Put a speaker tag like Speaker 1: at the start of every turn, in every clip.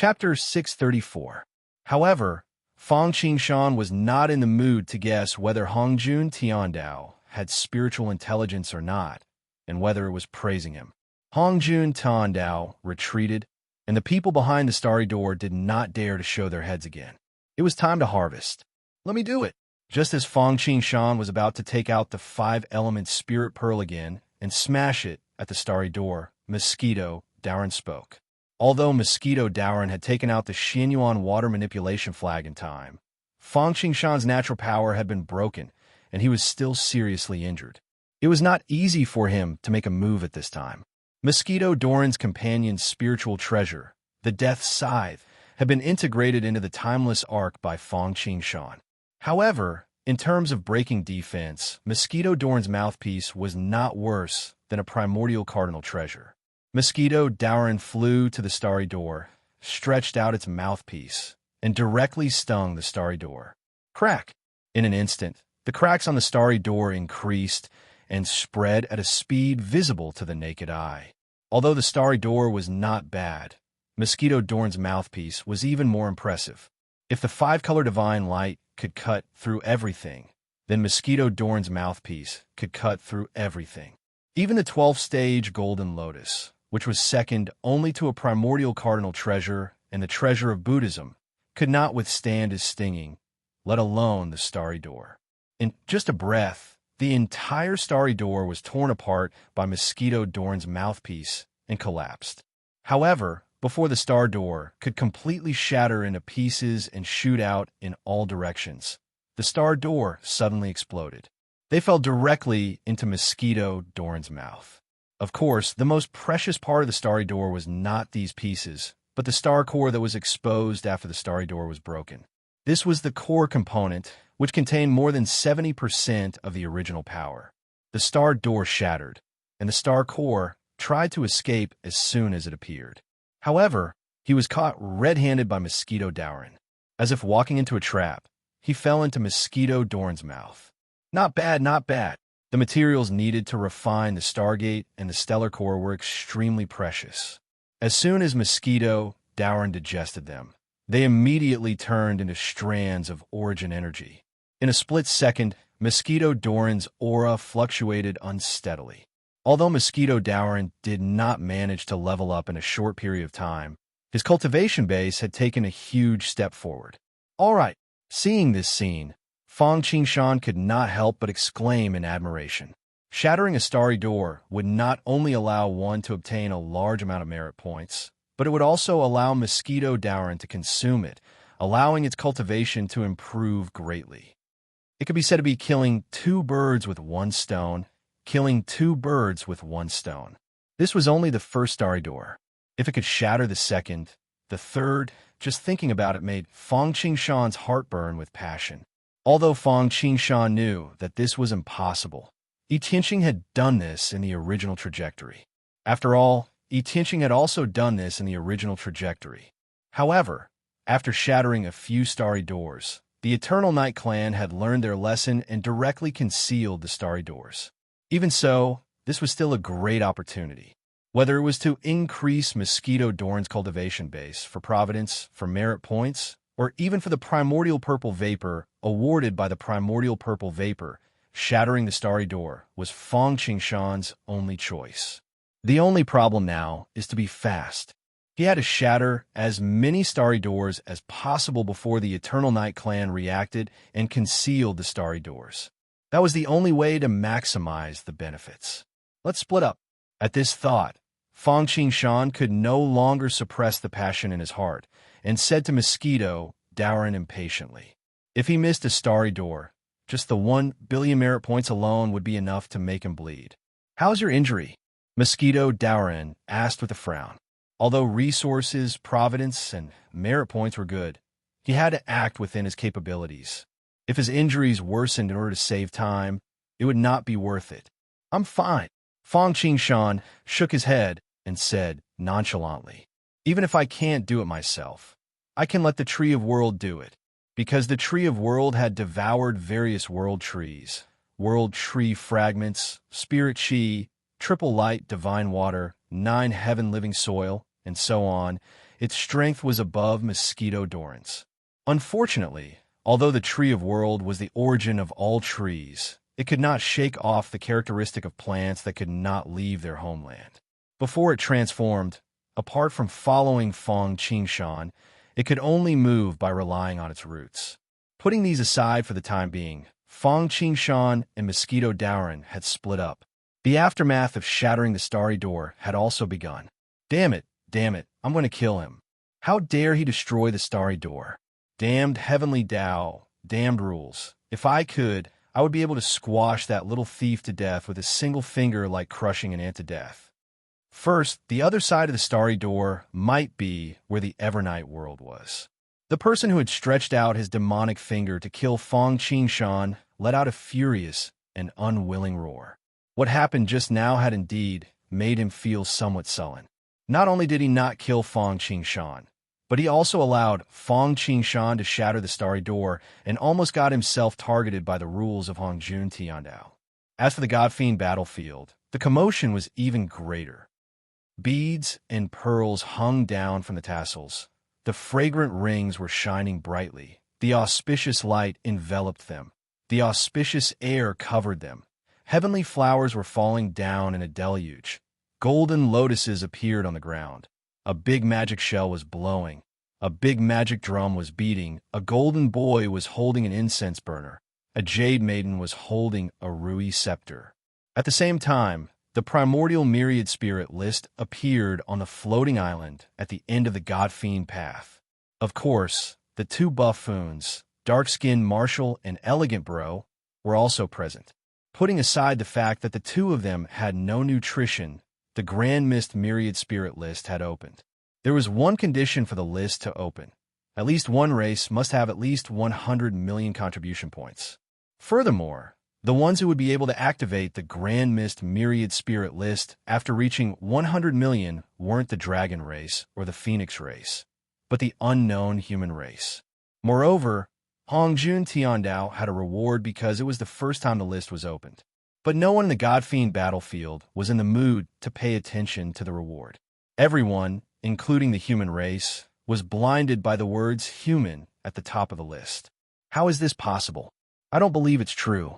Speaker 1: Chapter 634. However, Fang Qingshan was not in the mood to guess whether Hongjun Tiandao had spiritual intelligence or not, and whether it was praising him. Hongjun Tiandao retreated, and the people behind the starry door did not dare to show their heads again. It was time to harvest. Let me do it. Just as Fang Qingshan was about to take out the 5-element spirit pearl again and smash it at the starry door, Mosquito Daoran spoke. Although Mosquito Daoran had taken out the Xianyuan water manipulation flag in time, Fang Qingshan's natural power had been broken, and he was still seriously injured. It was not easy for him to make a move at this time. Mosquito Daoran's companion's spiritual treasure, the Death Scythe, had been integrated into the timeless arc by Fang Qingshan. However, in terms of breaking defense, Mosquito Daoran's mouthpiece was not worse than a primordial cardinal treasure. Mosquito Daoran flew to the starry door, stretched out its mouthpiece, and directly stung the starry door. Crack! In an instant, the cracks on the starry door increased and spread at a speed visible to the naked eye. Although the starry door was not bad, Mosquito Daoran's mouthpiece was even more impressive. If the 5-color divine light could cut through everything, then Mosquito Daoran's mouthpiece could cut through everything. Even the 12th-stage Golden Lotus, which was second only to a primordial cardinal treasure and the treasure of Buddhism, could not withstand his stinging, let alone the starry door. In just a breath, the entire starry door was torn apart by Mosquito Daoran's mouthpiece and collapsed. However, before the star door could completely shatter into pieces and shoot out in all directions, the star door suddenly exploded. They fell directly into Mosquito Daoran's mouth. Of course, the most precious part of the starry door was not these pieces, but the star core that was exposed after the starry door was broken. This was the core component, which contained more than 70% of the original power. The star door shattered, and the star core tried to escape as soon as it appeared. However, he was caught red-handed by Mosquito Daoran. As if walking into a trap, he fell into Mosquito Daoran's mouth. Not bad, not bad. The materials needed to refine the Stargate and the Stellar Core were extremely precious. As soon as Mosquito Daoran digested them, they immediately turned into strands of origin energy. In a split second, Mosquito Daoran's aura fluctuated unsteadily. Although Mosquito Daoran did not manage to level up in a short period of time, his cultivation base had taken a huge step forward. All right, seeing this scene, Fang Qingshan could not help but exclaim in admiration. Shattering a starry door would not only allow one to obtain a large amount of merit points, but it would also allow Mosquito Daoran to consume it, allowing its cultivation to improve greatly. It could be said to be killing 2 birds with 1 stone, killing 2 birds with 1 stone. This was only the first starry door. If it could shatter the second, the third, just thinking about it made Fang Qingshan's heart burn with passion. Although Fang Qingshan knew that this was impossible, Yi Tianqing had done this in the original trajectory. After all, Yi Tianqing had also done this in the original trajectory. However, after shattering a few starry doors, the Eternal Night Clan had learned their lesson and directly concealed the starry doors. Even so, this was still a great opportunity. Whether it was to increase Mosquito Daoran's cultivation base for Providence, for merit points, or even for the primordial purple vapor awarded by the primordial purple vapor, shattering the starry door was Fang Qingshan's only choice. The only problem now is to be fast. He had to shatter as many starry doors as possible before the Eternal Night Clan reacted and concealed the starry doors. That was the only way to maximize the benefits. Let's split up. At this thought, Fang Qingshan could no longer suppress the passion in his heart and said to Mosquito Daoran impatiently, if he missed a starry door, just the 1 billion merit points alone would be enough to make him bleed. How's your injury? Mosquito Daoran asked with a frown. Although resources, providence, and merit points were good, he had to act within his capabilities. If his injuries worsened in order to save time, it would not be worth it. I'm fine. Fang Qingshan shook his head and said nonchalantly, even if I can't do it myself, I can let the Tree of World do it, because the Tree of World had devoured various world trees, world tree fragments, spirit chi, triple light divine water, 9 heaven living soil, and so on. its strength was above mosquito Doran's. Unfortunately, although the Tree of World was the origin of all trees, it could not shake off the characteristic of plants that could not leave their homeland. Before it transformed, apart from following Fang Qingshan, it could only move by relying on its roots. Putting these aside for the time being, Fang Qingshan and Mosquito Doran had split up. The aftermath of shattering the starry door had also begun. Damn it, I'm going to kill him. How dare he destroy the starry door? Damned heavenly Tao, damned rules. If I could, I would be able to squash that little thief to death with a single finger like crushing an ant to death. First, the other side of the starry door might be where the Evernight world was. The person who had stretched out his demonic finger to kill Fang Qingshan let out a furious and unwilling roar. What happened just now had indeed made him feel somewhat sullen. Not only did he not kill Fang Qingshan, but he also allowed Fang Qingshan to shatter the starry door and almost got himself targeted by the rules of Hongjun Tiandao. As for the God-Fiend battlefield, the commotion was even greater. Beads and pearls hung down from the tassels. The fragrant rings were shining brightly. The auspicious light enveloped them. The auspicious air covered them. Heavenly flowers were falling down in a deluge. Golden lotuses appeared on the ground. A big magic shell was blowing. A big magic drum was beating. A golden boy was holding an incense burner. A jade maiden was holding a rui scepter. At the same time, the primordial myriad spirit list appeared on the floating island at the end of the God-Fiend path. Of course, the two buffoons, dark-skinned Marshall and Elegant Bro, were also present. Putting aside the fact that the two of them had no nutrition, the Grand Mist myriad spirit list had opened. There was one condition for the list to open. At least one race must have at least 100 million contribution points. Furthermore, the ones who would be able to activate the Grand Mist myriad spirit list after reaching 100 million weren't the dragon race or the phoenix race, but the unknown human race. Moreover, Hongjun Tiandao had a reward because it was the first time the list was opened. But no one in the God-Fiend battlefield was in the mood to pay attention to the reward. Everyone, including the human race, was blinded by the words human at the top of the list. How is this possible? I don't believe it's true.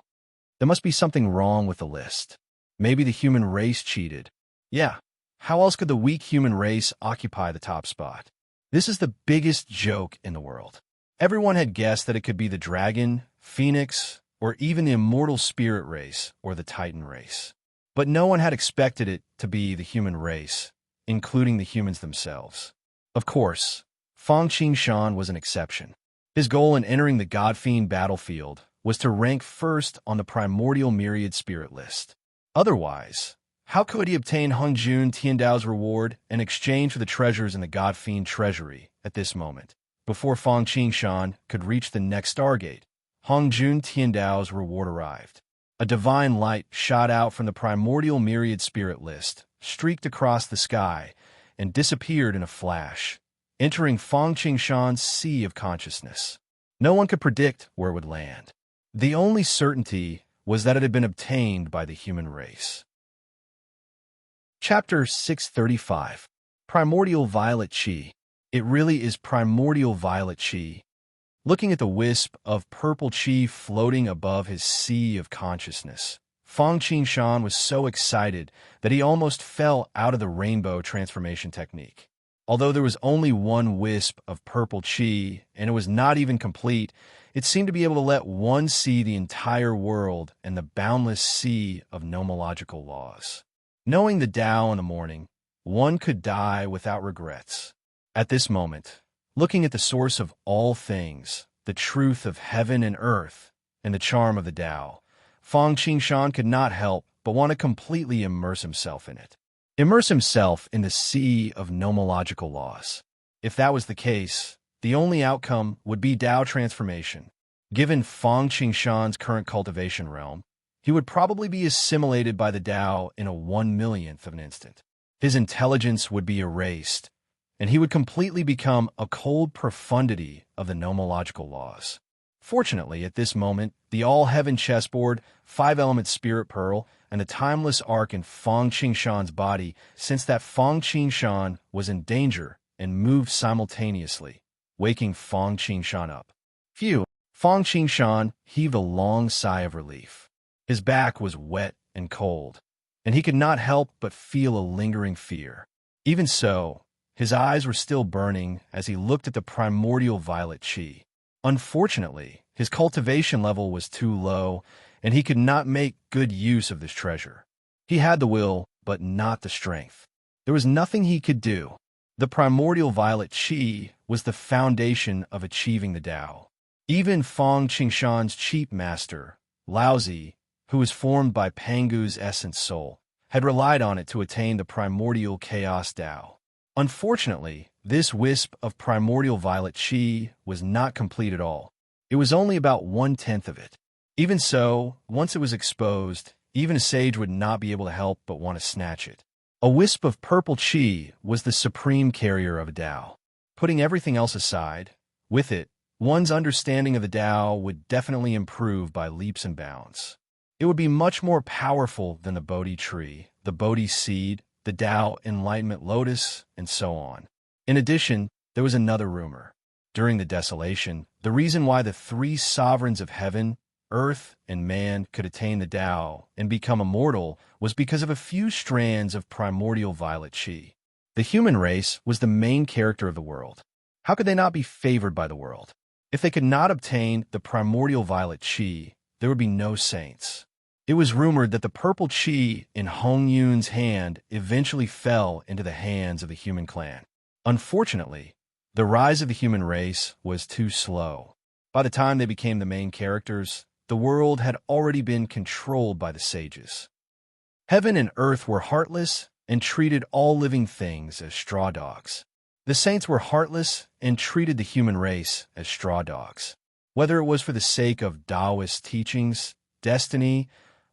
Speaker 1: There must be something wrong with the list. Maybe the human race cheated. Yeah, how else could the weak human race occupy the top spot? This is the biggest joke in the world. Everyone had guessed that it could be the dragon, phoenix, or even the immortal spirit race or the titan race. But no one had expected it to be the human race, including the humans themselves. Of course, Fang Qingshan was an exception. His goal in entering the God-Fiend battlefield was to rank first on the primordial myriad spirit list. Otherwise, how could he obtain Hongjun Tiandao's reward in exchange for the treasures in the God-Fiend treasury at this moment? Before Fang Qingshan could reach the next Stargate, Hongjun Tiandao's reward arrived. A divine light shot out from the primordial myriad spirit list, streaked across the sky, and disappeared in a flash, entering Fang Qingshan's sea of consciousness. No one could predict where it would land. The only certainty was that it had been obtained by the human race. Chapter 635. Primordial Violet Chi. It really is primordial violet chi. Looking at the wisp of purple chi floating above his sea of consciousness, Fang Qingshan was so excited that he almost fell out of the rainbow transformation technique. Although there was only one wisp of purple chi, and it was not even complete, it seemed to be able to let one see the entire world and the boundless sea of nomological laws. Knowing the Tao in the morning, one could die without regrets. At this moment, looking at the source of all things, the truth of heaven and earth, and the charm of the Tao, Fang Qingshan could not help but want to completely immerse himself in it. Immerse himself in the sea of nomological laws. If that was the case, the only outcome would be Tao transformation. Given Fang Qingshan's current cultivation realm, he would probably be assimilated by the Tao in a 1/1,000,000th of an instant. His intelligence would be erased, and he would completely become a cold profundity of the nomological laws. Fortunately, at this moment, the all-heaven chessboard, 5-element spirit pearl, and the timeless arc in Fang Qingshan's body sensed that Fang Qingshan was in danger and moved simultaneously, waking Fang Qingshan up. Phew! Fang Qingshan heaved a long sigh of relief. His back was wet and cold, and he could not help but feel a lingering fear. Even so, his eyes were still burning as he looked at the primordial violet qi. Unfortunately, his cultivation level was too low, and he could not make good use of this treasure. He had the will, but not the strength. There was nothing he could do. The primordial violet qi was the foundation of achieving the Tao. Even Fang Qingshan's chief master, Laozi, who was formed by Pangu's essence soul, had relied on it to attain the primordial chaos Tao. Unfortunately, this wisp of primordial violet qi was not complete at all. It was only about 1/10 of it. Even so, once it was exposed, even a sage would not be able to help but want to snatch it. A wisp of purple qi was the supreme carrier of a Tao. Putting everything else aside, with it, one's understanding of the Tao would definitely improve by leaps and bounds. It would be much more powerful than the Bodhi tree, the Bodhi seed, the Tao enlightenment lotus, and so on. In addition, there was another rumor. During the desolation, the reason why the three sovereigns of heaven, earth, and man could attain the Tao and become immortal was because of a few strands of primordial violet qi. The human race was the main character of the world. How could they not be favored by the world? If they could not obtain the primordial violet qi, there would be no saints. It was rumored that the purple qi in Hong Yun's hand eventually fell into the hands of the human clan. Unfortunately, the rise of the human race was too slow. By the time they became the main characters, the world had already been controlled by the sages. Heaven and earth were heartless and treated all living things as straw dogs. The saints were heartless and treated the human race as straw dogs. Whether it was for the sake of Taoist teachings, destiny,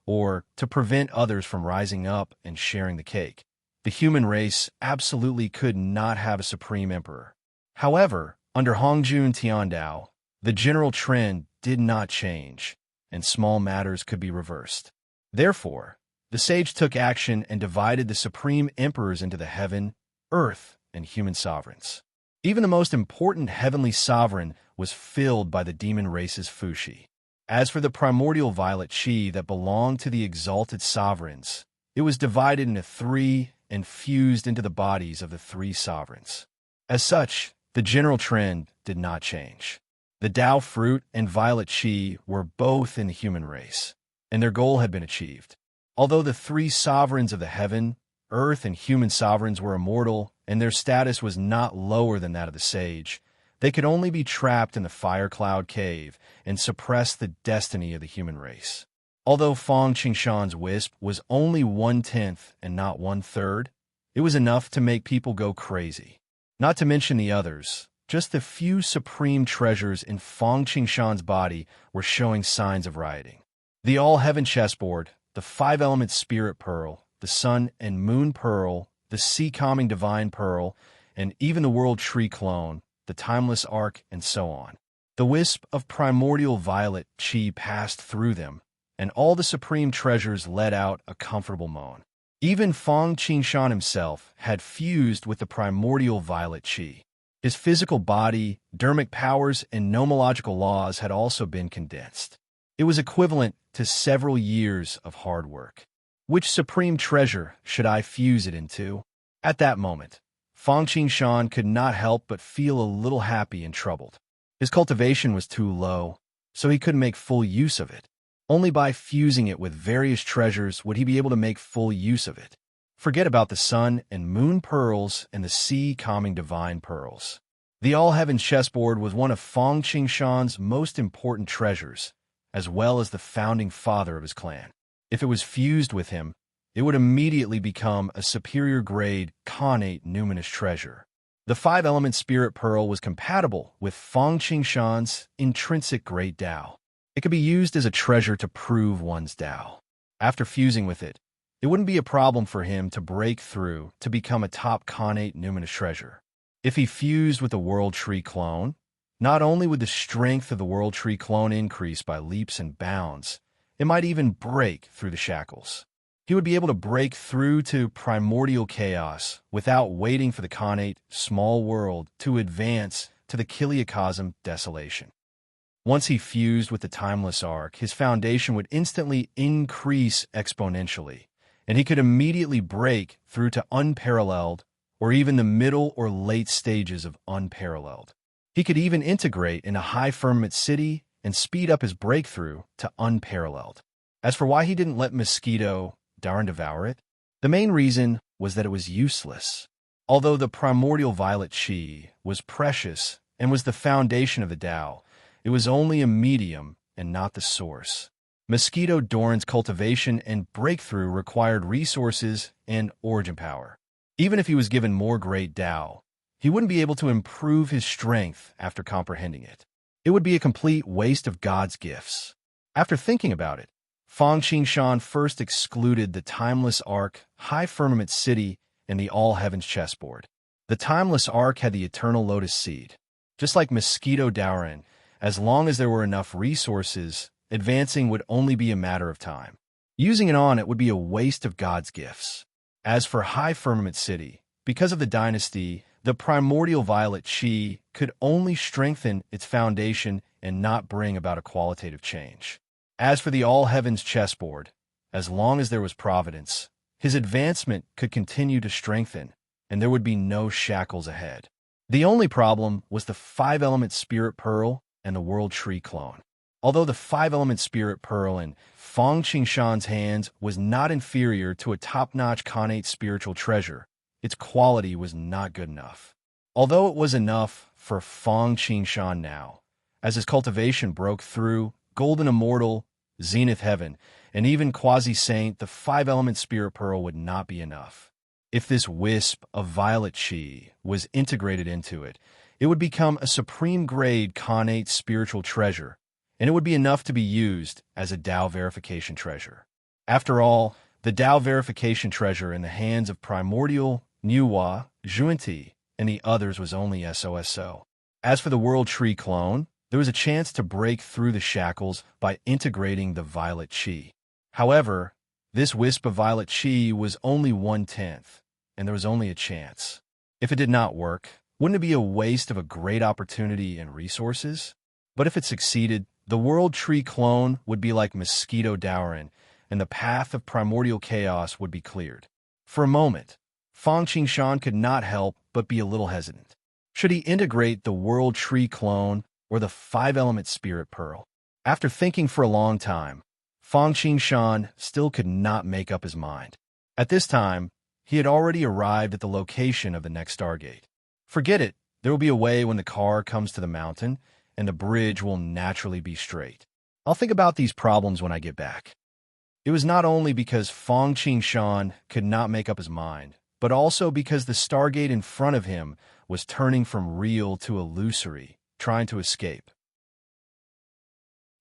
Speaker 1: or to prevent others from rising up and sharing the cake, the human race absolutely could not have a supreme emperor. However, under Hongjun Tiandao, the general trend did not change, and small matters could be reversed. Therefore, the sage took action and divided the supreme emperors into the heaven, earth, and human sovereigns. Even the most important heavenly sovereign was filled by the demon race's Fushi. As for the primordial violet qi that belonged to the exalted sovereigns, it was divided into three and fused into the bodies of the three sovereigns. As such, the general trend did not change. The Tao fruit and violet qi were both in the human race, and their goal had been achieved. Although the three sovereigns of the heaven, earth, and human sovereigns were immortal, and their status was not lower than that of the sage, they could only be trapped in the fire cloud cave and suppress the destiny of the human race. Although Fang Qingshan's wisp was only 1/10 and not 1/3, it was enough to make people go crazy. Not to mention the others, just the few supreme treasures in Fang Qingshan's body were showing signs of rioting. The all-heaven chessboard, the five-element spirit pearl, the sun and moon pearl, the sea-calming divine pearl, and even the world tree clone, the timeless arc, and so on. The wisp of primordial violet qi passed through them, and all the supreme treasures let out a comfortable moan. Even Fang Qingshan himself had fused with the primordial violet qi. His physical body, dermic powers, and nomological laws had also been condensed. It was equivalent to several years of hard work. Which supreme treasure should I fuse it into? At that moment, Fang Qingshan could not help but feel a little happy and troubled. His cultivation was too low, so he couldn't make full use of it. Only by fusing it with various treasures would he be able to make full use of it. Forget about the sun and moon pearls and the sea-calming divine pearls. The all-heaven chessboard was one of Fang Qingshan's most important treasures, as well as the founding father of his clan. If it was fused with him, it would immediately become a superior-grade, connate numinous treasure. The five-element spirit pearl was compatible with Fang Qingshan's intrinsic great Tao. It could be used as a treasure to prove one's Tao. After fusing with it, it wouldn't be a problem for him to break through to become a top connate numinous treasure. If he fused with the world tree clone, not only would the strength of the world tree clone increase by leaps and bounds, it might even break through the shackles. He would be able to break through to primordial chaos without waiting for the connate small world to advance to the chiliocosm desolation. Once he fused with the timeless arc, his foundation would instantly increase exponentially, and he could immediately break through to unparalleled or even the middle or late stages of unparalleled. He could even integrate in a high firmament city and speed up his breakthrough to unparalleled. As for why he didn't let Mosquito Darn devour it, the main reason was that it was useless. Although the primordial violet chi was precious and was the foundation of the Tao, it was only a medium and not the source. Mosquito Doran's cultivation and breakthrough required resources and origin power. Even if he was given more great Tao, he wouldn't be able to improve his strength after comprehending it. It would be a complete waste of God's gifts. After thinking about it, Fang Qingshan first excluded the timeless arc, high firmament city, and the all-heavens chessboard. The timeless arc had the eternal lotus seed. Just like Mosquito Doran, as long as there were enough resources, advancing would only be a matter of time. Using it on it would be a waste of God's gifts. As for high firmament city, because of the dynasty, the primordial violet chi could only strengthen its foundation and not bring about a qualitative change. As for the all-heavens chessboard, as long as there was providence, his advancement could continue to strengthen, and there would be no shackles ahead. The only problem was the 5-element spirit pearl and the world tree clone. Although the 5-element spirit pearl in Fang Qingshan's hands was not inferior to a top-notch connate spiritual treasure, its quality was not good enough. Although it was enough for Fang Qingshan now, as his cultivation broke through Golden Immortal, Zenith Heaven, and even Quasi-Saint, the 5-element spirit pearl would not be enough. If this wisp of violet chi was integrated into it, it would become a supreme-grade connate spiritual treasure, and it would be enough to be used as a Tao verification treasure. After all, the Tao verification treasure in the hands of Primordial, Nuwa, Junti, and the others was only SOSO. As for the World Tree clone, there was a chance to break through the shackles by integrating the violet chi. However, this wisp of violet chi was only 1/10, and there was only a chance. If it did not work, wouldn't it be a waste of a great opportunity and resources? But if it succeeded, the World Tree clone would be like Mosquito Doran, and the path of primordial chaos would be cleared. For a moment, Fang Qingshan could not help but be a little hesitant. Should he integrate the World Tree clone or the 5-element spirit pearl? After thinking for a long time, Fang Qingshan still could not make up his mind. At this time, he had already arrived at the location of the next Stargate. Forget it, there will be a way when the car comes to the mountain, and the bridge will naturally be straight. I'll think about these problems when I get back. It was not only because Fang Qingshan could not make up his mind, but also because the Stargate in front of him was turning from real to illusory, trying to escape.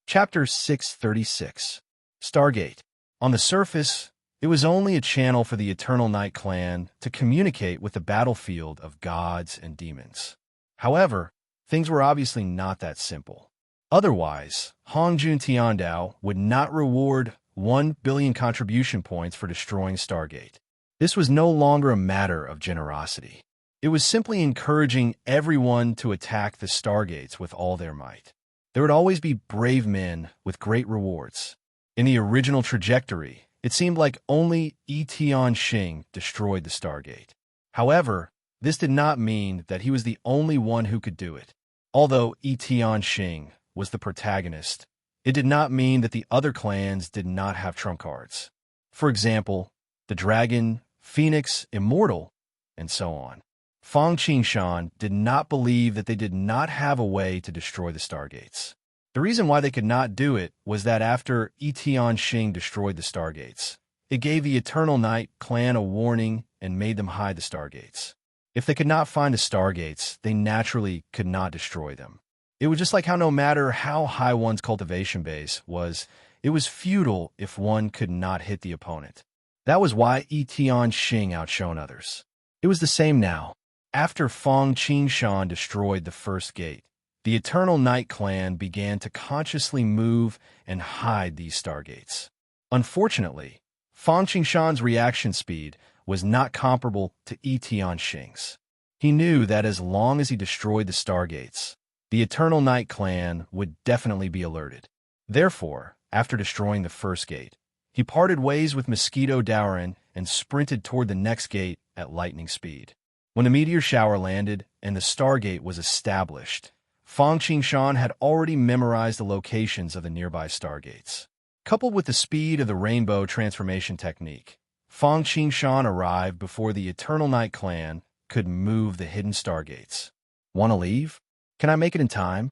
Speaker 1: Chapter 636. Stargate. On the surface, it was only a channel for the Eternal Night Clan to communicate with the battlefield of gods and demons. However, things were obviously not that simple. Otherwise, Hongjun Tiandao would not reward 1 billion contribution points for destroying Stargate. This was no longer a matter of generosity. It was simply encouraging everyone to attack the Stargates with all their might. There would always be brave men with great rewards. In the original trajectory, it seemed like only Tian Xing destroyed the Stargate. However, this did not mean that he was the only one who could do it. Although Tian Xing was the protagonist, it did not mean that the other clans did not have trump cards. For example, the Dragon, Phoenix, Immortal, and so on. Fang Qingshan did not believe that they did not have a way to destroy the Stargates. The reason why they could not do it was that after Tian Xing destroyed the Stargates, it gave the Eternal Night clan a warning and made them hide the Stargates. If they could not find the Stargates, they naturally could not destroy them. It was just like how no matter how high one's cultivation base was, it was futile if one could not hit the opponent. That was why Tian Xing outshone others. It was the same now. After Fang Qingshan destroyed the first gate, the Eternal Night clan began to consciously move and hide these Stargates. Unfortunately, Fang Qingshan's reaction speed was not comparable to Tian Xing's. He knew that as long as he destroyed the stargates, the Eternal Night clan would definitely be alerted. Therefore, after destroying the first gate, he parted ways with Mosquito Dowrin and sprinted toward the next gate at lightning speed. When the meteor shower landed and the stargate was established, Fang Qingshan had already memorized the locations of the nearby stargates. Coupled with the speed of the rainbow transformation technique, Fang Qingshan arrived before the Eternal Night clan could move the hidden stargates. Want to leave? Can I make it in time?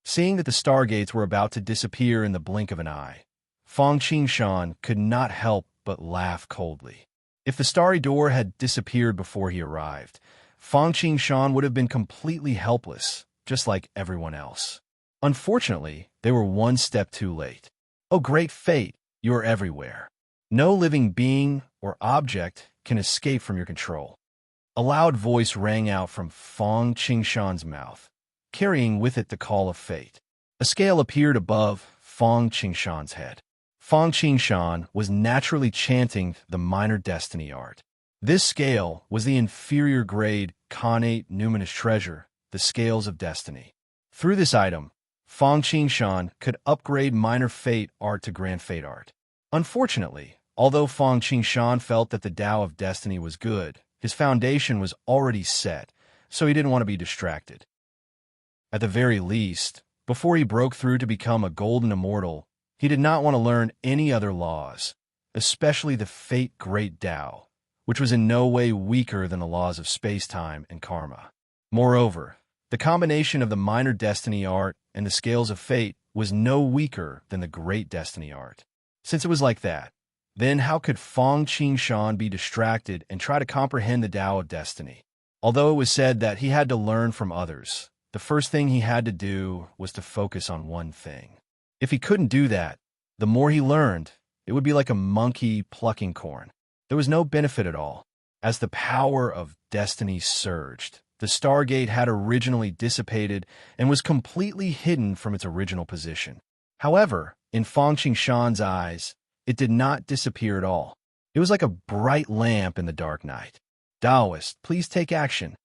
Speaker 1: Seeing that the stargates were about to disappear in the blink of an eye, Fang Qingshan could not help but laugh coldly. If the starry door had disappeared before he arrived, Fang Qingshan would have been completely helpless, just like everyone else. Unfortunately, they were one step too late. Oh, great fate, you are everywhere. No living being or object can escape from your control. A loud voice rang out from Fang Qingshan's mouth, carrying with it the call of fate. A scale appeared above Fang Qingshan's head. Fang Qingshan was naturally chanting the minor destiny art. This scale was the inferior grade Khanate numinous treasure, the Scales of Destiny. Through this item, Fang Qingshan could upgrade minor fate art to grand fate art. Unfortunately, although Fang Qingshan felt that the Tao of Destiny was good, his foundation was already set, so he didn't want to be distracted. At the very least, before he broke through to become a golden immortal, he did not want to learn any other laws, especially the Fate Great Tao, which was in no way weaker than the laws of space-time and karma. Moreover, the combination of the minor destiny art and the scales of fate was no weaker than the great destiny art. Since it was like that, then how could Fang Qingshan be distracted and try to comprehend the Tao of Destiny? Although it was said that he had to learn from others, the first thing he had to do was to focus on one thing. If he couldn't do that, the more he learned, it would be like a monkey plucking corn. There was no benefit at all. As the power of destiny surged, the Stargate had originally dissipated and was completely hidden from its original position. However, in Fang Qingshan's eyes, it did not disappear at all. It was like a bright lamp in the dark night. Taoist, please take action.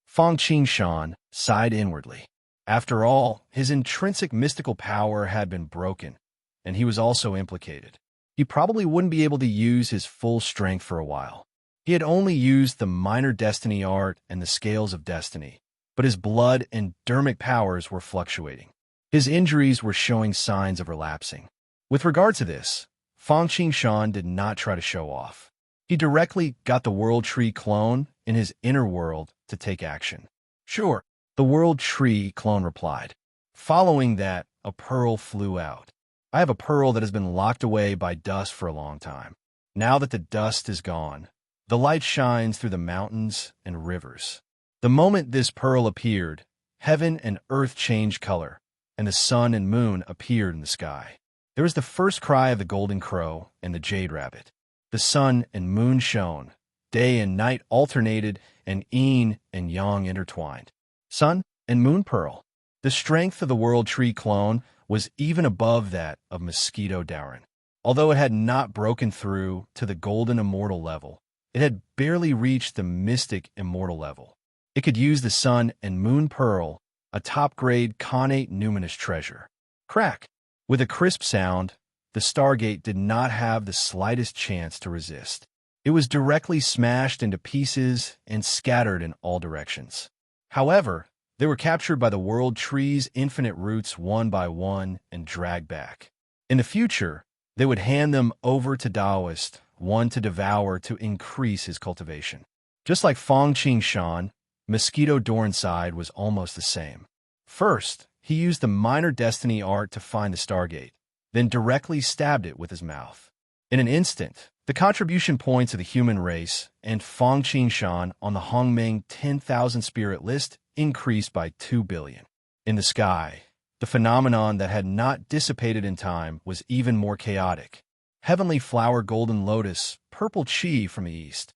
Speaker 1: Fang Qingshan sighed inwardly. After all, his intrinsic mystical power had been broken, and he was also implicated. He probably wouldn't be able to use his full strength for a while. He had only used the minor destiny art and the scales of destiny, but his blood and dermic powers were fluctuating. His injuries were showing signs of relapsing. With regard to this, Fang Qingshan did not try to show off. He directly got the World Tree clone in his inner world to take action. Sure, the World Tree clone replied. Following that, a pearl flew out. I have a pearl that has been locked away by dust for a long time. Now that the dust is gone, the light shines through the mountains and rivers. The moment this pearl appeared, heaven and earth changed color, and the sun and moon appeared in the sky. There was the first cry of the golden crow and the jade rabbit. The sun and moon shone, day and night alternated, and yin and yang intertwined. Sun and moon pearl. The strength of the World Tree clone was even above that of Mosquito Dowrin. Although it had not broken through to the golden immortal level, it had barely reached the mystic immortal level. It could use the sun and moon pearl, a top-grade Khanate numinous treasure. Crack! With a crisp sound, the Stargate did not have the slightest chance to resist. It was directly smashed into pieces and scattered in all directions. However, they were captured by the World Tree's infinite roots one by one and dragged back. In the future, they would hand them over to Taoist, one to devour to increase his cultivation. Just like Fang Qingshan, Mosquito Dowrin's was almost the same. First, he used the minor destiny art to find the Stargate, then directly stabbed it with his mouth. In an instant, the contribution points of the human race and Fang Qingshan on the Hongmeng 10,000 spirit list increased by 2 billion. In the sky, the phenomenon that had not dissipated in time was even more chaotic. Heavenly flower golden lotus, purple chi from the east.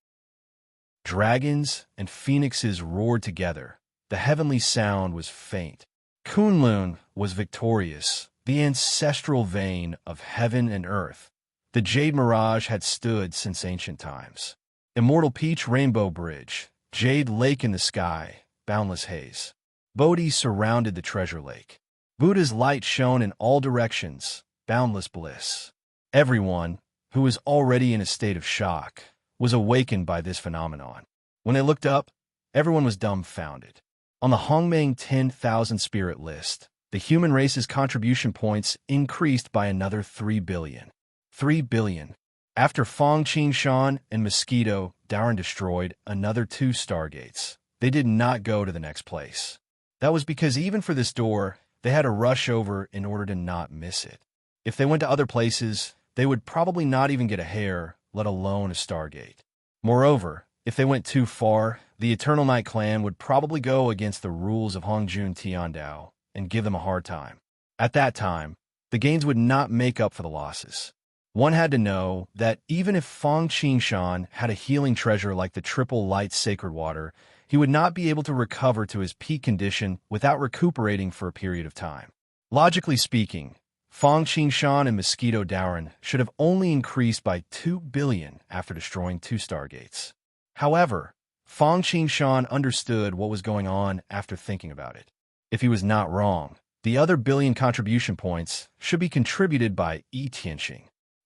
Speaker 1: Dragons and phoenixes roared together. The heavenly sound was faint. Kunlun was victorious, the ancestral vein of heaven and earth, The Jade Mirage had stood since ancient times. Immortal Peach Rainbow Bridge, Jade Lake in the sky, boundless haze. Bodhi surrounded the treasure lake. Buddha's light shone in all directions, boundless bliss. Everyone, who was already in a state of shock, was awakened by this phenomenon. When they looked up, everyone was dumbfounded. On the Hongmeng 10,000 spirit list, the human race's contribution points increased by another 3 billion. 3 billion. After Fong Qingshan and Mosquito Darren destroyed another 2 stargates, they did not go to the next place. That was because even for this door, they had to rush over in order to not miss it. If they went to other places, they would probably not even get a hair, let alone a stargate. Moreover, if they went too far, the Eternal Night clan would probably go against the rules of Hongjun Tiandao and give them a hard time. At that time, the gains would not make up for the losses. One had to know that even if Fong Qingshan had a healing treasure like the Triple Light Sacred Water, he would not be able to recover to his peak condition without recuperating for a period of time. Logically speaking, Fong Qingshan and Mosquito Darren should have only increased by 2 billion after destroying 2 stargates. However, Fong Qingshan understood what was going on after thinking about it. If he was not wrong, the other billion contribution points should be contributed by Yi Tianxing.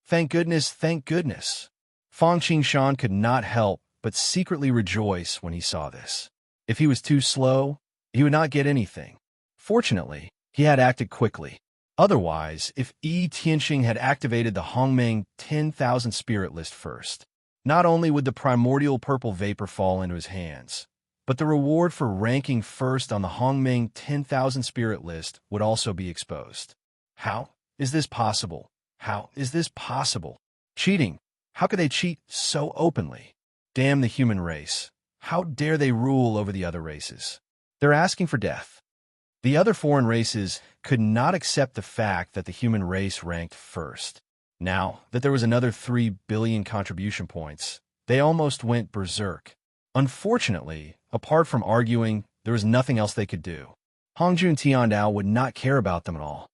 Speaker 1: Thank goodness, thank goodness. Fong Qingshan could not help but secretly rejoice when he saw this. If he was too slow, he would not get anything. Fortunately, he had acted quickly. Otherwise, if Yi Tianxing had activated the Hongmeng 10,000 spirit list first, not only would the primordial purple vapor fall into his hands, but the reward for ranking first on the Hongmeng 10,000 spirit list would also be exposed. How is this possible? How is this possible? Cheating. How could they cheat so openly? Damn the human race. How dare they rule over the other races? They're asking for death. The other foreign races could not accept the fact that the human race ranked first. Now that there was another 3 billion contribution points, they almost went berserk. Unfortunately, apart from arguing, there was nothing else they could do. Hongjun Tiandao would not care about them at all.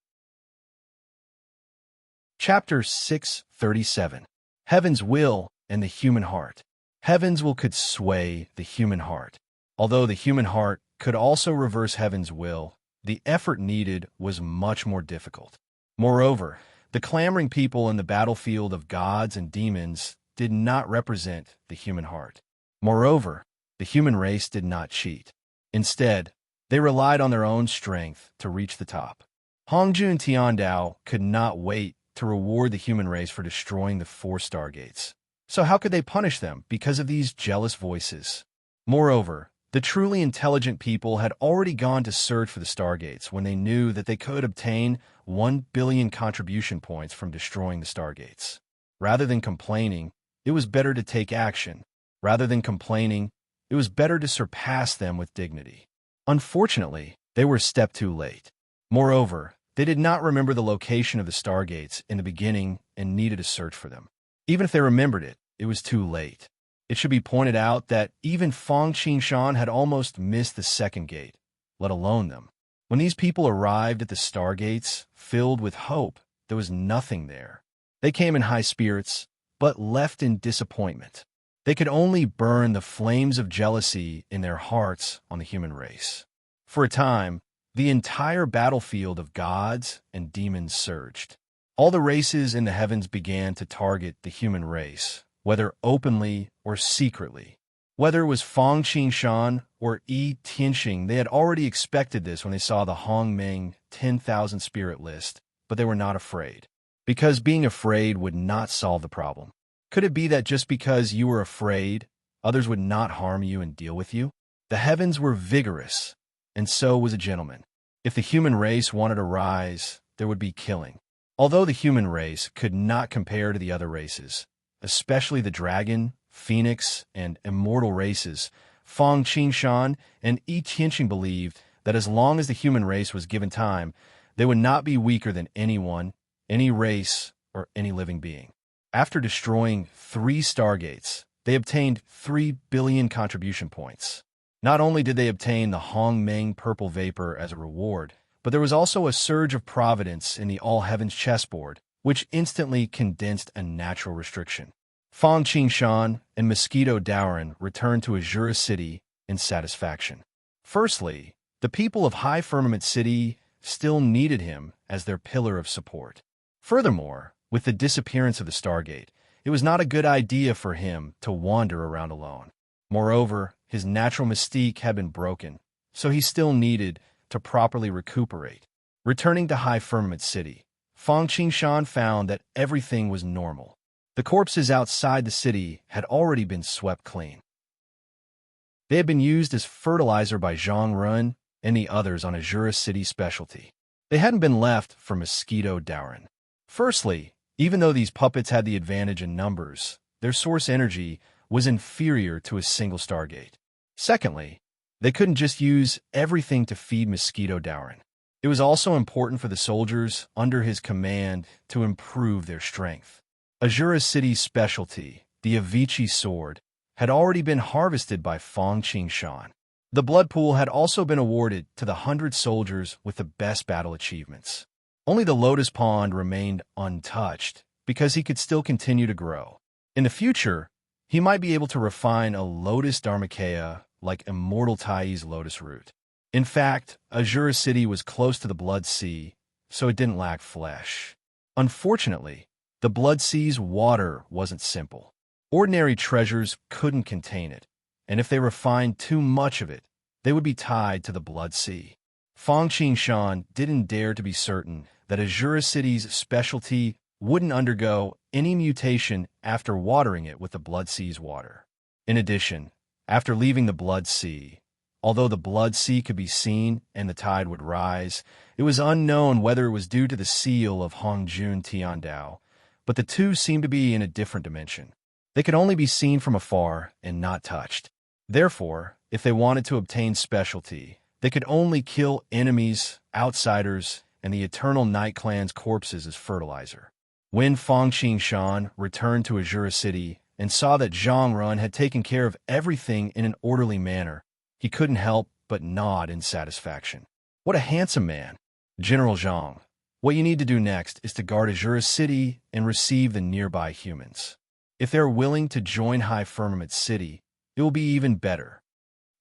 Speaker 1: Chapter 637. Heaven's Will and the Human Heart. Heaven's will could sway the human heart. Although the human heart could also reverse heaven's will, the effort needed was much more difficult. Moreover, the clamoring people in the battlefield of gods and demons did not represent the human heart. Moreover, the human race did not cheat. Instead, they relied on their own strength to reach the top. Hongjun Tiandao could not wait to reward the human race for destroying the 4 stargates. So how could they punish them because of these jealous voices? Moreover, the truly intelligent people had already gone to search for the stargates when they knew that they could obtain 1 billion contribution points from destroying the stargates. Rather than complaining, it was better to take action. Rather than complaining, it was better to surpass them with dignity. Unfortunately, they were a step too late. Moreover, they did not remember the location of the stargates in the beginning and needed to search for them. Even if they remembered it, it was too late. It should be pointed out that even Fong Qingshan had almost missed the second gate, let alone them. When these people arrived at the stargates, filled with hope, there was nothing there. They came in high spirits, but left in disappointment. They could only burn the flames of jealousy in their hearts on the human race. For a time, the entire battlefield of gods and demons surged. All the races in the heavens began to target the human race, whether openly or secretly. Whether it was Fong Qingshan or Yi Tianxing, they had already expected this when they saw the Hongmeng 10,000 spirit list, but they were not afraid. Because being afraid would not solve the problem. Could it be that just because you were afraid, others would not harm you and deal with you? The heavens were vigorous, and so was a gentleman. If the human race wanted to rise, there would be killing. Although the human race could not compare to the other races, especially the dragon, phoenix, and immortal races, Fong Qingshan and Yi Tianxing believed that as long as the human race was given time, they would not be weaker than anyone, any race, or any living being. After destroying 3 stargates, they obtained 3 billion contribution points. Not only did they obtain the Hongmeng purple vapor as a reward, but there was also a surge of providence in the all-heavens chessboard, which instantly condensed a natural restriction. Fang Qingshan and Mosquito Dowren returned to Azura City in satisfaction. Firstly, the people of High Firmament City still needed him as their pillar of support. Furthermore, with the disappearance of the Stargate, it was not a good idea for him to wander around alone. Moreover, his natural mystique had been broken, so he still needed to properly recuperate. Returning to High Firmament City, Fang Qingshan found that everything was normal. The corpses outside the city had already been swept clean. They had been used as fertilizer by Zhang Run and the others on Azura City specialty. They hadn't been left for Mosquito Dowren. Firstly, even though these puppets had the advantage in numbers, their source energy was inferior to a single Stargate. Secondly, they couldn't just use everything to feed Mosquito Dowren. It was also important for the soldiers under his command to improve their strength. Azura City's specialty, the Avicii sword, had already been harvested by Fang Qingshan. The blood pool had also been awarded to the 100 soldiers with the best battle achievements. Only the Lotus Pond remained untouched because he could still continue to grow. In the future, he might be able to refine a Lotus Dharmakaya like Immortal Tai's Lotus Root. In fact, Azura City was close to the Blood Sea, so it didn't lack flesh. Unfortunately, the Blood Sea's water wasn't simple. Ordinary treasures couldn't contain it, and if they refined too much of it, they would be tied to the Blood Sea. Fang Qingshan didn't dare to be certain that Azura City's specialty wouldn't undergo any mutation after watering it with the Blood Sea's water. In addition, after leaving the Blood Sea, although the Blood Sea could be seen and the tide would rise, it was unknown whether it was due to the seal of Hongjun Tiandao, but the two seemed to be in a different dimension. They could only be seen from afar and not touched. Therefore, if they wanted to obtain specialty, they could only kill enemies, outsiders, and the Eternal Night Clan's corpses as fertilizer. When Fang Qingshan returned to Azura City and saw that Zhang Run had taken care of everything in an orderly manner, he couldn't help but nod in satisfaction. What a handsome man! General Zhang, what you need to do next is to guard Azura City and receive the nearby humans. If they're willing to join High Firmament City, it will be even better.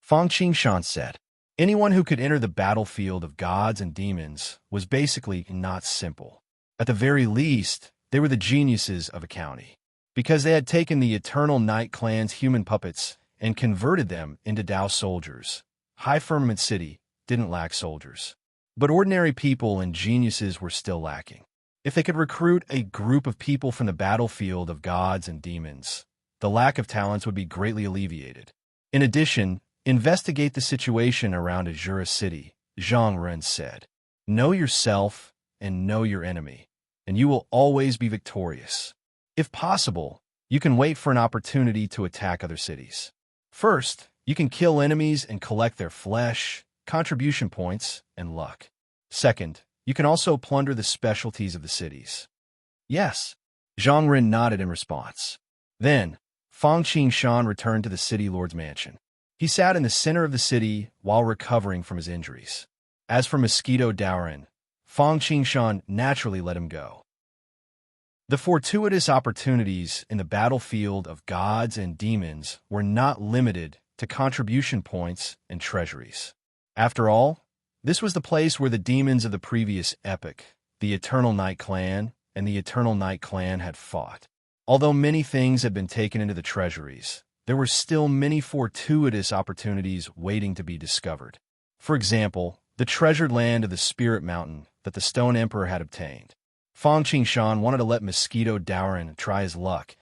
Speaker 1: Fang Qingshan said. Anyone who could enter the battlefield of gods and demons was basically not simple. At the very least, they were the geniuses of a county. Because they had taken the Eternal Night Clan's human puppets and converted them into Dao soldiers, High Firmament City didn't lack soldiers. But ordinary people and geniuses were still lacking. If they could recruit a group of people from the battlefield of gods and demons, the lack of talents would be greatly alleviated. In addition, investigate the situation around Azura City, Zhang Ren said. Know yourself and know your enemy, and you will always be victorious. If possible, you can wait for an opportunity to attack other cities. First, you can kill enemies and collect their flesh, contribution points, and luck. Second, you can also plunder the specialties of the cities. Yes, Zhang Ren nodded in response. Then, Fang Qingshan returned to the city lord's mansion. He sat in the center of the city while recovering from his injuries. As for Mosquito Dowren, Fang Qingshan naturally let him go. The fortuitous opportunities in the battlefield of gods and demons were not limited to contribution points and treasuries. After all, this was the place where the demons of the previous epoch, the Eternal Night Clan, and the Eternal Night Clan had fought. Although many things had been taken into the treasuries, there were still many fortuitous opportunities waiting to be discovered. For example, the treasured land of the Spirit Mountain that the Stone Emperor had obtained. Fang Qingshan wanted to let Mosquito Dowren try his luck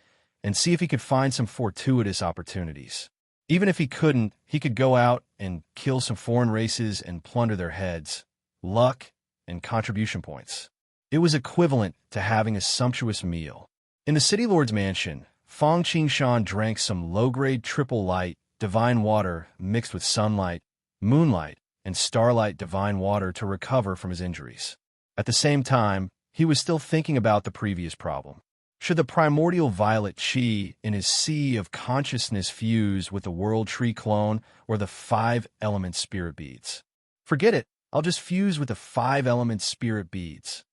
Speaker 1: and see if he could find some fortuitous opportunities. Even if he couldn't, he could go out and kill some foreign races and plunder their heads, luck, and contribution points. It was equivalent to having a sumptuous meal. In the city lord's mansion, Fang Qingshan drank some low-grade triple light divine water mixed with sunlight, moonlight, and starlight divine water to recover from his injuries. At the same time, he was still thinking about the previous problem. Should the primordial violet chi in his sea of consciousness fuse with the world tree clone or the 5-element spirit beads? Forget it, I'll just fuse with the 5-element spirit beads.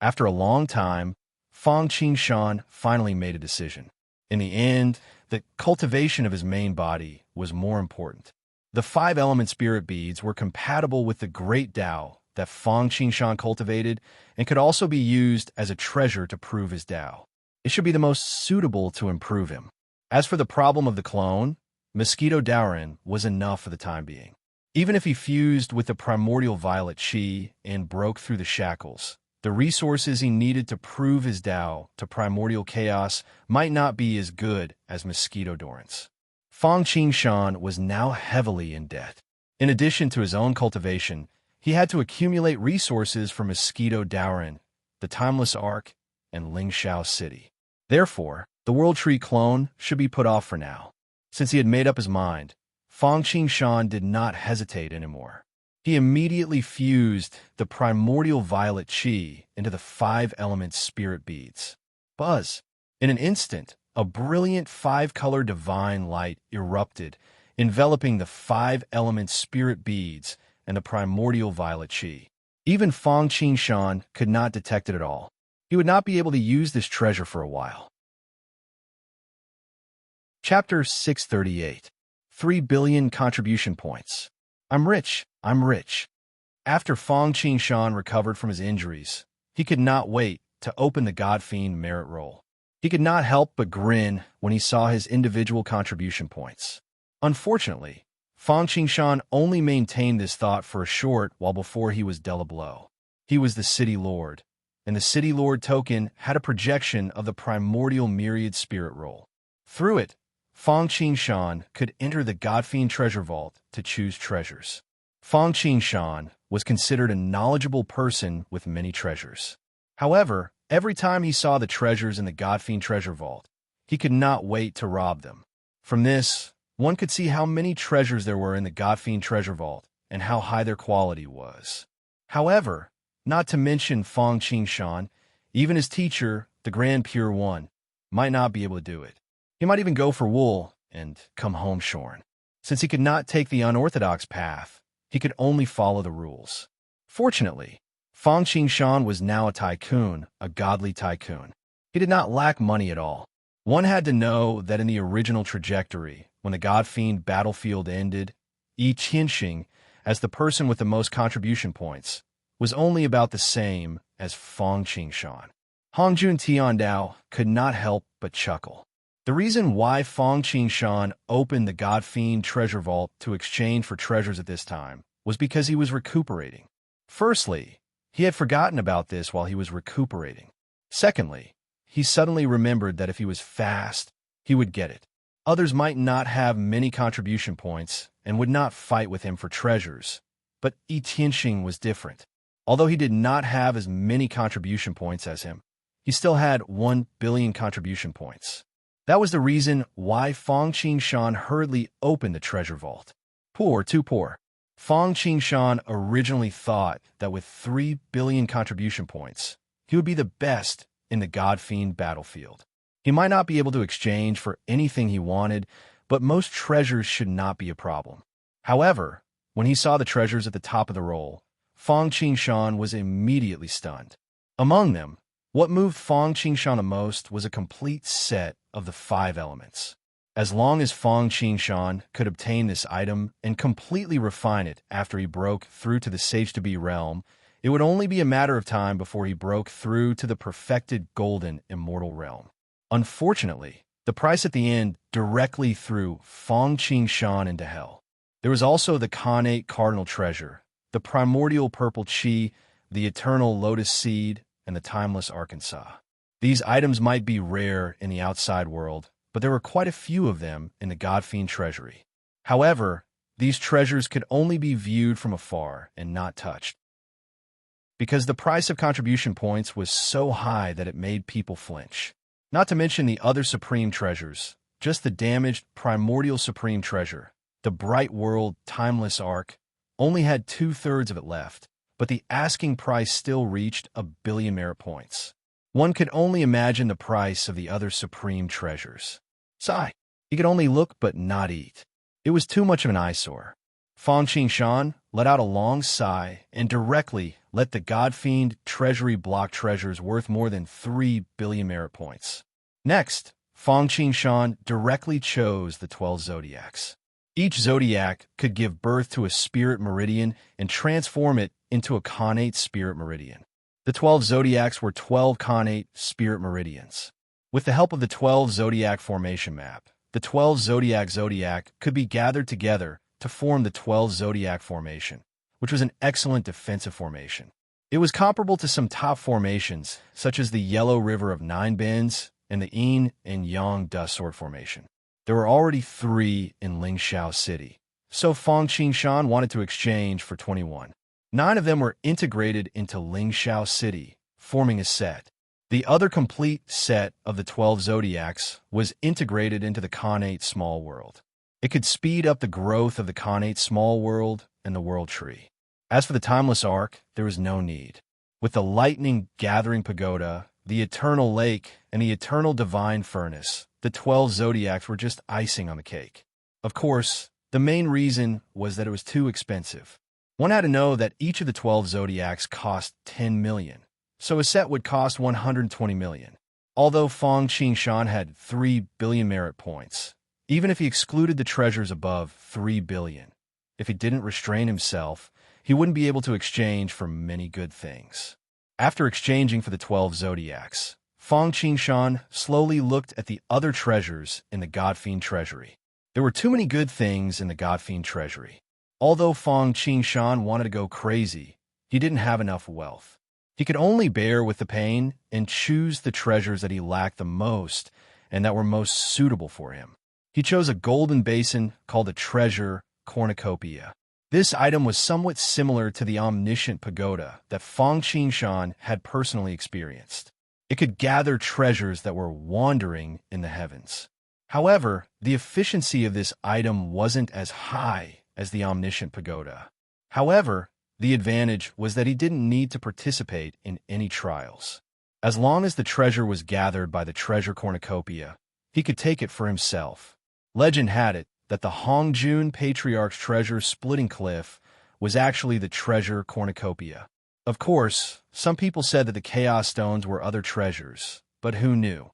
Speaker 1: After a long time, Fang Qingshan finally made a decision. In the end, the cultivation of his main body was more important. The 5-element spirit beads were compatible with the great Tao that Fang Qingshan cultivated and could also be used as a treasure to prove his Tao. It should be the most suitable to improve him. As for the problem of the clone, Mosquito Daoran was enough for the time being. Even if he fused with the primordial violet qi and broke through the shackles, the resources he needed to prove his Tao to primordial chaos might not be as good as Mosquito Daoran's. Fang Qingshan was now heavily in debt. In addition to his own cultivation, he had to accumulate resources for Mosquito Daoran, the Timeless Ark, and Lingxiao City. Therefore, the World Tree clone should be put off for now. Since he had made up his mind, Fang Qingshan did not hesitate anymore. He immediately fused the primordial violet qi into the 5-element spirit beads. Buzz! In an instant, a brilliant 5-color divine light erupted, enveloping the 5-element spirit beads and the primordial violet qi. Even Fang Qingshan could not detect it at all. He would not be able to use this treasure for a while. Chapter 638. 3 billion contribution points. I'm rich, I'm rich. After Fang Qingshan recovered from his injuries, he could not wait to open the Godfiend merit roll. He could not help but grin when he saw his individual contribution points. Unfortunately, Fang Qingshan only maintained this thought for a short while before he was dealt a blow. He was the City Lord, and the City Lord token had a projection of the primordial myriad spirit roll. Through it, Fang Qingshan could enter the Godfiend treasure vault to choose treasures. Fang Qingshan was considered a knowledgeable person with many treasures. However, every time he saw the treasures in the Godfiend treasure vault, he could not wait to rob them. From this, one could see how many treasures there were in the Godfiend treasure vault and how high their quality was. However, not to mention Fang Qingshan, even his teacher, the Grand Pure One, might not be able to do it. He might even go for wool and come home shorn. Since he could not take the unorthodox path, he could only follow the rules. Fortunately, Fang Qingshan was now a tycoon, a godly tycoon. He did not lack money at all. One had to know that in the original trajectory, when the Godfiend battlefield ended, Yi Qianxing, as the person with the most contribution points, was only about the same as Fang Qingshan. Hongjun Tiandao could not help but chuckle. The reason why Fang Qingshan opened the Godfiend treasure vault to exchange for treasures at this time was because he was recuperating. Firstly, he had forgotten about this while he was recuperating. Secondly, he suddenly remembered that if he was fast, he would get it. Others might not have many contribution points and would not fight with him for treasures, but Yi Qianxing was different. Although he did not have as many contribution points as him, he still had 1 billion contribution points. That was the reason why Fang Qingshan hurriedly opened the treasure vault. Poor, too poor. Fang Qingshan originally thought that with 3 billion contribution points, he would be the best in the Godfiend battlefield. He might not be able to exchange for anything he wanted, but most treasures should not be a problem. However, when he saw the treasures at the top of the roll, Fang Qingshan was immediately stunned. Among them, what moved Fang Qingshan the most was a complete set of the 5 elements. As long as Fang Qingshan could obtain this item and completely refine it after he broke through to the Sage-to-Be realm, it would only be a matter of time before he broke through to the perfected golden immortal realm. Unfortunately, the price at the end directly threw Fang Qingshan into hell. There was also the Khanate cardinal treasure, the primordial purple qi, the eternal lotus seed, and the timeless Arkansas. These items might be rare in the outside world, but there were quite a few of them in the Godfiend treasury. However, these treasures could only be viewed from afar and not touched, because the price of contribution points was so high that it made people flinch. Not to mention the other supreme treasures, just the damaged primordial supreme treasure, the bright world timeless ark, only had 2/3 of it left, but the asking price still reached 1 billion merit points. One could only imagine the price of the other supreme treasures. Sigh. He could only look but not eat. It was too much of an eyesore. Fang Qingshan let out a long sigh and directly let the God-fiend treasury block treasures worth more than 3 billion merit points. Next, Feng Qingshan directly chose the 12 zodiacs. Each zodiac could give birth to a spirit meridian and transform it into a connate spirit meridian. The 12 zodiacs were 12 connate spirit meridians. With the help of the 12 zodiac formation map, the 12 zodiac could be gathered together to form the 12 zodiac formation, which was an excellent defensive formation. It was comparable to some top formations, such as the Yellow River of Nine Bends and the Yin and Yang Dust Sword formation. There were already 3 in Lingxiao City, so Feng Qingshan wanted to exchange for 21. 9 of them were integrated into Lingxiao City, forming a set. The other complete set of the 12 zodiacs was integrated into the connate small world. It could speed up the growth of the connate small world and the world tree. As for the timeless arc, there was no need. With the lightning gathering pagoda, the eternal lake, and the eternal divine furnace, the 12 zodiacs were just icing on the cake. Of course, the main reason was that it was too expensive. One had to know that each of the 12 zodiacs cost 10 million, so a set would cost 120 million. Although Feng Qingshan had 3 billion merit points, even if he excluded the treasures above 3 billion, if he didn't restrain himself, he wouldn't be able to exchange for many good things. After exchanging for the 12 zodiacs, Feng Qingshan slowly looked at the other treasures in the God-fiend treasury. There were too many good things in the God-fiend treasury. Although Feng Qingshan wanted to go crazy, he didn't have enough wealth. He could only bear with the pain and choose the treasures that he lacked the most and that were most suitable for him. He chose a golden basin called a treasure cornucopia. This item was somewhat similar to the omniscient pagoda that Feng Qingshan had personally experienced. It could gather treasures that were wandering in the heavens. However, the efficiency of this item wasn't as high as the omniscient pagoda. However, the advantage was that he didn't need to participate in any trials. As long as the treasure was gathered by the treasure cornucopia, he could take it for himself. Legend had it that the Hongjun Patriarch's treasure splitting cliff was actually the treasure cornucopia. Of course, some people said that the chaos stones were other treasures, but who knew?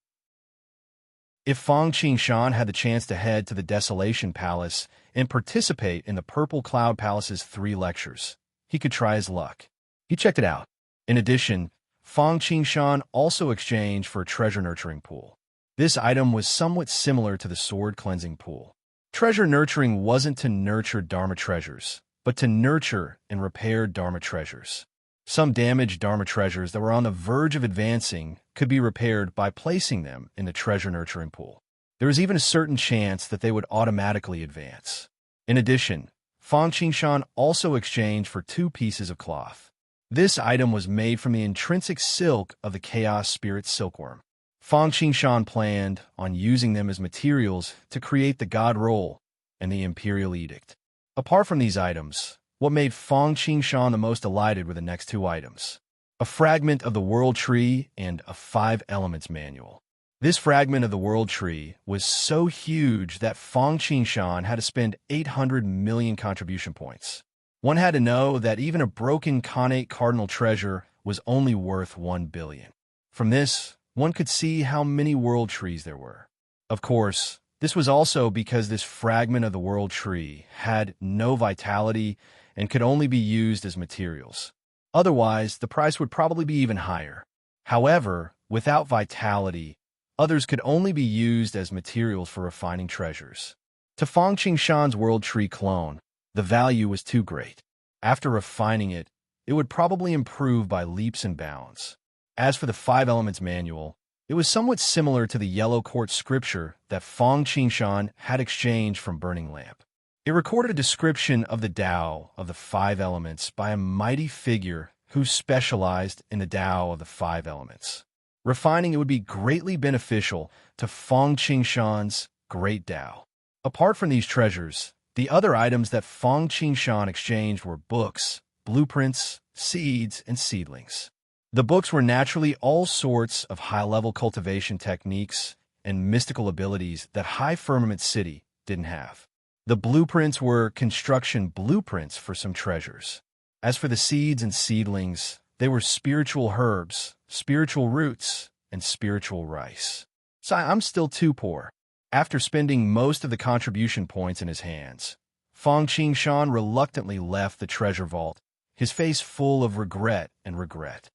Speaker 1: If Feng Qingshan had the chance to head to the Desolation Palace and participate in the Purple Cloud Palace's 3 lectures, he could try his luck. He checked it out. In addition, Feng Qingshan also exchanged for a treasure nurturing pool. This item was somewhat similar to the sword cleansing pool. Treasure nurturing wasn't to nurture Dharma treasures, but to nurture and repair Dharma treasures. Some damaged Dharma treasures that were on the verge of advancing could be repaired by placing them in the treasure nurturing pool. There was even a certain chance that they would automatically advance. In addition, Feng Qingshan also exchanged for 2 pieces of cloth. This item was made from the intrinsic silk of the Chaos Spirit silkworm. Feng Qingshan planned on using them as materials to create the God Roll and the Imperial Edict. Apart from these items, what made Feng Qingshan the most delighted were the next 2 items: a fragment of the World Tree and a 5 Elements manual. This fragment of the World Tree was so huge that Feng Qingshan had to spend 800 million contribution points. One had to know that even a broken connate cardinal treasure was only worth 1 billion. From this, one could see how many world trees there were. Of course, this was also because this fragment of the world tree had no vitality and could only be used as materials. Otherwise, the price would probably be even higher. However, without vitality, others could only be used as materials for refining treasures. To Feng Qingshan's world tree clone, the value was too great. After refining it, it would probably improve by leaps and bounds. As for the 5 Elements manual, it was somewhat similar to the yellow quartz scripture that Feng Qingshan had exchanged from Burning Lamp. It recorded a description of the Tao of the 5 Elements by a mighty figure who specialized in the Tao of the 5 Elements. Refining it would be greatly beneficial to Feng Qingshan's great Tao. Apart from these treasures, the other items that Feng Qingshan exchanged were books, blueprints, seeds, and seedlings. The books were naturally all sorts of high-level cultivation techniques and mystical abilities that High Firmament City didn't have. The blueprints were construction blueprints for some treasures. As for the seeds and seedlings, they were spiritual herbs, spiritual roots, and spiritual rice. So I'm still too poor. After spending most of the contribution points in his hands, Fang Qingshan reluctantly left the treasure vault, his face full of regret and regret.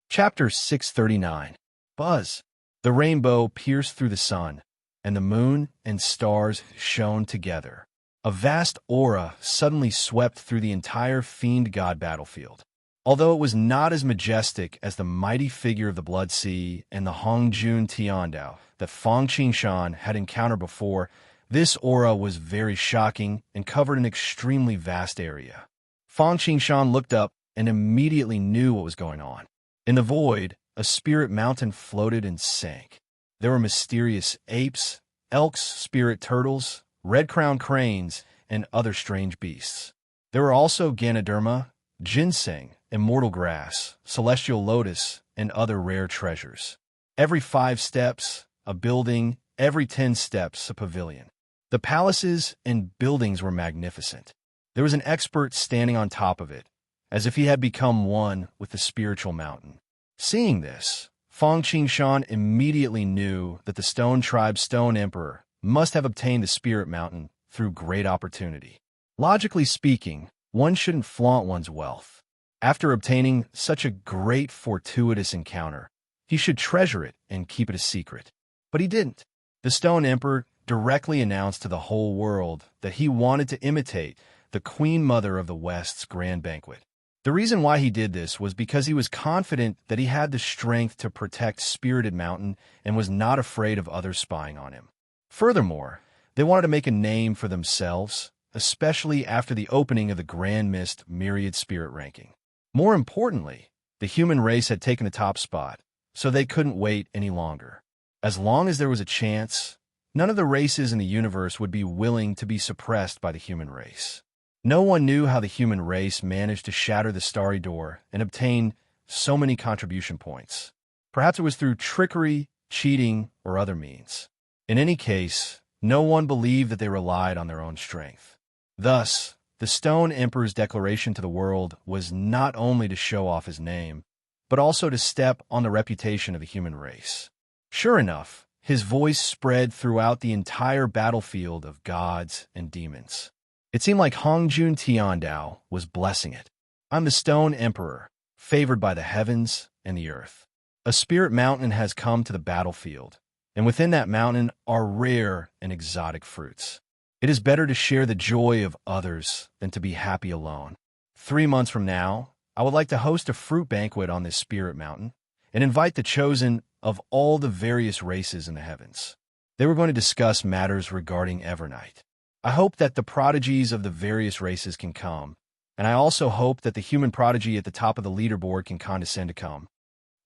Speaker 1: Chapter 639. Buzz. The rainbow pierced through the sun, and the moon and stars shone together. A vast aura suddenly swept through the entire Fiend God battlefield. Although it was not as majestic as the mighty figure of the Blood Sea and the Hongjun Tiandao that Fang Qingshan had encountered before, this aura was very shocking and covered an extremely vast area. Fang Qingshan looked up and immediately knew what was going on. In the void, a spirit mountain floated and sank. There were mysterious apes, elks, spirit turtles, red-crowned cranes, and other strange beasts. There were also Ganoderma, ginseng, immortal grass, celestial lotus, and other rare treasures. Every 5 steps, a building; every 10 steps, a pavilion. The palaces and buildings were magnificent. There was an expert standing on top of it, as if he had become one with the spiritual mountain. Seeing this, Fang Qingshan immediately knew that the Stone Tribe's Stone Emperor must have obtained the Spirit Mountain through great opportunity. Logically speaking, one shouldn't flaunt one's wealth. After obtaining such a great fortuitous encounter, he should treasure it and keep it a secret. But he didn't. The Stone Emperor directly announced to the whole world that he wanted to imitate the Queen Mother of the West's grand banquet. The reason why he did this was because he was confident that he had the strength to protect Spirited Mountain and was not afraid of others spying on him. Furthermore, they wanted to make a name for themselves, especially after the opening of the Grand Mist Myriad Spirit ranking. More importantly, the human race had taken the top spot, so they couldn't wait any longer. As long as there was a chance, none of the races in the universe would be willing to be suppressed by the human race. No one knew how the human race managed to shatter the starry door and obtain so many contribution points. Perhaps it was through trickery, cheating, or other means. In any case, no one believed that they relied on their own strength. Thus, the Stone Emperor's declaration to the world was not only to show off his name, but also to step on the reputation of the human race. Sure enough, his voice spread throughout the entire battlefield of gods and demons. It seemed like Hongjun Tiandao was blessing it. I'm the Stone Emperor, favored by the heavens and the earth. A spirit mountain has come to the battlefield, and within that mountain are rare and exotic fruits. It is better to share the joy of others than to be happy alone. 3 months from now, I would like to host a fruit banquet on this spirit mountain and invite the chosen of all the various races in the heavens. They were going to discuss matters regarding Evernight. I hope that the prodigies of the various races can come, and I also hope that the human prodigy at the top of the leaderboard can condescend to come.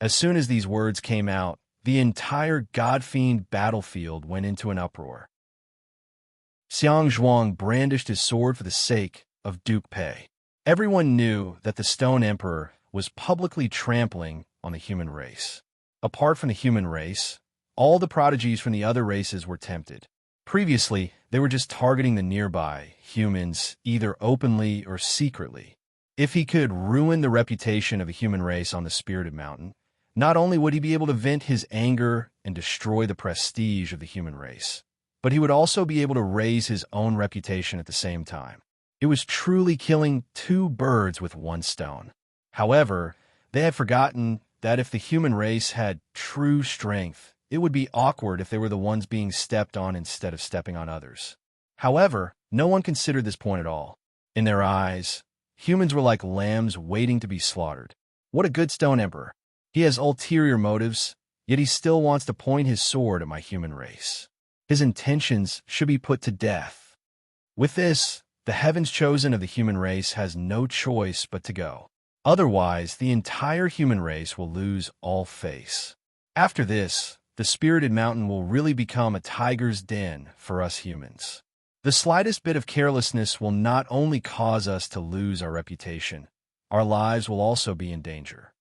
Speaker 1: As soon as these words came out, the entire God-fiend battlefield went into an uproar. Xiang Zhuang brandished his sword for the sake of Duke Pei. Everyone knew that the Stone Emperor was publicly trampling on the human race. Apart from the human race, all the prodigies from the other races were tempted. Previously, they were just targeting the nearby humans, either openly or secretly. If he could ruin the reputation of the human race on the Spirited Mountain, not only would he be able to vent his anger and destroy the prestige of the human race, but he would also be able to raise his own reputation at the same time. It was truly killing 2 birds with 1 stone. However, they had forgotten that if the human race had true strength, it would be awkward if they were the ones being stepped on instead of stepping on others. However, no one considered this point at all. In their eyes, humans were like lambs waiting to be slaughtered. What a good Stone Emperor. He has ulterior motives, yet he still wants to point his sword at my human race. His intentions should be put to death. With this, the heavens chosen of the human race has no choice but to go. Otherwise, the entire human race will lose all face. After this, the Spirited Mountain will really become a tiger's den for us humans. The slightest bit of carelessness will not only cause us to lose our reputation, our lives will also be in danger.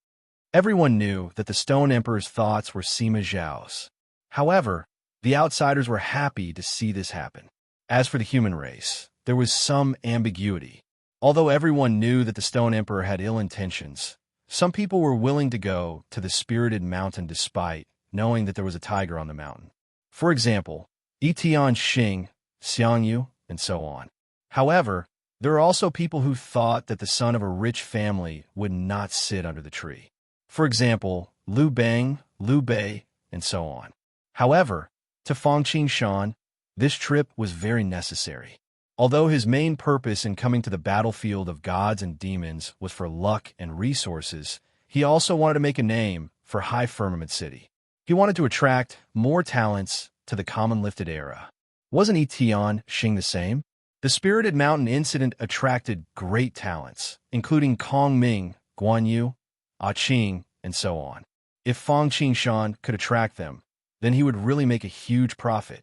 Speaker 1: Everyone knew that the Stone Emperor's thoughts were Sima Zhao's. However, the outsiders were happy to see this happen. As for the human race, there was some ambiguity. Although everyone knew that the Stone Emperor had ill intentions, some people were willing to go to the spirited mountain despite knowing that there was a tiger on the mountain. For example, Etian Xing, Xiangyu, and so on. However, there are also people who thought that the son of a rich family would not sit under the tree. For example, Liu Bang, Liu Bei, and so on. However, to Fangqing Shan, this trip was very necessary. Although his main purpose in coming to the battlefield of gods and demons was for luck and resources, he also wanted to make a name for High Firmament City. He wanted to attract more talents to the common lifted era. Wasn't Etian Xing the same? The Spirited Mountain incident attracted great talents, including Kong Ming, Guan Yu, Ah Qing, and so on. If Fangqing Shan could attract them, then he would really make a huge profit.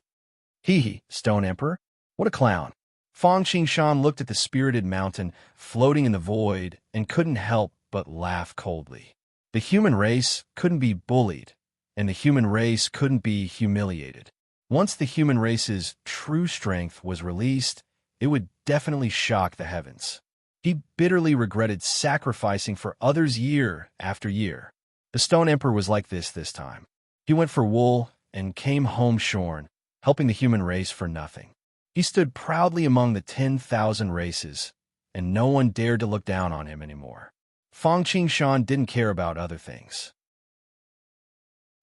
Speaker 1: Hee, Stone Emperor? What a clown. Fangqing Shan looked at the Spirited Mountain floating in the void and couldn't help but laugh coldly. The human race couldn't be bullied, and the human race couldn't be humiliated. Once the human race's true strength was released, it would definitely shock the heavens. He bitterly regretted sacrificing for others year after year. The Stone Emperor was like this time. He went for wool and came home shorn, helping the human race for nothing. He stood proudly among the 10,000 races, and no one dared to look down on him anymore. Fangqing Shan didn't care about other things.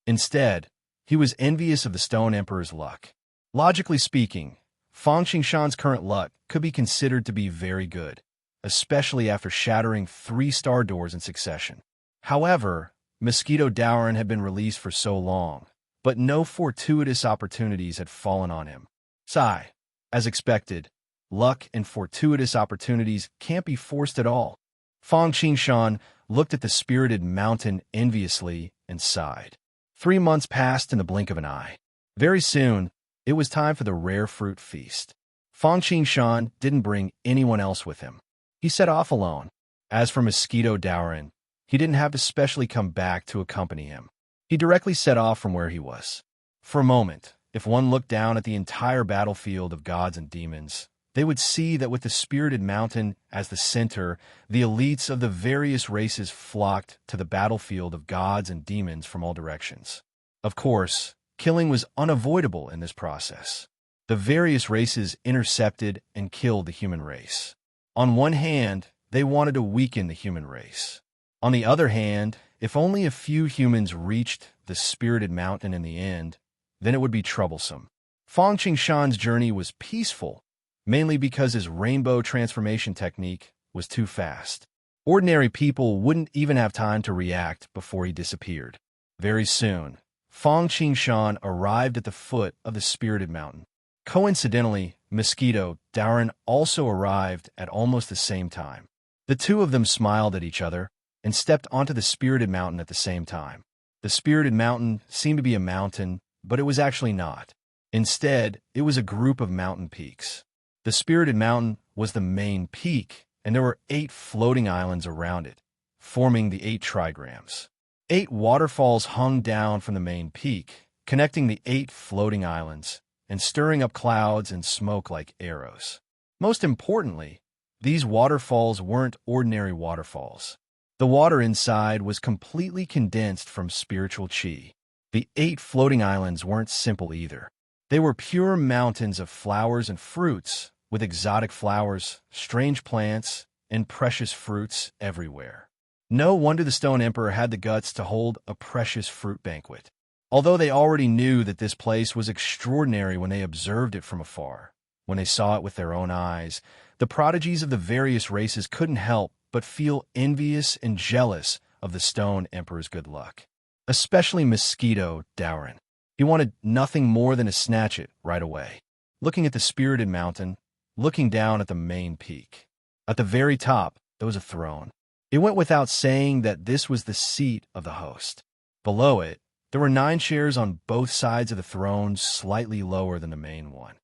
Speaker 1: Instead, he was envious of the Stone Emperor's luck. Logically speaking, Fangqing Shan's current luck could be considered to be very good, especially after shattering 3 star doors in succession. However, Mosquito Dowrin had been released for so long, but no fortuitous opportunities had fallen on him. Sigh. As expected, luck and fortuitous opportunities can't be forced at all. Fangqing Shan looked at the Spirited Mountain enviously and sighed. 3 months passed in the blink of an eye. Very soon, it was time for the rare fruit feast. Fangqing Shan didn't bring anyone else with him. He set off alone. As for Mosquito Dowrin, he didn't have to specially come back to accompany him. He directly set off from where he was. For a moment, if one looked down at the entire battlefield of gods and demons, they would see that with the Spirited Mountain as the center, the elites of the various races flocked to the battlefield of gods and demons from all directions. Of course, killing was unavoidable in this process. The various races intercepted and killed the human race. On one hand, they wanted to weaken the human race. On the other hand, if only a few humans reached the Spirited Mountain in the end, then it would be troublesome. Fangqing Shan's journey was peaceful, mainly because his rainbow transformation technique was too fast. Ordinary people wouldn't even have time to react before he disappeared. Very soon, Fangqing Shan arrived at the foot of the Spirited Mountain. Coincidentally, Mosquito Dowrin also arrived at almost the same time. The two of them smiled at each other and stepped onto the Spirited Mountain at the same time. The Spirited Mountain seemed to be a mountain, but it was actually not. Instead, it was a group of mountain peaks. The Spirited Mountain was the main peak, and there were 8 floating islands around it, forming the 8 trigrams. 8 waterfalls hung down from the main peak, connecting the 8 floating islands and stirring up clouds and smoke like arrows. Most importantly, these waterfalls weren't ordinary waterfalls. The water inside was completely condensed from spiritual chi. The 8 floating islands weren't simple either. They were pure mountains of flowers and fruits, with exotic flowers, strange plants, and precious fruits everywhere. No wonder the Stone Emperor had the guts to hold a precious fruit banquet. Although they already knew that this place was extraordinary when they observed it from afar, when they saw it with their own eyes, the prodigies of the various races couldn't help but feel envious and jealous of the Stone Emperor's good luck. Especially Mosquito Dowrin. He wanted nothing more than to snatch it right away. Looking at the Spirited Mountain, looking down at the main peak. At the very top, there was a throne. It went without saying that this was the seat of the host. Below it, there were 9 chairs on both sides of the throne, slightly lower than the main one.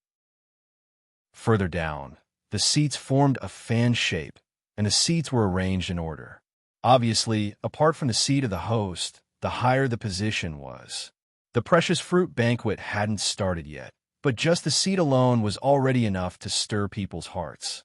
Speaker 1: Further down, the seats formed a fan shape, and the seats were arranged in order. Obviously, apart from the seat of the host, the higher the position was. The precious fruit banquet hadn't started yet. but just the seed alone was already enough to stir people's hearts.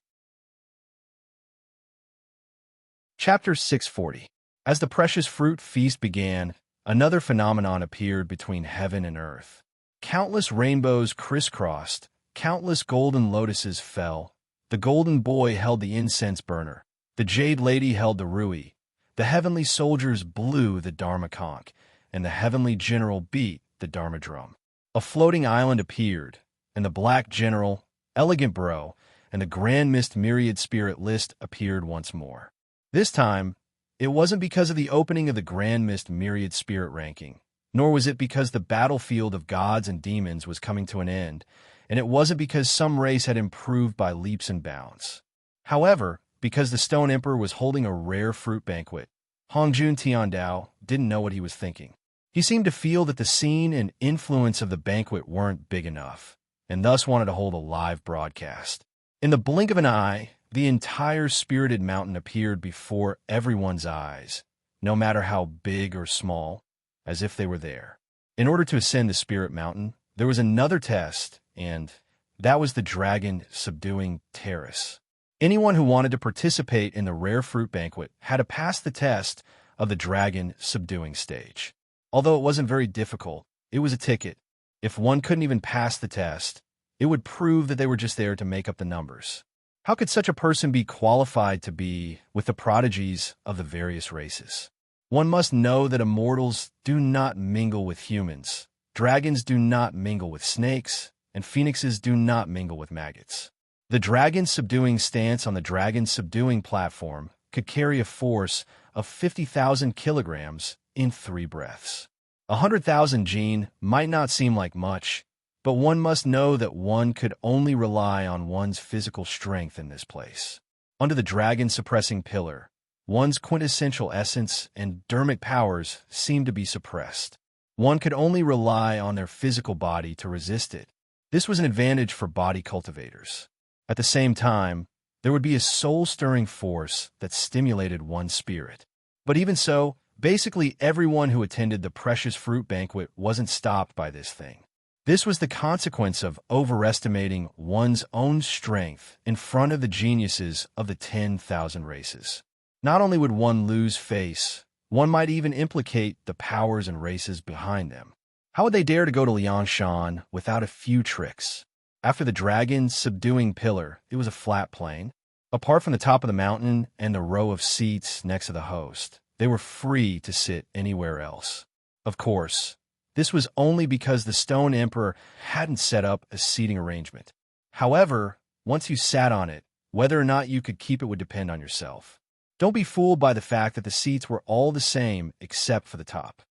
Speaker 1: Chapter 640. As the precious fruit feast began, another phenomenon appeared between heaven and earth. Countless rainbows crisscrossed, countless golden lotuses fell. The golden boy held the incense burner, the jade lady held the rui, the heavenly soldiers blew the dharma conch, and the heavenly general beat the dharma drum. A floating island appeared, and the black general, elegant bro, and the grand mist myriad spirit list appeared once more. This time, it wasn't because of the opening of the grand mist myriad spirit ranking, nor was it because the battlefield of gods and demons was coming to an end, and it wasn't because some race had improved by leaps and bounds. However, because the Stone Emperor was holding a rare fruit banquet, Hongjun Tiandao didn't know what he was thinking. He seemed to feel that the scene and influence of the banquet weren't big enough, and thus wanted to hold a live broadcast. In the blink of an eye, the entire spirited mountain appeared before everyone's eyes, no matter how big or small, as if they were there. In order to ascend the spirit mountain, there was another test, and that was the dragon subduing terrace. Anyone who wanted to participate in the rare fruit banquet had to pass the test of the dragon subduing stage. Although it wasn't very difficult, it was a ticket. If one couldn't even pass the test, it would prove that they were just there to make up the numbers. How could such a person be qualified to be with the prodigies of the various races? One must know that immortals do not mingle with humans, dragons do not mingle with snakes, and phoenixes do not mingle with maggots. The dragon subduing stance on the dragon subduing platform could carry a force of 50,000 kilograms in 3 breaths. 100,000 jin might not seem like much, but one must know that one could only rely on one's physical strength in this place. Under the dragon-suppressing pillar, one's quintessential essence and dharmic powers seemed to be suppressed. One could only rely on their physical body to resist it. This was an advantage for body cultivators. At the same time, there would be a soul-stirring force that stimulated one's spirit. But even so, basically everyone who attended the precious fruit banquet wasn't stopped by this thing. This was the consequence of overestimating one's own strength in front of the geniuses of the 10,000 races. Not only would one lose face, one might even implicate the powers and races behind them. How would they dare to go to Liangshan without a few tricks? After the dragon's subduing pillar, it was a flat plain. Apart from the top of the mountain and the row of seats next to the host, they were free to sit anywhere else. Of course, this was only because the Stone Emperor hadn't set up a seating arrangement. However, once you sat on it, whether or not you could keep it would depend on yourself. Don't be fooled by the fact that the seats were all the same except for the top.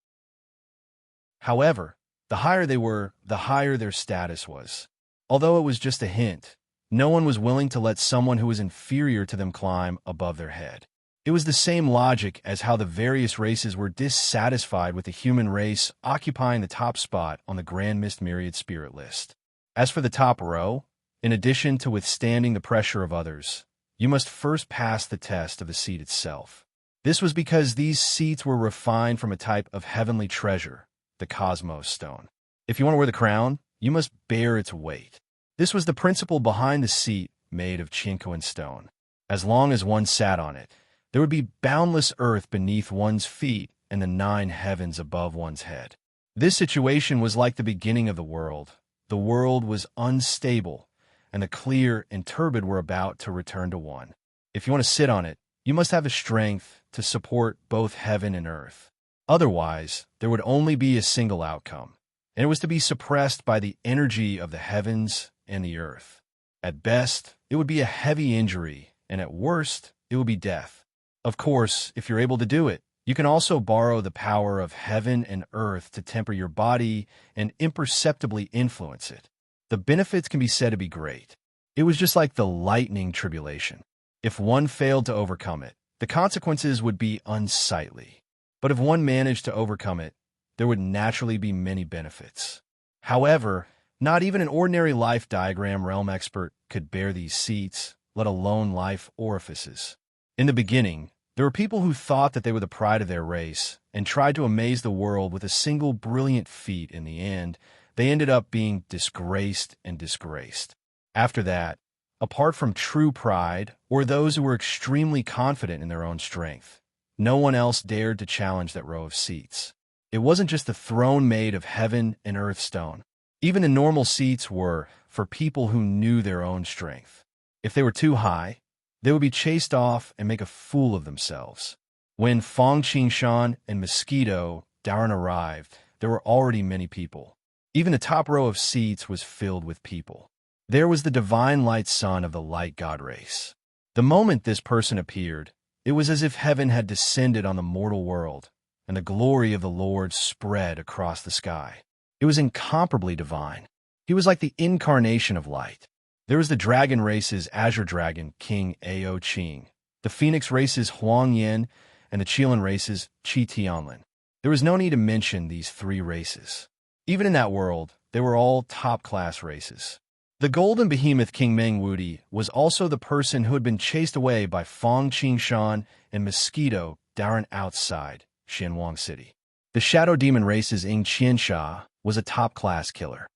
Speaker 1: However, the higher they were, the higher their status was. Although it was just a hint, no one was willing to let someone who was inferior to them climb above their head. It was the same logic as how the various races were dissatisfied with the human race occupying the top spot on the Grand Mist Myriad Spirit list. As for the top row, in addition to withstanding the pressure of others, you must first pass the test of the seat itself. This was because these seats were refined from a type of heavenly treasure, the Cosmos Stone. If you want to wear the crown, you must bear its weight. This was the principle behind the seat made of Chinkoan stone. As long as one sat on it, there would be boundless earth beneath one's feet and the 9 heavens above one's head. This situation was like the beginning of the world. The world was unstable, and the clear and turbid were about to return to one. If you want to sit on it, you must have the strength to support both heaven and earth. Otherwise, there would only be a single outcome, and it was to be suppressed by the energy of the heavens and the earth. At best, it would be a heavy injury, and at worst, it would be death. Of course, if you're able to do it, you can also borrow the power of heaven and earth to temper your body and imperceptibly influence it. The benefits can be said to be great. It was just like the lightning tribulation. If one failed to overcome it, the consequences would be unsightly. But if one managed to overcome it, there would naturally be many benefits. However, not even an ordinary life diagram realm expert could bear these seats, let alone life orifices. In the beginning, there were people who thought that they were the pride of their race and tried to amaze the world with a single brilliant feat. In the end, they ended up being disgraced and disgraced. After that, apart from true pride or those who were extremely confident in their own strength, no one else dared to challenge that row of seats. It wasn't just the throne made of heaven and earth stone. Even the normal seats were for people who knew their own strength. If they were too high, they would be chased off and make a fool of themselves. When Fong Qingshan and Mosquito Darren arrived, there were already many people. Even the top row of seats was filled with people. There was the divine light son of the light god race. The moment this person appeared, it was as if heaven had descended on the mortal world, and the glory of the Lord spread across the sky. It was incomparably divine. He was like the incarnation of light. There was the dragon race's Azure Dragon, King Ao Qing, the Phoenix race's Huang Yin, and the Qilin race's Qi Tianlin. There was no need to mention these three races. Even in that world, they were all top-class races. The golden behemoth King Meng Wudi was also the person who had been chased away by Fong Qingshan and Mosquito Darren outside Xianwang City. The shadow demon race's Ing Qiansha was a top-class killer.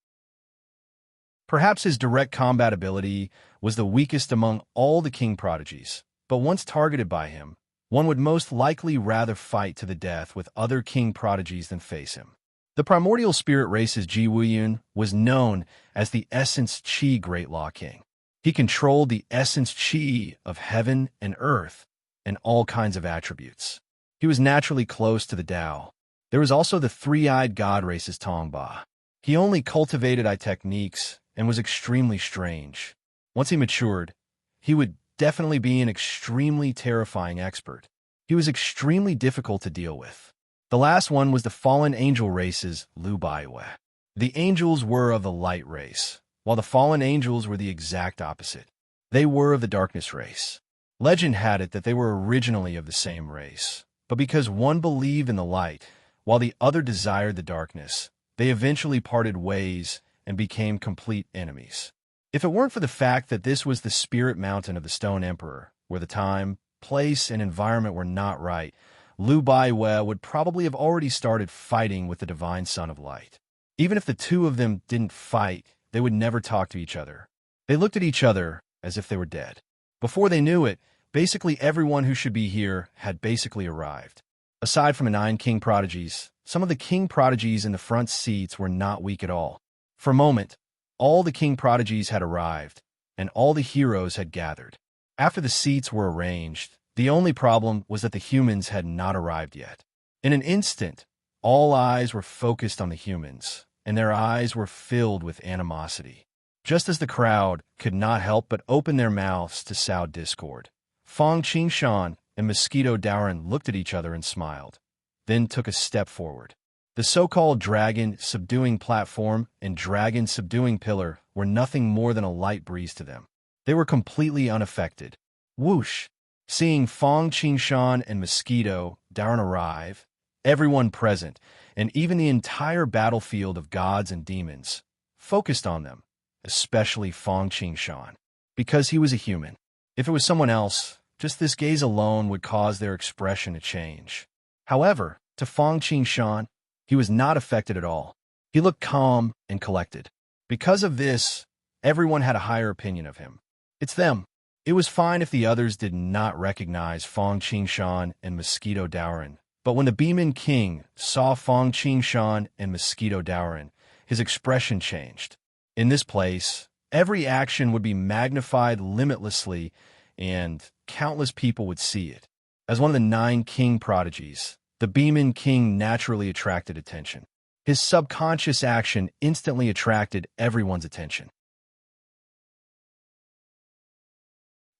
Speaker 1: Perhaps his direct combat ability was the weakest among all the king prodigies, but once targeted by him, one would most likely rather fight to the death with other king prodigies than face him. The primordial spirit race's Ji Wuyun was known as the Essence Qi Great Law King. He controlled the Essence Qi of heaven and earth and all kinds of attributes. He was naturally close to the Tao. There was also the three-eyed god race's Tongba. He only cultivated eye techniques and was extremely strange. Once he matured, he would definitely be an extremely terrifying expert. He was extremely difficult to deal with. The last one was the fallen angel race's Lu Baiwei. The angels were of the light race, while the fallen angels were the exact opposite. They were of the darkness race. Legend had it that they were originally of the same race, but because one believed in the light, while the other desired the darkness, they eventually parted ways and became complete enemies. If it weren't for the fact that this was the spirit mountain of the Stone Emperor, where the time, place, and environment were not right, Lu Baiwei would probably have already started fighting with the Divine Son of Light. Even if the two of them didn't fight, they would never talk to each other. They looked at each other as if they were dead. Before they knew it, basically everyone who should be here had basically arrived. Aside from the 9 king prodigies, some of the king prodigies in the front seats were not weak at all. For a moment, all the king prodigies had arrived, and all the heroes had gathered. After the seats were arranged, the only problem was that the humans had not arrived yet. In an instant, all eyes were focused on the humans, and their eyes were filled with animosity. Just as the crowd could not help but open their mouths to sow discord, Fong Qingshan and Mosquito Darren looked at each other and smiled, then took a step forward. The so-called dragon subduing platform and dragon subduing pillar were nothing more than a light breeze to them. They were completely unaffected. Whoosh! Seeing Fong Qingshan and Mosquito Darren arrive, everyone present, and even the entire battlefield of gods and demons, focused on them, especially Fong Qingshan, because he was a human. If it was someone else, just this gaze alone would cause their expression to change. However, to Fong Qingshan, he was not affected at all. He looked calm and collected. Because of this, everyone had a higher opinion of him. It's them. It was fine if the others did not recognize Fong Qingshan and Mosquito Darren, but when the Beeman King saw Fong Qingshan and Mosquito Darren, his expression changed. In this place, every action would be magnified limitlessly, and countless people would see it. As one of the 9 king prodigies, the Beeman King naturally attracted attention. His subconscious action instantly attracted everyone's attention.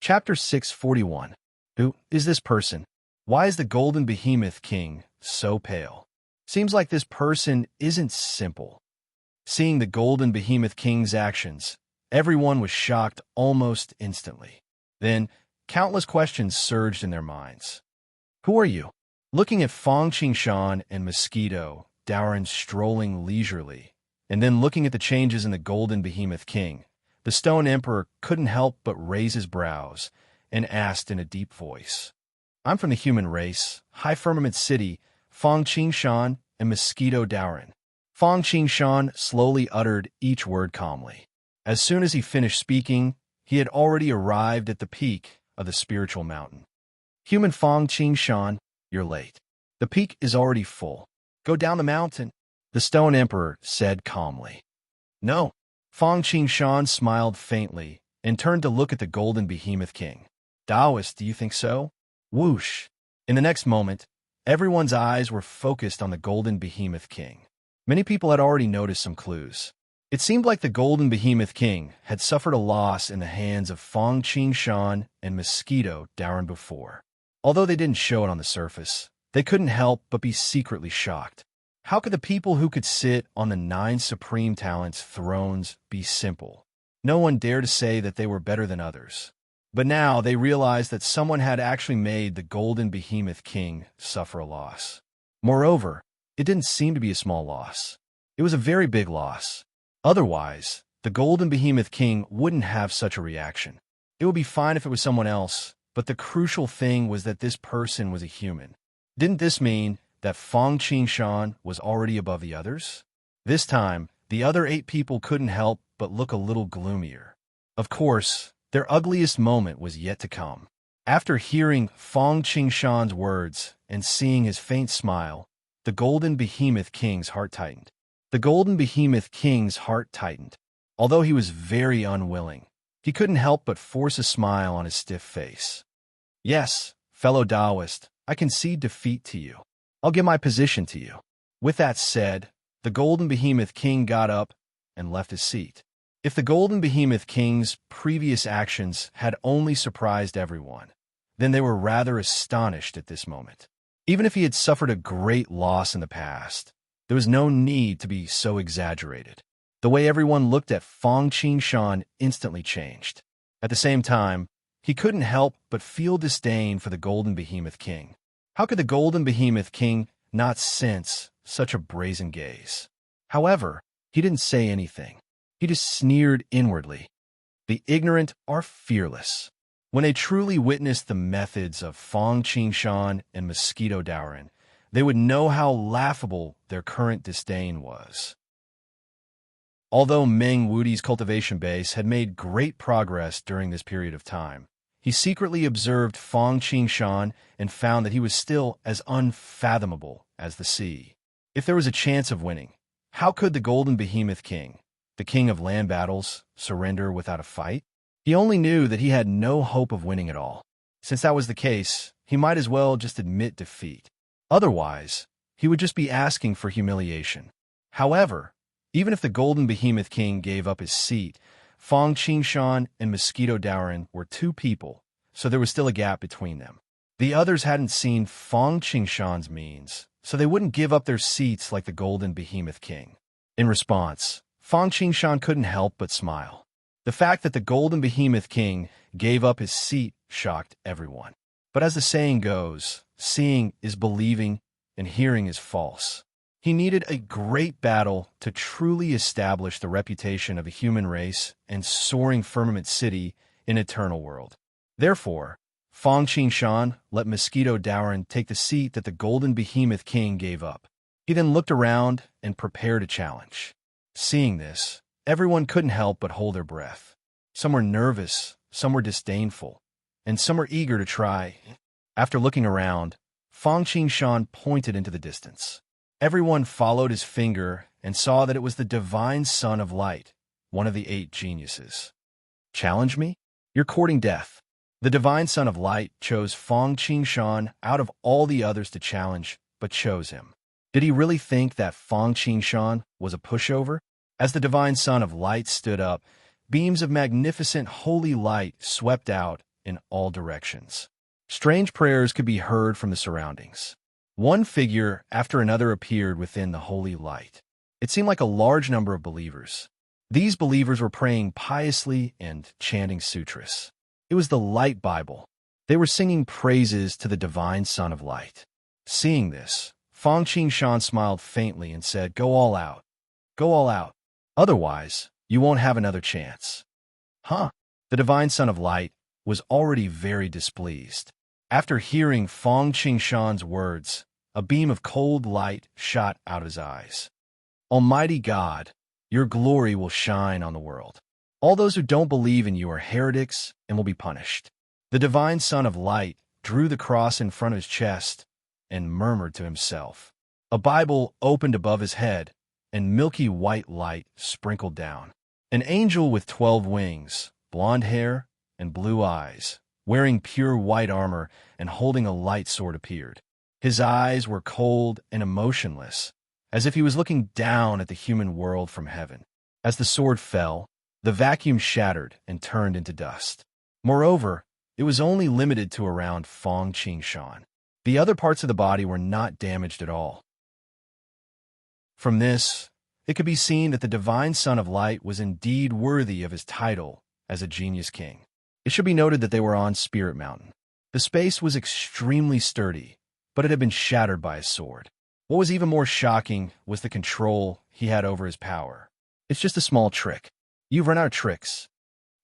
Speaker 1: Chapter 641. Who is this person? Why is the Golden Behemoth King so pale? Seems like this person isn't simple. Seeing the Golden Behemoth King's actions, everyone was shocked almost instantly. Then, countless questions surged in their minds. Who are you? Looking at Fong Qingshan and Mosquito Darren strolling leisurely, and then looking at the changes in the Golden Behemoth King, the Stone Emperor couldn't help but raise his brows and asked in a deep voice, I'm from the human race, High Firmament City, Fong Qingshan and Mosquito Darren. Fong Qingshan slowly uttered each word calmly. As soon as he finished speaking, he had already arrived at the peak of the spiritual mountain. Human Fong Qingshan, you're late. The peak is already full. Go down the mountain, the Stone Emperor said calmly. No. Fong Qingshan smiled faintly and turned to look at the golden behemoth king. Taoist, do you think so? Whoosh. In the next moment, everyone's eyes were focused on the golden behemoth king. Many people had already noticed some clues. It seemed like the golden behemoth king had suffered a loss in the hands of Fong Qingshan and Mosquito Darren before. Although they didn't show it on the surface, they couldn't help but be secretly shocked. How could the people who could sit on the 9 supreme talents thrones be simple? No one dared to say that they were better than others. But now they realized that someone had actually made the golden behemoth king suffer a loss. Moreover, it didn't seem to be a small loss. It was a very big loss. Otherwise, the golden behemoth king wouldn't have such a reaction. It would be fine if it was someone else, but the crucial thing was that this person was a human. Didn't this mean that Fong Qingshan was already above the others? This time, the other 8 people couldn't help but look a little gloomier. Of course, their ugliest moment was yet to come. After hearing Fong Qingshan's words and seeing his faint smile, the golden behemoth king's heart tightened. The golden behemoth king's heart tightened. Although he was very unwilling, he couldn't help but force a smile on his stiff face. Yes, fellow Taoist, I concede defeat to you. I'll give my position to you. With that said, the golden behemoth king got up and left his seat. If the golden behemoth king's previous actions had only surprised everyone, then they were rather astonished at this moment. Even if he had suffered a great loss in the past, there was no need to be so exaggerated. The way everyone looked at Fong Qingshan instantly changed. At the same time, he couldn't help but feel disdain for the golden behemoth king. How could the golden behemoth king not sense such a brazen gaze? However, he didn't say anything. He just sneered inwardly. The ignorant are fearless. When they truly witnessed the methods of Fong Qingshan and Mosquito Darren, they would know how laughable their current disdain was. Although Meng Wudi's cultivation base had made great progress during this period of time, he secretly observed Fong Qingshan and found that he was still as unfathomable as the sea. If there was a chance of winning, how could the golden behemoth king, the king of land battles, surrender without a fight? He only knew that he had no hope of winning at all. Since that was the case, he might as well just admit defeat. Otherwise, he would just be asking for humiliation. However, even if the golden behemoth king gave up his seat, Fong Qingshan and Mosquito Darren were 2 people, so there was still a gap between them. The others hadn't seen Fong Qingshan's means, so they wouldn't give up their seats like the golden behemoth king. In response, Fong Qingshan couldn't help but smile. The fact that the golden behemoth king gave up his seat shocked everyone. But as the saying goes, seeing is believing and hearing is false. He needed a great battle to truly establish the reputation of a human race and soaring firmament city in eternal world. Therefore, Fong Qingshan let Mosquito Darren take the seat that the golden behemoth king gave up. He then looked around and prepared a challenge. Seeing this, everyone couldn't help but hold their breath. Some were nervous, some were disdainful, and some were eager to try. After looking around, Fong Qingshan pointed into the distance. Everyone followed his finger and saw that it was the divine son of light, one of the 8 geniuses. Challenge me? You're courting death. The divine son of light chose Fong Qingshan out of all the others to challenge, but chose him. Did he really think that Fong Qingshan was a pushover? As the divine son of light stood up, beams of magnificent holy light swept out in all directions. Strange prayers could be heard from the surroundings. One figure after another appeared within the holy light. It seemed like a large number of believers. These believers were praying piously and chanting sutras. It was the Light Bible. They were singing praises to the divine son of light. Seeing this, Fong Qingshan smiled faintly and said, "Go all out. Go all out. Otherwise, you won't have another chance." Huh? The divine son of light was already very displeased. After hearing Fong Qingshan's words, a beam of cold light shot out of his eyes. Almighty God, your glory will shine on the world. All those who don't believe in you are heretics and will be punished. The divine Son of Light drew the cross in front of his chest and murmured to himself. A Bible opened above his head, and milky white light sprinkled down. An angel with 12 wings, blonde hair, and blue eyes, wearing pure white armor and holding a light sword appeared. His eyes were cold and emotionless, as if he was looking down at the human world from heaven. As the sword fell, the vacuum shattered and turned into dust. Moreover, it was only limited to around Fong Qingshan. The other parts of the body were not damaged at all. From this, it could be seen that the divine Son of Light was indeed worthy of his title as a genius king. It should be noted that they were on Spirit Mountain. The space was extremely sturdy, but it had been shattered by a sword. What was even more shocking was the control he had over his power. It's just a small trick. You've run out of tricks.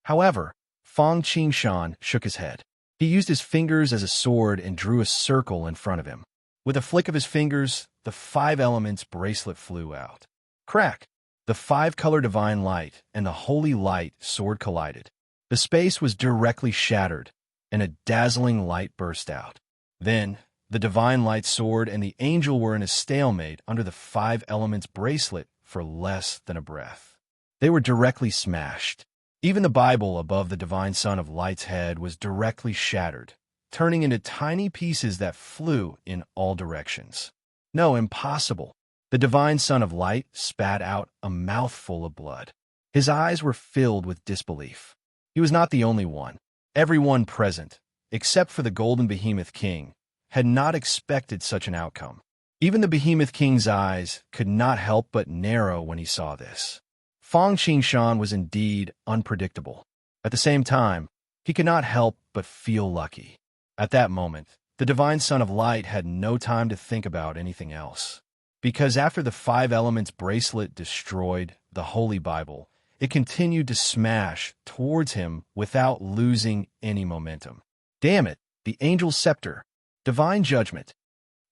Speaker 1: However, Fong Qingshan shook his head. He used his fingers as a sword and drew a circle in front of him. With a flick of his fingers, the 5 elements bracelet flew out. Crack! The 5-color divine light and the holy light sword collided. The space was directly shattered, and a dazzling light burst out. Then, the divine light sword and the angel were in a stalemate under the 5 elements bracelet for less than a breath. They were directly smashed. Even the Bible above the divine Son of Light's head was directly shattered, turning into tiny pieces that flew in all directions. No, impossible. The divine Son of Light spat out a mouthful of blood. His eyes were filled with disbelief. He was not the only one. Everyone present, except for the Golden Behemoth King, had not expected such an outcome. Even the Behemoth King's eyes could not help but narrow when he saw this. Fong Qingshan was indeed unpredictable. At the same time, he could not help but feel lucky. At that moment, the divine Son of Light had no time to think about anything else. Because after the 5 elements bracelet destroyed the Holy Bible, it continued to smash towards him without losing any momentum. Damn it, the angel's scepter. Divine judgment.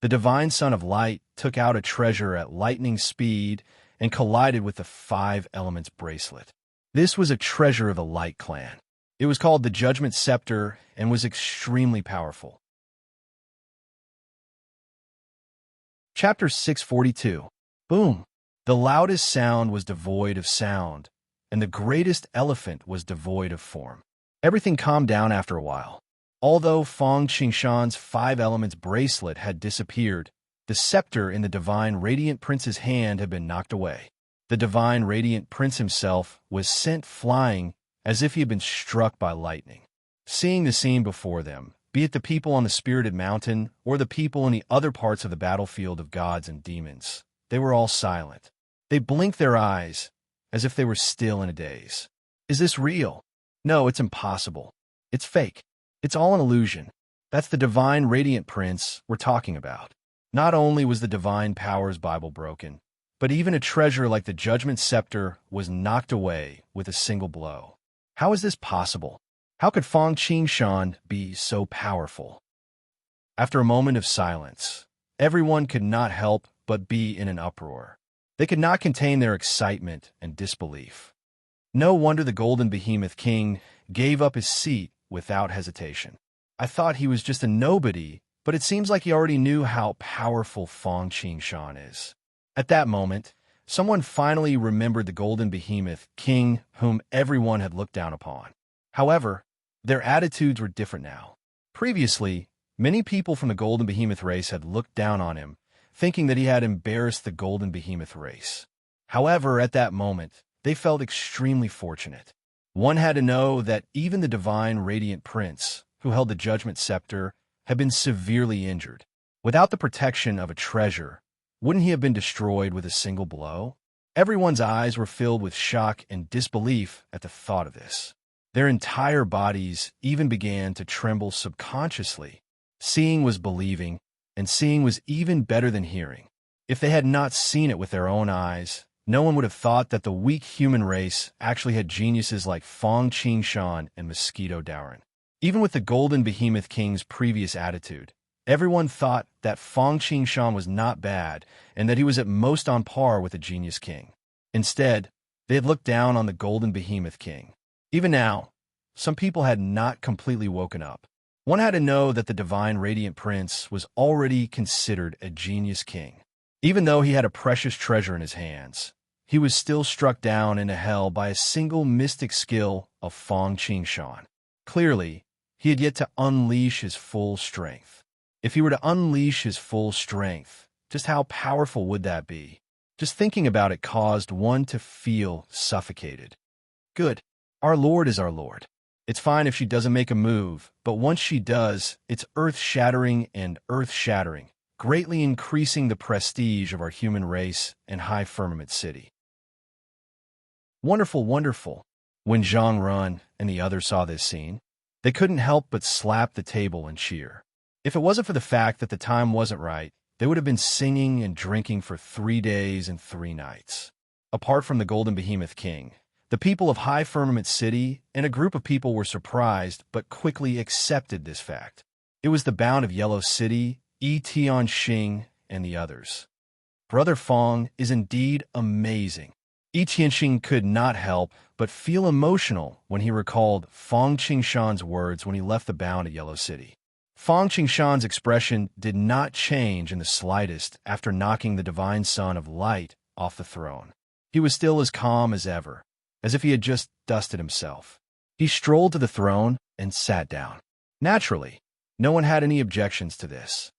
Speaker 1: The divine Son of Light took out a treasure at lightning speed and collided with the 5 elements bracelet. This was a treasure of the Light Clan. It was called the Judgment Scepter and was extremely powerful. Chapter 642. Boom! The loudest sound was devoid of sound, and the greatest elephant was devoid of form. Everything calmed down after a while. Although Fong Qingshan's 5 elements bracelet had disappeared, the scepter in the Divine Radiant Prince's hand had been knocked away. The Divine Radiant Prince himself was sent flying as if he had been struck by lightning. Seeing the scene before them, be it the people on the Spirited Mountain or the people in the other parts of the battlefield of gods and demons, they were all silent. They blinked their eyes as if they were still in a daze. Is this real? No, it's impossible. It's fake. It's all an illusion. That's the Divine Radiant Prince we're talking about. Not only was the Divine Powers Bible broken, but even a treasure like the Judgment Scepter was knocked away with a single blow. How is this possible? How could Fong Qingshan be so powerful? After a moment of silence, everyone could not help but be in an uproar. They could not contain their excitement and disbelief. No wonder the Golden Behemoth King gave up his seat without hesitation. I thought he was just a nobody, but it seems like he already knew how powerful Fong Qingshan is. At that moment, someone finally remembered the Golden Behemoth King whom everyone had looked down upon. However, their attitudes were different now. Previously, many people from the Golden Behemoth race had looked down on him, thinking that he had embarrassed the Golden Behemoth race. However, at that moment, they felt extremely fortunate. One had to know that even the Divine Radiant Prince, who held the Judgment Scepter, had been severely injured. Without the protection of a treasure, wouldn't he have been destroyed with a single blow? Everyone's eyes were filled with shock and disbelief at the thought of this. Their entire bodies even began to tremble subconsciously. Seeing was believing, and seeing was even better than hearing. If they had not seen it with their own eyes, no one would have thought that the weak human race actually had geniuses like Fong Qingshan and Mosquito Dowrin. Even with the Golden Behemoth King's previous attitude, Everyone thought that Fang Qingshan was not bad and that he was at most on par with a genius king. Instead, they had looked down on the golden behemoth king. Even now, some people had not completely woken up. One had to know that the divine radiant prince was already considered a genius king. Even though he had a precious treasure in his hands, he was still struck down into hell by a single mystic skill of Fang Qingshan. Clearly, he had yet to unleash his full strength. If he were to unleash his full strength, just how powerful would that be? Just thinking about it caused one to feel suffocated. Good. Our Lord is our Lord. It's fine if she doesn't make a move, but once she does, it's earth-shattering and earth-shattering, greatly increasing the prestige of our human race and High Firmament City. Wonderful, wonderful. When Zhang Run and the others saw this scene, they couldn't help but slap the table and cheer. If it wasn't for the fact that the time wasn't right, they would have been singing and drinking for 3 days and 3 nights. Apart from the Golden Behemoth King, the people of High Firmament City and a group of people were surprised but quickly accepted this fact. It was the Bound of Yellow City, Yi Tianxing, and the others. Brother Fang is indeed amazing. Yi Tianxing could not help but feel emotional when he recalled Fang Qingshan's words when he left the Bound of Yellow City. Fang Qingshan's expression did not change in the slightest after knocking the divine son of light off the throne. He was still as calm as ever, as if he had just dusted himself. He strolled to the throne and sat down. Naturally, no one had any objections to this.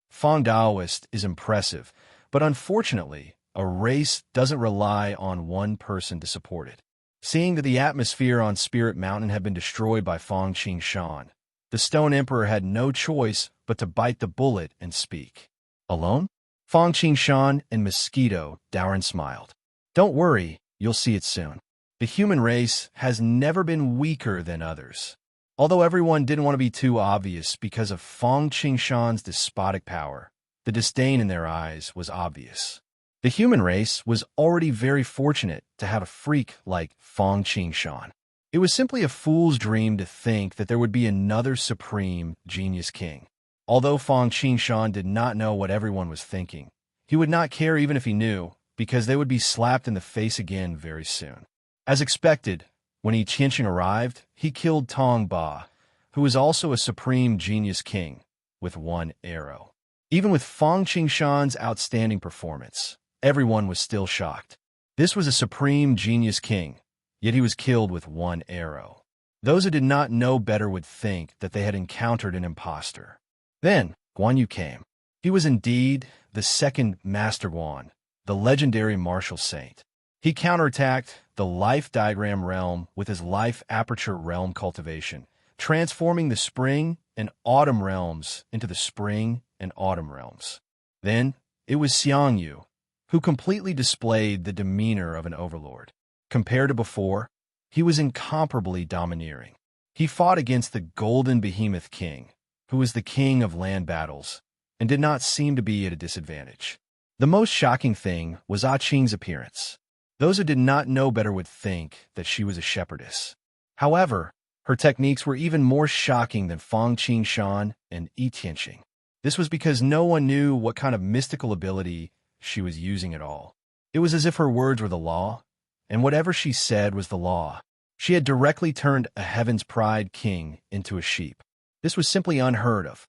Speaker 1: Fang Daoist is impressive, but unfortunately, a race doesn't rely on one person to support it. Seeing that the atmosphere on Spirit Mountain had been destroyed by Fang Qingshan, the Stone Emperor had no choice but to bite the bullet and speak. Alone? Fang Qingshan and Mosquito Daoran smiled. Don't worry, you'll see it soon. The human race has never been weaker than others. Although everyone didn't want to be too obvious because of Fang Qingshan's despotic power, the disdain in their eyes was obvious. The human race was already very fortunate to have a freak like Fang Qingshan. It was simply a fool's dream to think that there would be another supreme genius king. Although Fang Qingshan did not know what everyone was thinking, he would not care even if he knew, because they would be slapped in the face again very soon. As expected, when Yi Tianxing arrived, he killed Tong Ba, who was also a supreme genius king, with 1 arrow. Even with Fang Qingshan's outstanding performance, everyone was still shocked. This was a supreme genius king, yet he was killed with 1 arrow. Those who did not know better would think that they had encountered an impostor. Then, Guan Yu came. He was indeed the second Master Guan, the legendary martial saint. He counterattacked the Life Diagram realm with his Life Aperture realm cultivation, transforming the Spring and Autumn realms into the Spring and Autumn realms. Then, it was Xiang Yu, who completely displayed the demeanor of an overlord. Compared to before, he was incomparably domineering. He fought against the Golden Behemoth King, who was the king of land battles, and did not seem to be at a disadvantage. The most shocking thing was Ah Qing's appearance. Those who did not know better would think that she was a shepherdess. However, her techniques were even more shocking than Fang Qingshan and Yi Tianxing. This was because no one knew what kind of mystical ability she was using at all. It was as if her words were the law, and whatever she said was the law. She had directly turned a Heaven's Pride king into a sheep. This was simply unheard of.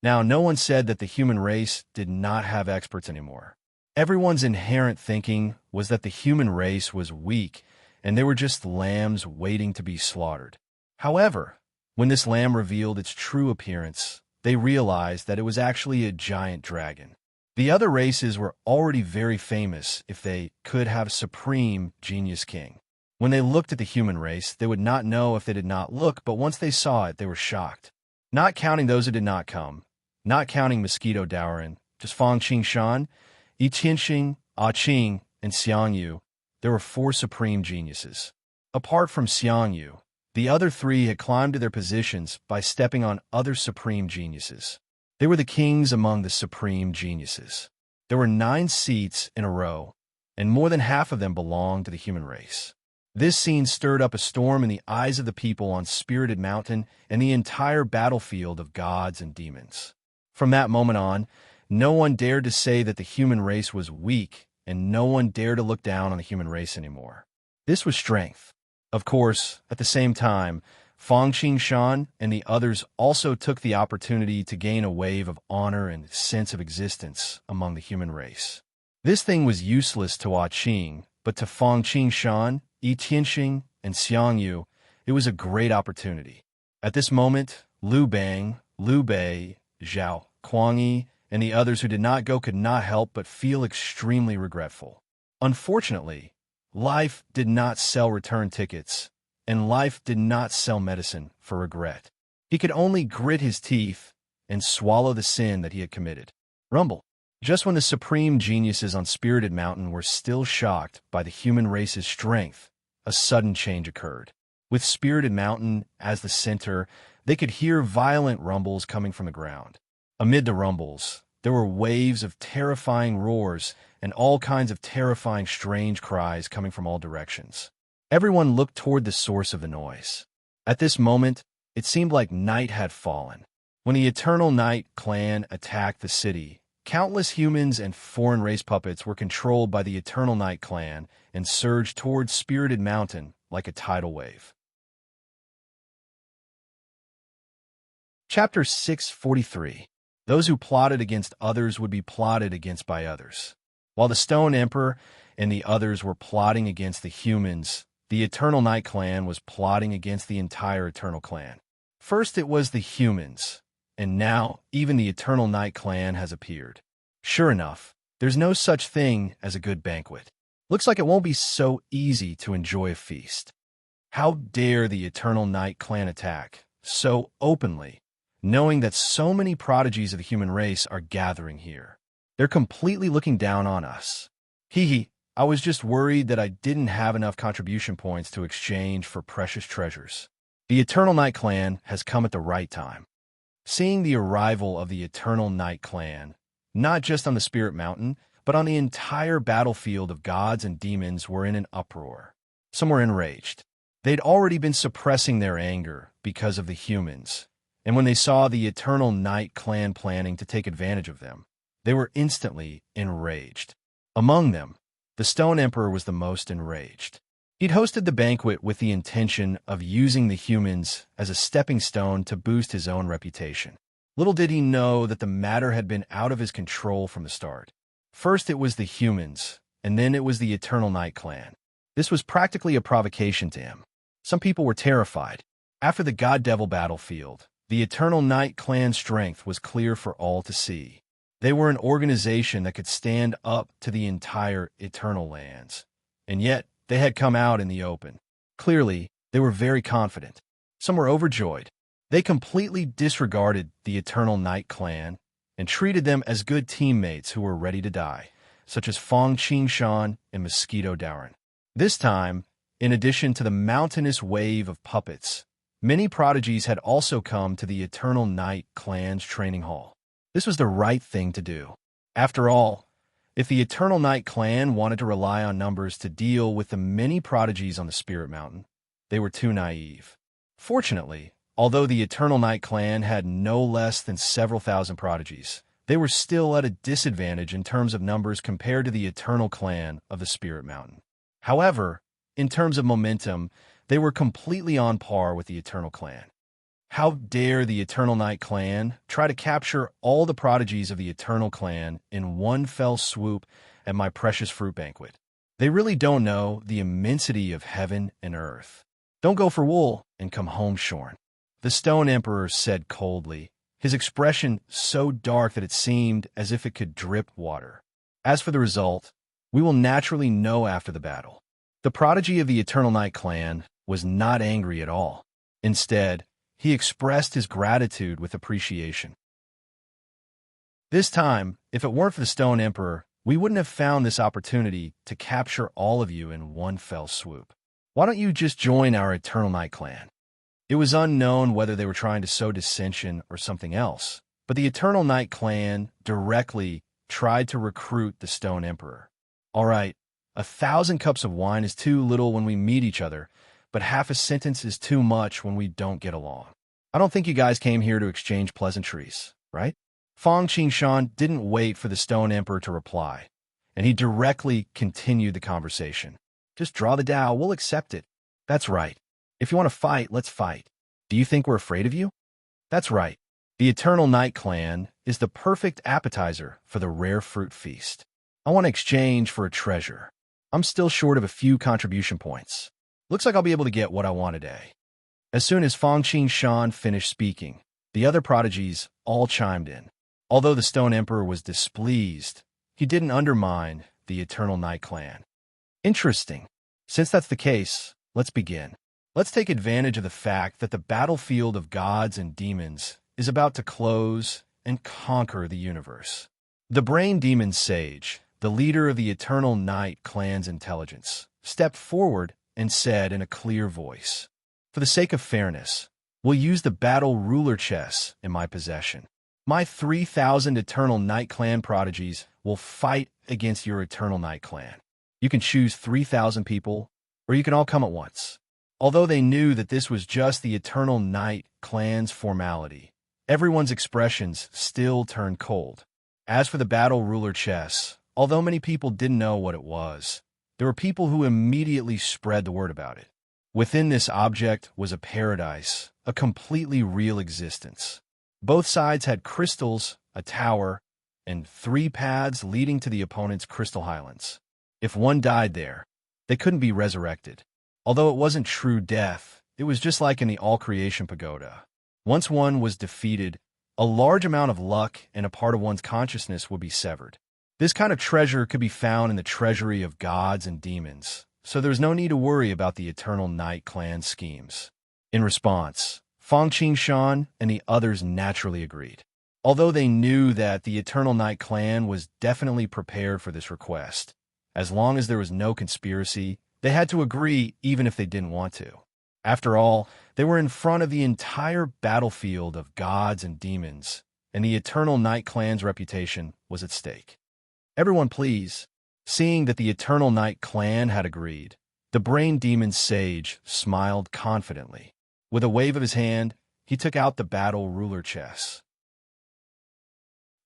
Speaker 1: Now, no one said that the human race did not have experts anymore. Everyone's inherent thinking was that the human race was weak, and they were just lambs waiting to be slaughtered. However, when this lamb revealed its true appearance, they realized that it was actually a giant dragon. The other races were already very famous if they could have supreme genius king. When they looked at the human race, they would not know if they did not look, but once they saw it, they were shocked. Not counting those who did not come, not counting Mosquito Daoran, just Fang Qingshan, Yi Tianxing, Ah Qing, and Xiang Yu, there were 4 supreme geniuses. Apart from Xiang Yu, the other 3 had climbed to their positions by stepping on other supreme geniuses. They were the kings among the supreme geniuses. There were 9 seats in a row, and more than half of them belonged to the human race. This scene stirred up a storm in the eyes of the people on Spirited Mountain and the entire battlefield of gods and demons. From that moment on, no one dared to say that the human race was weak, and no one dared to look down on the human race anymore. This was strength. Of course, at the same time, Fang Qingshan and the others also took the opportunity to gain a wave of honor and sense of existence among the human race. This thing was useless to Hua Qing, but to Fang Qingshan, Yi Tianxing, and Xiang Yu, it was a great opportunity. At this moment, Liu Bang, Liu Bei, Zhao Kuangyi, and the others who did not go could not help but feel extremely regretful. Unfortunately, life did not sell return tickets, and life did not sell medicine for regret. He could only grit his teeth and swallow the sin that he had committed. Rumble. Just when the supreme geniuses on Spirited Mountain were still shocked by the human race's strength, a sudden change occurred. With Spirited Mountain as the center, they could hear violent rumbles coming from the ground. Amid the rumbles, there were waves of terrifying roars and all kinds of terrifying strange cries coming from all directions. Everyone looked toward the source of the noise. At this moment, it seemed like night had fallen. When the Eternal Night clan attacked the city, countless humans and foreign race puppets were controlled by the Eternal Night clan and surged towards Spirited Mountain like a tidal wave. Chapter 643. Those who plotted against others would be plotted against by others. While the Stone Emperor and the others were plotting against the humans, the Eternal Night clan was plotting against the entire Eternal clan. First it was the humans, and now even the Eternal Night clan has appeared. Sure enough, there's no such thing as a good banquet. Looks like it won't be so easy to enjoy a feast. How dare the Eternal Night clan attack so openly, knowing that so many prodigies of the human race are gathering here? They're completely looking down on us. Hee, I was just worried that I didn't have enough contribution points to exchange for precious treasures. The Eternal Night clan has come at the right time. Seeing the arrival of the Eternal Night clan, not just on the Spirit Mountain, but on the entire battlefield of gods and demons, were in an uproar. Some were enraged. They'd already been suppressing their anger because of the humans, and when they saw the Eternal Night clan planning to take advantage of them, they were instantly enraged. Among them, the Stone Emperor was the most enraged. He'd hosted the banquet with the intention of using the humans as a stepping stone to boost his own reputation. Little did he know that the matter had been out of his control from the start. First it was the humans, and then it was the Eternal Night clan. This was practically a provocation to him. Some people were terrified. After the God-Devil battlefield, the Eternal Night clan's strength was clear for all to see. They were an organization that could stand up to the entire Eternal Lands, and yet they had come out in the open. Clearly, they were very confident. Some were overjoyed. They completely disregarded the Eternal Night clan and treated them as good teammates who were ready to die, such as Fang Qingshan and Mosquito Daoran. This time, in addition to the mountainous wave of puppets, many prodigies had also come to the Eternal Night clan's training hall. This was the right thing to do. After all, if the Eternal Night clan wanted to rely on numbers to deal with the many prodigies on the Spirit Mountain, they were too naive. Fortunately, although the Eternal Night clan had no less than several thousand prodigies, they were still at a disadvantage in terms of numbers compared to the Eternal clan of the Spirit Mountain. However, in terms of momentum, they were completely on par with the Eternal clan. How dare the Eternal Night clan try to capture all the prodigies of the Eternal clan in one fell swoop at my precious fruit banquet? They really don't know the immensity of heaven and earth. Don't go for wool and come home shorn. The Stone Emperor said coldly, his expression so dark that it seemed as if it could drip water. As for the result, we will naturally know after the battle. The prodigy of the Eternal Night clan was not angry at all. Instead, he expressed his gratitude with appreciation. This time, if it weren't for the Stone Emperor, we wouldn't have found this opportunity to capture all of you in one fell swoop. Why don't you just join our Eternal Night clan? It was unknown whether they were trying to sow dissension or something else, but the Eternal Night clan directly tried to recruit the Stone Emperor. All right, 1,000 cups of wine is too little when we meet each other, but half a sentence is too much when we don't get along. I don't think you guys came here to exchange pleasantries, right? Fang Qingshan didn't wait for the Stone Emperor to reply, and he directly continued the conversation. Just draw the Tao, we'll accept it. That's right. If you want to fight, let's fight. Do you think we're afraid of you? That's right. The Eternal Night Clan is the perfect appetizer for the rare fruit feast. I want to exchange for a treasure. I'm still short of a few contribution points. Looks like I'll be able to get what I want today. As soon as Fang Qingshan finished speaking, the other prodigies all chimed in. Although the Stone Emperor was displeased, he didn't undermine the Eternal Night Clan. Interesting. Since that's the case, let's begin. Let's take advantage of the fact that the battlefield of gods and demons is about to close and conquer the universe. The Brain Demon Sage, the leader of the Eternal Night Clan's intelligence, stepped forward and said in a clear voice, "For the sake of fairness, we'll use the battle ruler chess in my possession. My 3,000 Eternal Night Clan prodigies will fight against your Eternal Night Clan. You can choose 3,000 people, or you can all come at once." Although they knew that this was just the Eternal Night Clan's formality, everyone's expressions still turned cold. As for the battle ruler chess, although many people didn't know what it was, there were people who immediately spread the word about it. Within this object was a paradise, a completely real existence. Both sides had crystals, a tower, and 3 paths leading to the opponent's crystal highlands. If one died there, they couldn't be resurrected. Although it wasn't true death, it was just like in the All-Creation Pagoda. Once one was defeated, a large amount of luck and a part of one's consciousness would be severed. This kind of treasure could be found in the treasury of gods and demons, so there's no need to worry about the Eternal Night Clan schemes. In response, Fang Qingshan and the others naturally agreed. Although they knew that the Eternal Night Clan was definitely prepared for this request, as long as there was no conspiracy, they had to agree even if they didn't want to. After all, they were in front of the entire battlefield of gods and demons, and the Eternal Night Clan's reputation was at stake. "Everyone please." Seeing that the Eternal Night Clan had agreed, the Brain Demon Sage smiled confidently. With a wave of his hand, he took out the battle ruler chess.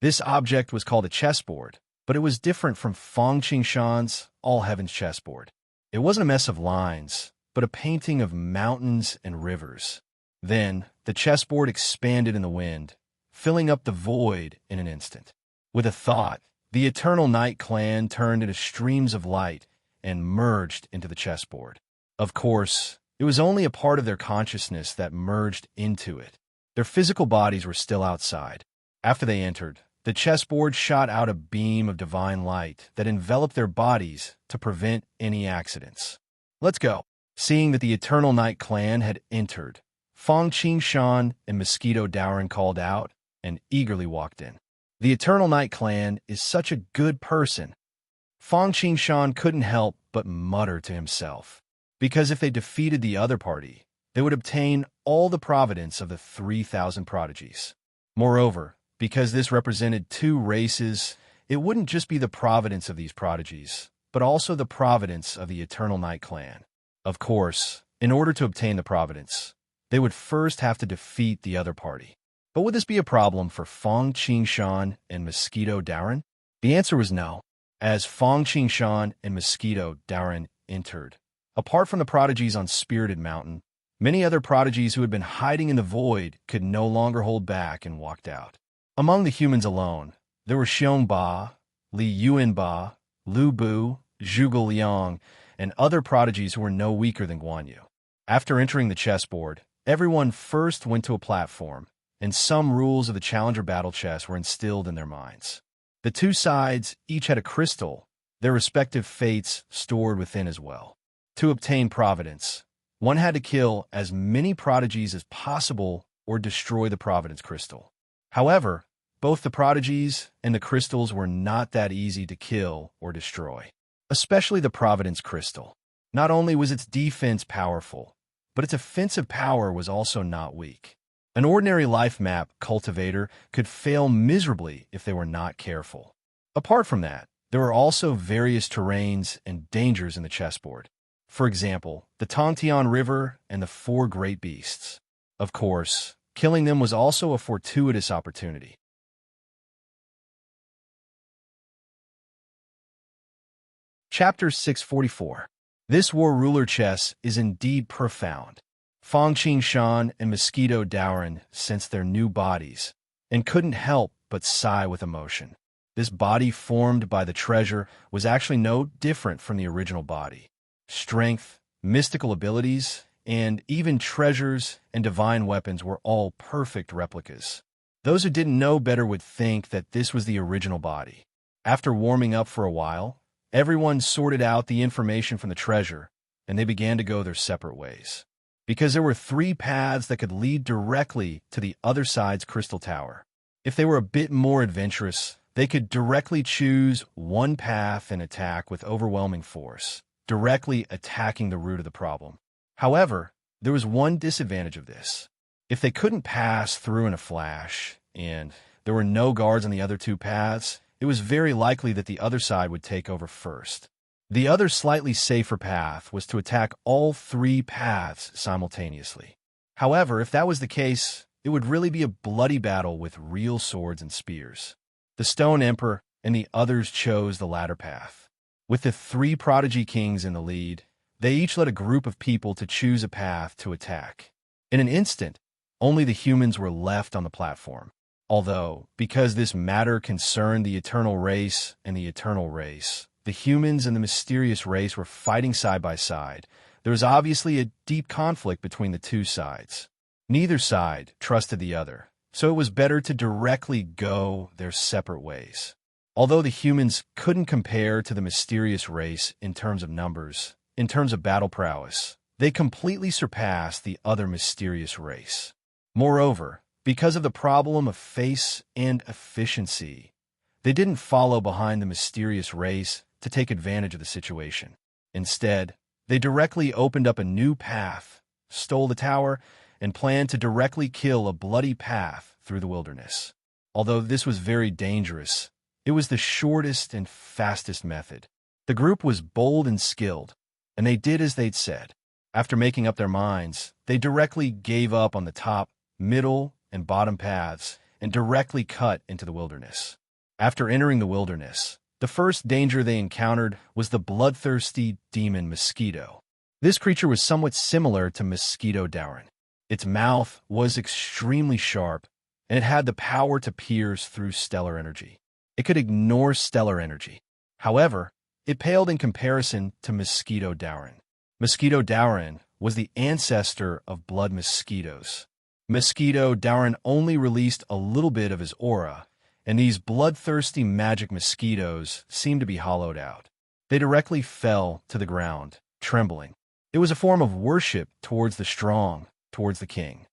Speaker 1: This object was called a chessboard, but it was different from Fang Qingshan's All Heavens chessboard. It wasn't a mess of lines, but a painting of mountains and rivers. Then, the chessboard expanded in the wind, filling up the void in an instant. With a thought, the Eternal Night Clan turned into streams of light and merged into the chessboard. Of course, it was only a part of their consciousness that merged into it. Their physical bodies were still outside. After they entered, the chessboard shot out a beam of divine light that enveloped their bodies to prevent any accidents. "Let's go." Seeing that the Eternal Night Clan had entered, Fang Qingshan and Mosquito Dowrin called out and eagerly walked in. The Eternal Night Clan is such a good person. Fang Qingshan couldn't help but mutter to himself, because if they defeated the other party, they would obtain all the providence of the 3,000 prodigies. Moreover, because this represented 2 races, it wouldn't just be the providence of these prodigies, but also the providence of the Eternal Night Clan. Of course, in order to obtain the providence, they would first have to defeat the other party. But would this be a problem for Fang Qingshan and Mosquito Dowrin? The answer was no. As Fang Qingshan and Mosquito Dowrin entered, apart from the prodigies on Spirited Mountain, many other prodigies who had been hiding in the void could no longer hold back and walked out. Among the humans alone, there were Xiong Ba, Li Yuanba, Lu Bu, Zhuge Liang, and other prodigies who were no weaker than Guan Yu. After entering the chessboard, everyone first went to a platform, and some rules of the Challenger Battle Chess were instilled in their minds. The 2 sides each had a crystal, their respective fates stored within as well. To obtain providence, one had to kill as many prodigies as possible or destroy the providence crystal. However, both the prodigies and the crystals were not that easy to kill or destroy, especially the providence crystal. Not only was its defense powerful, but its offensive power was also not weak. An ordinary life map cultivator could fail miserably if they were not careful. Apart from that, There were also various terrains and dangers in the chessboard. For example, the Tongtian River and the four great beasts. Of course, killing them was also a fortuitous opportunity. Chapter 644. This war ruler chess is indeed profound. Fang Qingshan and Mosquito Dowrin sensed their new bodies, and couldn't help but sigh with emotion. This body formed by the treasure was actually no different from the original body. Strength, mystical abilities, and even treasures and divine weapons were all perfect replicas. Those who didn't know better would think that this was the original body. After warming up for a while, everyone sorted out the information from the treasure, and they began to go their separate ways. Because there were 3 paths that could lead directly to the other side's crystal tower. If they were a bit more adventurous, they could directly choose one path and attack with overwhelming force, directly attacking the root of the problem. However, there was one disadvantage of this. If they couldn't pass through in a flash, and there were no guards on the other 2 paths, it was very likely that the other side would take over first. The other slightly safer path was to attack all 3 paths simultaneously. However, if that was the case, it would really be a bloody battle with real swords and spears. The Stone Emperor and the others chose the latter path. With the 3 prodigy kings in the lead, they each led a group of people to choose a path to attack. In an instant, only the humans were left on the platform. Although, because this matter concerned the eternal race and the eternal race, the humans and the mysterious race were fighting side by side. There was obviously a deep conflict between the 2 sides. Neither side trusted the other, so it was better to directly go their separate ways. Although the humans couldn't compare to the mysterious race in terms of numbers, in terms of battle prowess, they completely surpassed the other mysterious race. Moreover, because of the problem of face and efficiency, they didn't follow behind the mysterious race to take advantage of the situation. Instead, they directly opened up a new path, stole the tower, and planned to directly kill a bloody path through the wilderness. Although this was very dangerous, it was the shortest and fastest method. The group was bold and skilled, and they did as they'd said. After making up their minds, they directly gave up on the top, middle, and bottom paths and directly cut into the wilderness. After entering the wilderness, the first danger they encountered was the bloodthirsty demon mosquito. This creature was somewhat similar to Mosquito Dowrin. Its mouth was extremely sharp, and it had the power to pierce through stellar energy. It could ignore stellar energy. However, it paled in comparison to Mosquito Dowrin. Mosquito Dowrin was the ancestor of blood mosquitoes. Mosquito Dowrin only released a little bit of his aura, and these bloodthirsty magic mosquitoes seemed to be hollowed out. They directly fell to the ground, trembling. It was a form of worship towards the strong, towards the king.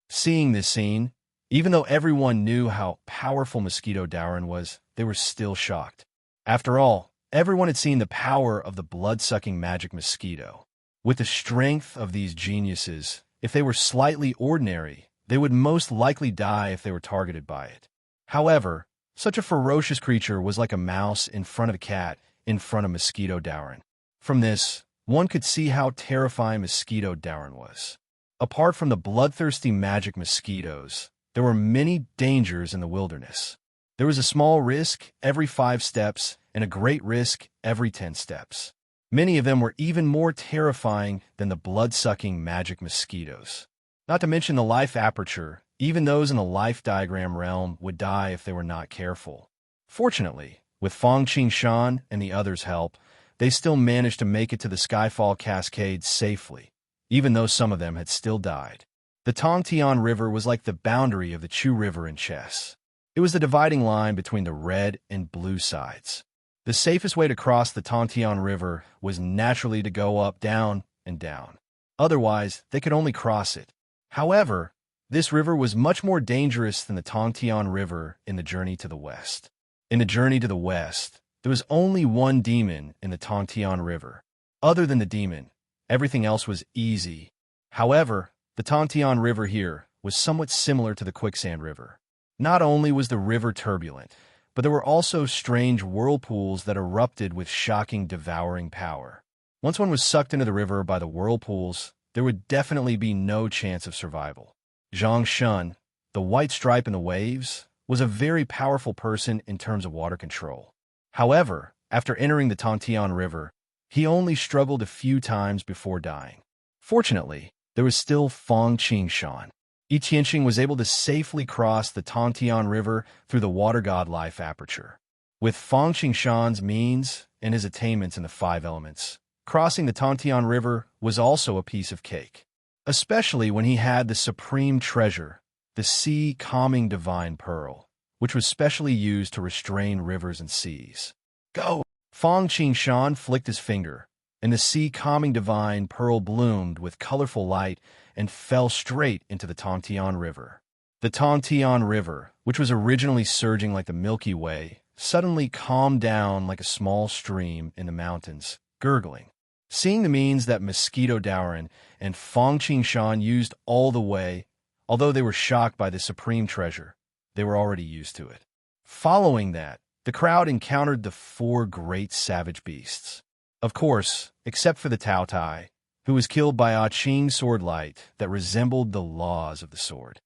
Speaker 1: Seeing this scene, even though everyone knew how powerful Mosquito Dowrin was, they were still shocked. After all, everyone had seen the power of the blood-sucking magic mosquito. With the strength of these geniuses, if they were slightly ordinary, they would most likely die if they were targeted by it. However, such a ferocious creature was like a mouse in front of a cat in front of Mosquito Dowrin. From this, one could see how terrifying Mosquito Dowrin was. Apart from the bloodthirsty magic mosquitoes, there were many dangers in the wilderness. There was a small risk every 5 steps and a great risk every 10 steps. Many of them were even more terrifying than the blood-sucking magic mosquitoes. Not to mention the life aperture, even those in the life diagram realm would die if they were not careful. Fortunately, with Fang Qingshan and the others' help, they still managed to make it to the Skyfall Cascade safely, even though some of them had still died. The Tongtian River was like the boundary of the Chu River in chess. It was the dividing line between the red and blue sides. The safest way to cross the Tongtian River was naturally to go up, down, and down. Otherwise, they could only cross it. However, this river was much more dangerous than the Tongtian River in the journey to the west. In the journey to the west, there was only one demon in the Tongtian River. Other than the demon, everything else was easy. However, the Tongtian River here was somewhat similar to the Quicksand River. Not only was the river turbulent, but there were also strange whirlpools that erupted with shocking, devouring power. Once one was sucked into the river by the whirlpools, there would definitely be no chance of survival. Zhang Shun, the white stripe in the waves, was a very powerful person in terms of water control. However, after entering the Tongtian River, he only struggled a few times before dying. Fortunately, there was still Fang Qingshan. Yi Tianxing was able to safely cross the Tongtian River through the water god life aperture. With Fang Qingshan's means and his attainments in the 5 elements, crossing the Tongtian River was also a piece of cake, especially when he had the supreme treasure, the sea calming divine pearl, which was specially used to restrain rivers and seas. Go! Fang Qingshan flicked his finger, and the sea calming divine pearl bloomed with colorful light and fell straight into the Tongtian River. The Tongtian River, which was originally surging like the Milky Way, suddenly calmed down like a small stream in the mountains, gurgling. Seeing the means that Mosquito Daoran and Fang Qingshan used all the way, although they were shocked by the supreme treasure, they were already used to it. Following that, the crowd encountered the 4 great savage beasts. Of course, except for the Tao Tai, who was killed by a Qing sword light that resembled the laws of the sword.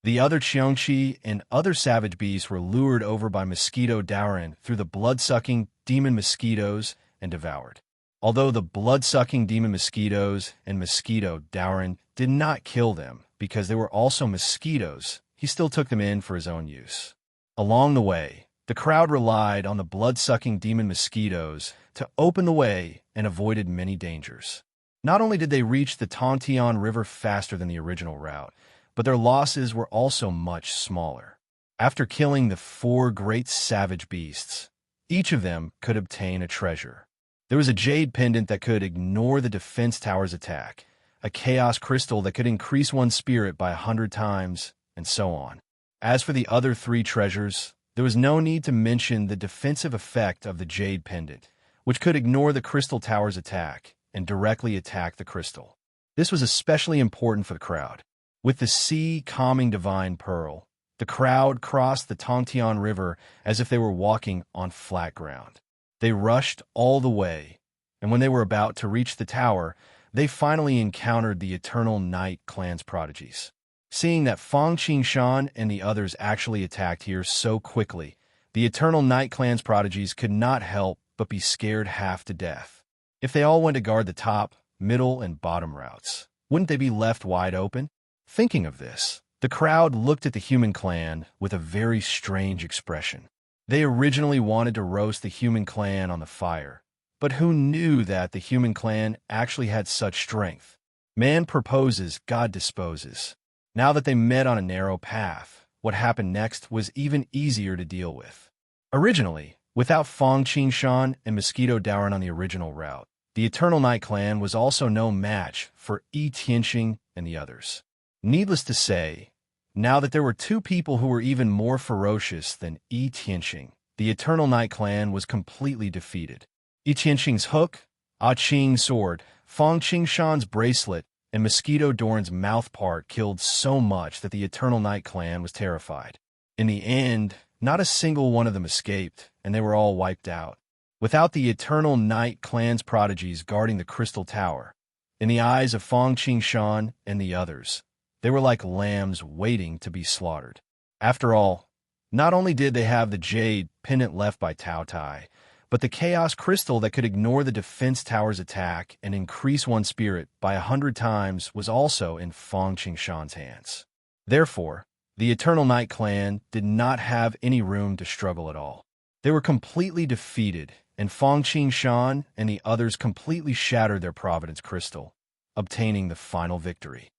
Speaker 1: The other Qiangqi and other savage beasts were lured over by Mosquito Daoran through the blood-sucking demon mosquitoes and devoured. Although the blood-sucking demon mosquitoes and Mosquito Daoran did not kill them because they were also mosquitoes, he still took them in for his own use. Along the way, the crowd relied on the blood-sucking demon mosquitoes to open the way and avoided many dangers. Not only did they reach the Tongtian River faster than the original route, but their losses were also much smaller. After killing the 4 great savage beasts, each of them could obtain a treasure. There was a jade pendant that could ignore the defense tower's attack, a chaos crystal that could increase one's spirit by 100 times, and so on. As for the other 3 treasures, there was no need to mention the defensive effect of the jade pendant, which could ignore the crystal tower's attack and directly attack the crystal. This was especially important for the crowd. With the sea calming divine pearl, the crowd crossed the Tongtian River as if they were walking on flat ground. They rushed all the way, and when they were about to reach the tower, they finally encountered the Eternal Night clan's prodigies. Seeing that Fang Qingshan and the others actually attacked here so quickly, the Eternal Night clan's prodigies could not help but be scared half to death. If they all went to guard the top, middle, and bottom routes, wouldn't they be left wide open? Thinking of this, the crowd looked at the human clan with a very strange expression. They originally wanted to roast the human clan on the fire, but who knew that the human clan actually had such strength? Man proposes, God disposes. Now that they met on a narrow path, what happened next was even easier to deal with. Originally, without Fang Qingshan and Mosquito Daoran on the original route, the Eternal Night clan was also no match for Yi Tianxing and the others. Needless to say, now that there were 2 people who were even more ferocious than Yi Tianxing, the Eternal Night clan was completely defeated. Yi Tianxing's hook, A Qing's sword, Fang Qingshan's bracelet, and Mosquito Daoran's mouth part killed so much that the Eternal Night clan was terrified. In the end, not a single one of them escaped, and they were all wiped out. Without the Eternal Night clan's prodigies guarding the Crystal Tower, in the eyes of Fang Qingshan and the others, they were like lambs waiting to be slaughtered. After all, not only did they have the jade pendant left by Tao Tai, but the chaos crystal that could ignore the defense tower's attack and increase one's spirit by 100 times was also in Fang Qingshan's hands. Therefore, the Eternal Night clan did not have any room to struggle at all. They were completely defeated, and Fang Qingshan and the others completely shattered their Providence crystal, obtaining the final victory.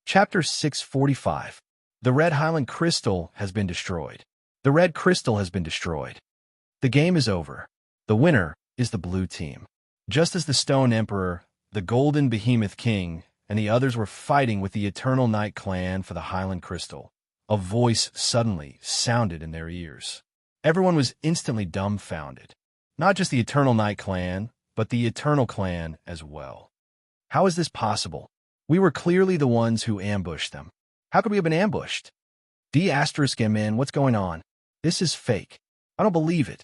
Speaker 1: Chapter 645. The Red Highland Crystal has been destroyed. The red crystal has been destroyed. The game is over. The winner is the blue team. Just as the Stone Emperor, the Golden Behemoth King, and the others were fighting with the Eternal Night clan for the Highland Crystal, a voice suddenly sounded in their ears. Everyone was instantly dumbfounded. Not just the Eternal Night clan, but the Eternal clan as well. How is this possible? We were clearly the ones who ambushed them. How could we have been ambushed? D*MN, what's going on? This is fake. I don't believe it.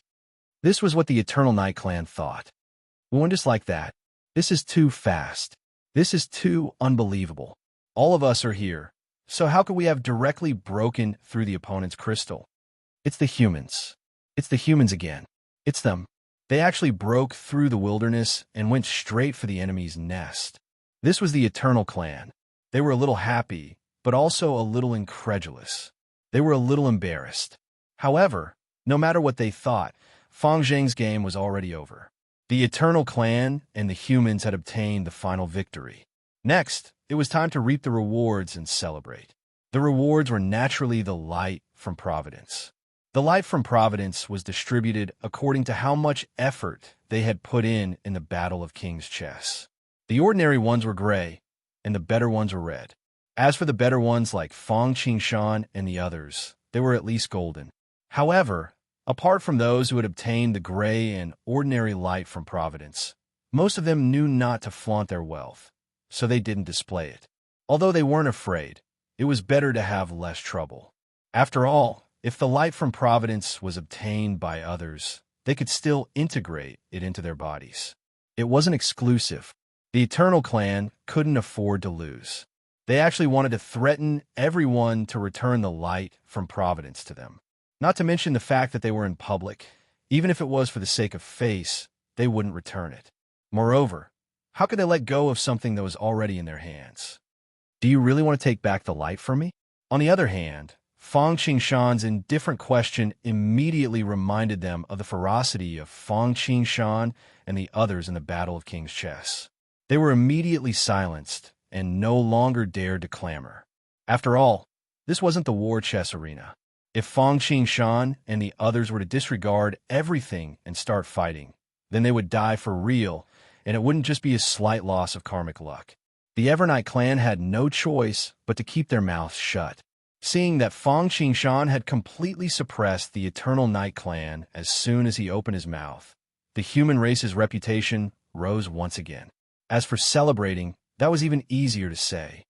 Speaker 1: This was what the Eternal Night Clan thought. We went just like that. This is too fast. This is too unbelievable. All of us are here. So how could we have directly broken through the opponent's crystal? It's the humans. It's the humans again. It's them. They actually broke through the wilderness and went straight for the enemy's nest. This was the Eternal Clan. They were a little happy, but also a little incredulous. They were a little embarrassed. However, no matter what they thought, Fang Zheng's game was already over. The Eternal Clan and the humans had obtained the final victory. Next, it was time to reap the rewards and celebrate. The rewards were naturally the light from Providence. The light from Providence was distributed according to how much effort they had put in the Battle of King's Chess. The ordinary ones were gray, and the better ones were red. As for the better ones like Fang Qingshan and the others, they were at least golden. However, apart from those who had obtained the gray and ordinary light from Providence, most of them knew not to flaunt their wealth, so they didn't display it. Although they weren't afraid, it was better to have less trouble. After all, if the light from Providence was obtained by others, they could still integrate it into their bodies. It wasn't exclusive. The Eternal Clan couldn't afford to lose. They actually wanted to threaten everyone to return the light from Providence to them. Not to mention the fact that they were in public. Even if it was for the sake of face, they wouldn't return it. Moreover, how could they let go of something that was already in their hands? Do you really want to take back the light from me? On the other hand, Fang Qingshan's indifferent question immediately reminded them of the ferocity of Fang Qingshan and the others in the Battle of King's Chess. They were immediately silenced and no longer dared to clamor. After all, this wasn't the war chess arena. If Fang Qingshan and the others were to disregard everything and start fighting, then they would die for real, and it wouldn't just be a slight loss of karmic luck. The Evernight clan had no choice but to keep their mouths shut. Seeing that Fang Qingshan had completely suppressed the Eternal Night Clan as soon as he opened his mouth, the human race's reputation rose once again. As for celebrating, that was even easier to say.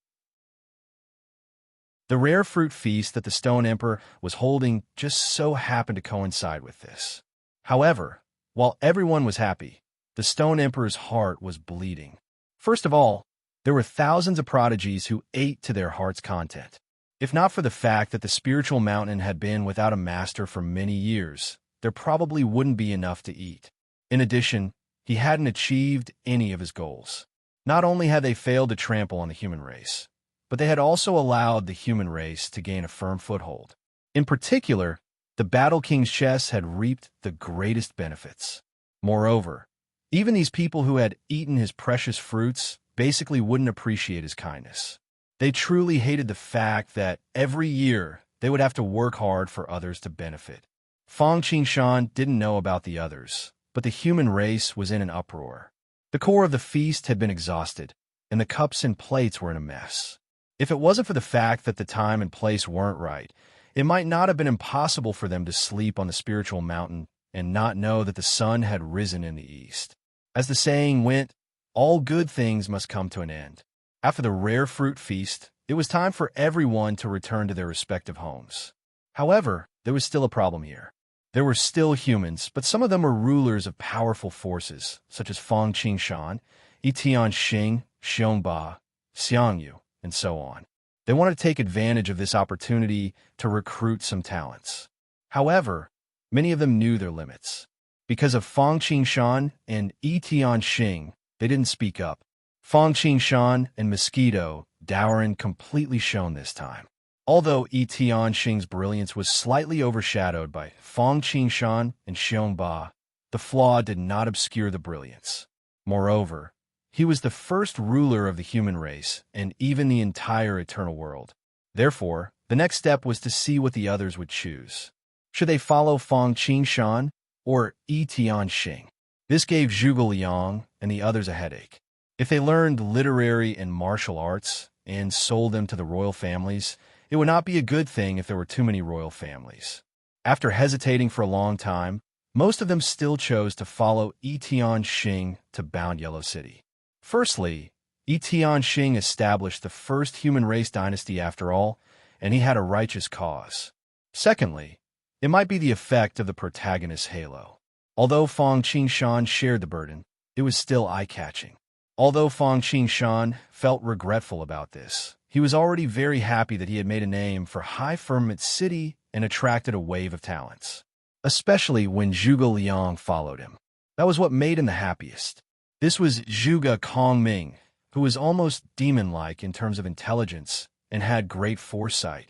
Speaker 1: The rare fruit feast that the Stone Emperor was holding just so happened to coincide with this. However, while everyone was happy, the Stone Emperor's heart was bleeding. First of all, there were thousands of prodigies who ate to their heart's content. If not for the fact that the spiritual mountain had been without a master for many years, there probably wouldn't be enough to eat. In addition, he hadn't achieved any of his goals. Not only had they failed to trample on the human race, but they had also allowed the human race to gain a firm foothold. In particular, the Battle King's Chess had reaped the greatest benefits. Moreover, even these people who had eaten his precious fruits basically wouldn't appreciate his kindness. They truly hated the fact that every year they would have to work hard for others to benefit. Fang Qingshan didn't know about the others, but the human race was in an uproar. The core of the feast had been exhausted, and the cups and plates were in a mess. If it wasn't for the fact that the time and place weren't right, it might not have been impossible for them to sleep on the spiritual mountain and not know that the sun had risen in the east. As the saying went, all good things must come to an end. After the rare fruit feast, it was time for everyone to return to their respective homes. However, there was still a problem here. There were still humans, but some of them were rulers of powerful forces, such as Fang Qingshan, Tianxing, Xiongba, Xiangyu, and so on. They wanted to take advantage of this opportunity to recruit some talents. However, many of them knew their limits. Because of Fang Qingshan and Tianxing, they didn't speak up. Fang Qingshan and Mosquito Dowrin completely shone this time. Although Tianxing's brilliance was slightly overshadowed by Fang Qingshan and Xiongba, the flaw did not obscure the brilliance. Moreover, he was the first ruler of the human race and even the entire eternal world. Therefore, the next step was to see what the others would choose. Should they follow Fang Qingshan or Tianxing? This gave Zhuge Liang and the others a headache. If they learned literary and martial arts and sold them to the royal families, it would not be a good thing if there were too many royal families. After hesitating for a long time, most of them still chose to follow Tianxing to Bound Yellow City. Firstly, Tianxing established the first human race dynasty after all, and he had a righteous cause. Secondly, it might be the effect of the protagonist's halo. Although Fang Qingshan shared the burden, it was still eye-catching. Although Fang Qingshan felt regretful about this, he was already very happy that he had made a name for High Firmament City and attracted a wave of talents, especially when Zhuge Liang followed him. That was what made him the happiest. This was Zhuge Kongming, who was almost demon-like in terms of intelligence and had great foresight.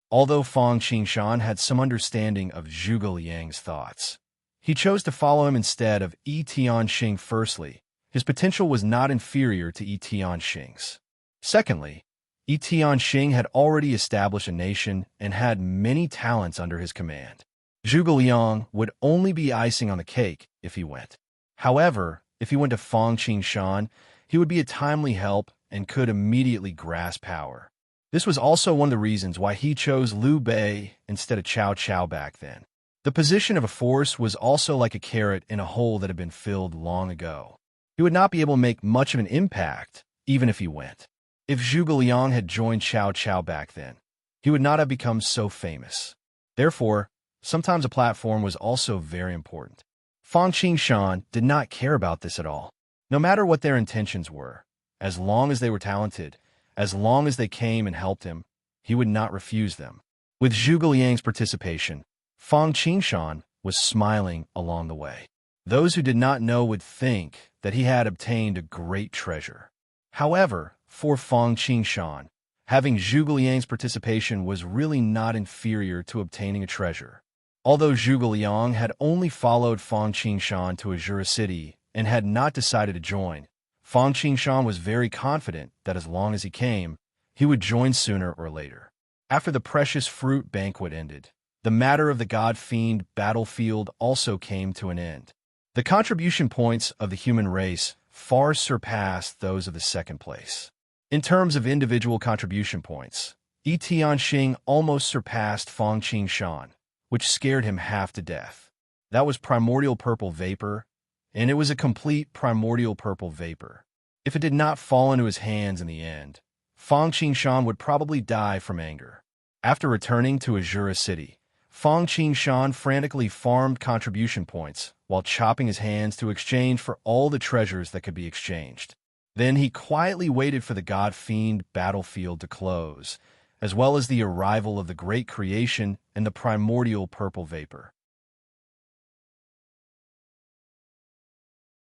Speaker 1: Although Fang Qingshan had some understanding of Zhuge Liang's thoughts, he chose to follow him instead of Tianxing. Firstly, his potential was not inferior to Tianxing's. Secondly, Tianxing had already established a nation and had many talents under his command. Zhuge Liang would only be icing on the cake if he went. However, if he went to Fang Qingshan, he would be a timely help and could immediately grasp power. This was also one of the reasons why he chose Liu Bei instead of Cao Cao back then. The position of a force was also like a carrot in a hole that had been filled long ago. He would not be able to make much of an impact, even if he went. If Zhuge Liang had joined Cao Cao back then, he would not have become so famous. Therefore, sometimes a platform was also very important. Fang Qingshan did not care about this at all. No matter what their intentions were, as long as they were talented, as long as they came and helped him, he would not refuse them. With Zhuge Liang's participation, Fang Qingshan was smiling along the way. Those who did not know would think that he had obtained a great treasure. However, for Fang Qingshan, having Zhuge Liang's participation was really not inferior to obtaining a treasure. Although Zhuge Liang had only followed Fang Qingshan to Azura City and had not decided to join, Fang Qingshan was very confident that as long as he came, he would join sooner or later. After the precious fruit banquet ended, the matter of the god-fiend battlefield also came to an end. The contribution points of the human race far surpassed those of the second place. In terms of individual contribution points, Tianxing almost surpassed Fang Qingshan, which scared him half to death. That was primordial purple vapor, and it was a complete primordial purple vapor. If it did not fall into his hands in the end, Fang Qingshan would probably die from anger. After returning to Azura City, Fang Qingshan frantically farmed contribution points while chopping his hands to exchange for all the treasures that could be exchanged. Then he quietly waited for the god-fiend battlefield to close, as well as the arrival of the great creation and the primordial purple vapor.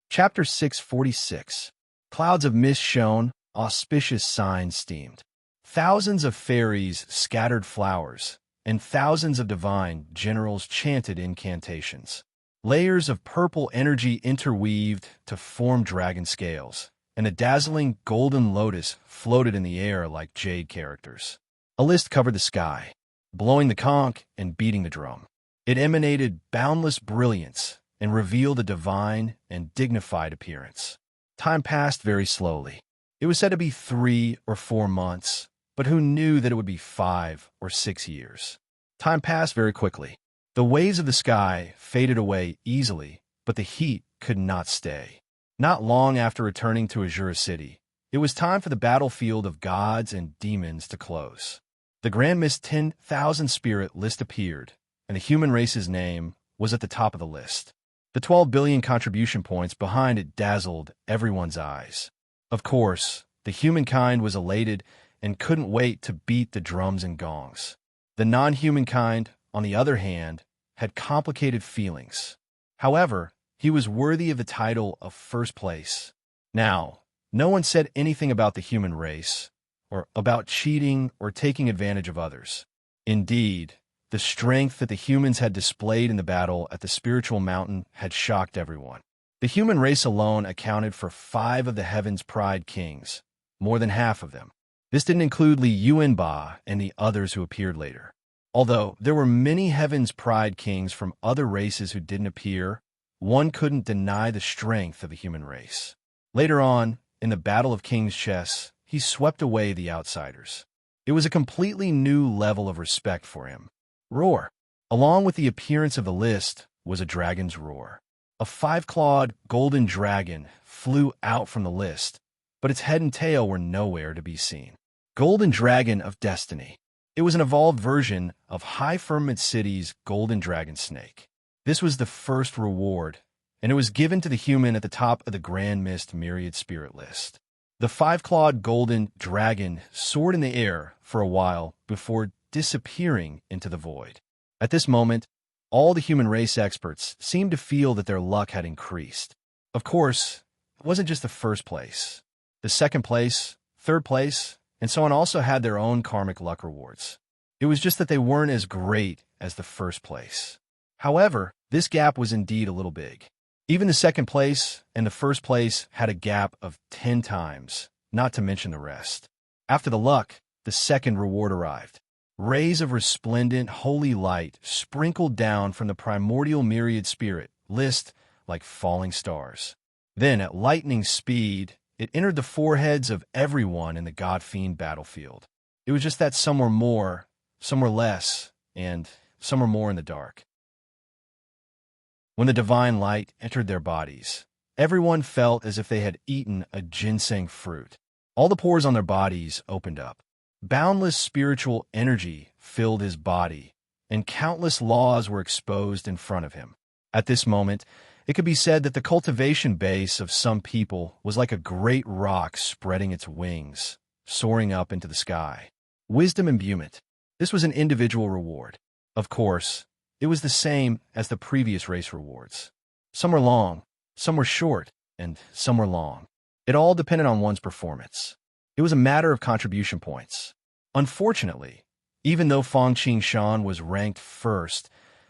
Speaker 1: Chapter 646. Clouds of mist shone, auspicious signs steamed. Thousands of fairies scattered flowers, and thousands of divine generals chanted incantations. Layers of purple energy interweaved to form dragon scales, and a dazzling golden lotus floated in the air like jade characters. A mist covered the sky, blowing the conch and beating the drum. It emanated boundless brilliance and revealed a divine and dignified appearance. Time passed very slowly. It was said to be 3 or 4 months, but who knew that it would be 5 or 6 years? Time passed very quickly. The waves of the sky faded away easily, but the heat could not stay. Not long after returning to Azura City, it was time for the battlefield of gods and demons to close. The Grand Mist 10,000 Spirit list appeared, and the human race's name was at the top of the list. The 12 billion contribution points behind it dazzled everyone's eyes. Of course, the humankind was elated and couldn't wait to beat the drums and gongs. The non-humankind, on the other hand, had complicated feelings. However, he was worthy of the title of first place. Now, no one said anything about the human race, or about cheating or taking advantage of others. Indeed, the strength that the humans had displayed in the battle at the spiritual mountain had shocked everyone. The human race alone accounted for 5 of the heaven's pride kings, more than half of them. This didn't include Li Yuanba and the others who appeared later. Although there were many heaven's pride kings from other races who didn't appear, one couldn't deny the strength of the human race. Later on, in the Battle of King's Chess, he swept away the outsiders. It was a completely new level of respect for him. Roar. Along with the appearance of the list was a dragon's roar. A five-clawed golden dragon flew out from the list, but its head and tail were nowhere to be seen. Golden Dragon of Destiny. It was an evolved version of High Firmament City's golden dragon snake. This was the first reward, and it was given to the human at the top of the Grand Mist Myriad Spirit list. The five-clawed golden dragon soared in the air for a while before disappearing into the void. At this moment, all the human race experts seemed to feel that their luck had increased. Of course, it wasn't just the first place. The second place, third place, and so on also had their own karmic luck rewards. It was just that they weren't as great as the first place. However, this gap was indeed a little big. Even the second place and the first place had a gap of 10 times, not to mention the rest. After the luck, the second reward arrived. Rays of resplendent, holy light sprinkled down from the primordial myriad spirit list like falling stars. Then, at lightning speed, it entered the foreheads of everyone in the God-fiend battlefield. It was just that some were more, some were less, and some were more in the dark. When the divine light entered their bodies, everyone felt as if they had eaten a ginseng fruit. All the pores on their bodies opened up. Boundless spiritual energy filled his body, and countless laws were exposed in front of him. At this moment, it could be said that the cultivation base of some people was like a great rock spreading its wings, soaring up into the sky. Wisdom imbuement. This was an individual reward. Of course, it was the same as the previous race rewards. Some were long, some were short, and some were long. It all depended on one's performance. It was a matter of contribution points. Unfortunately, even though Fang Qingshan was ranked first,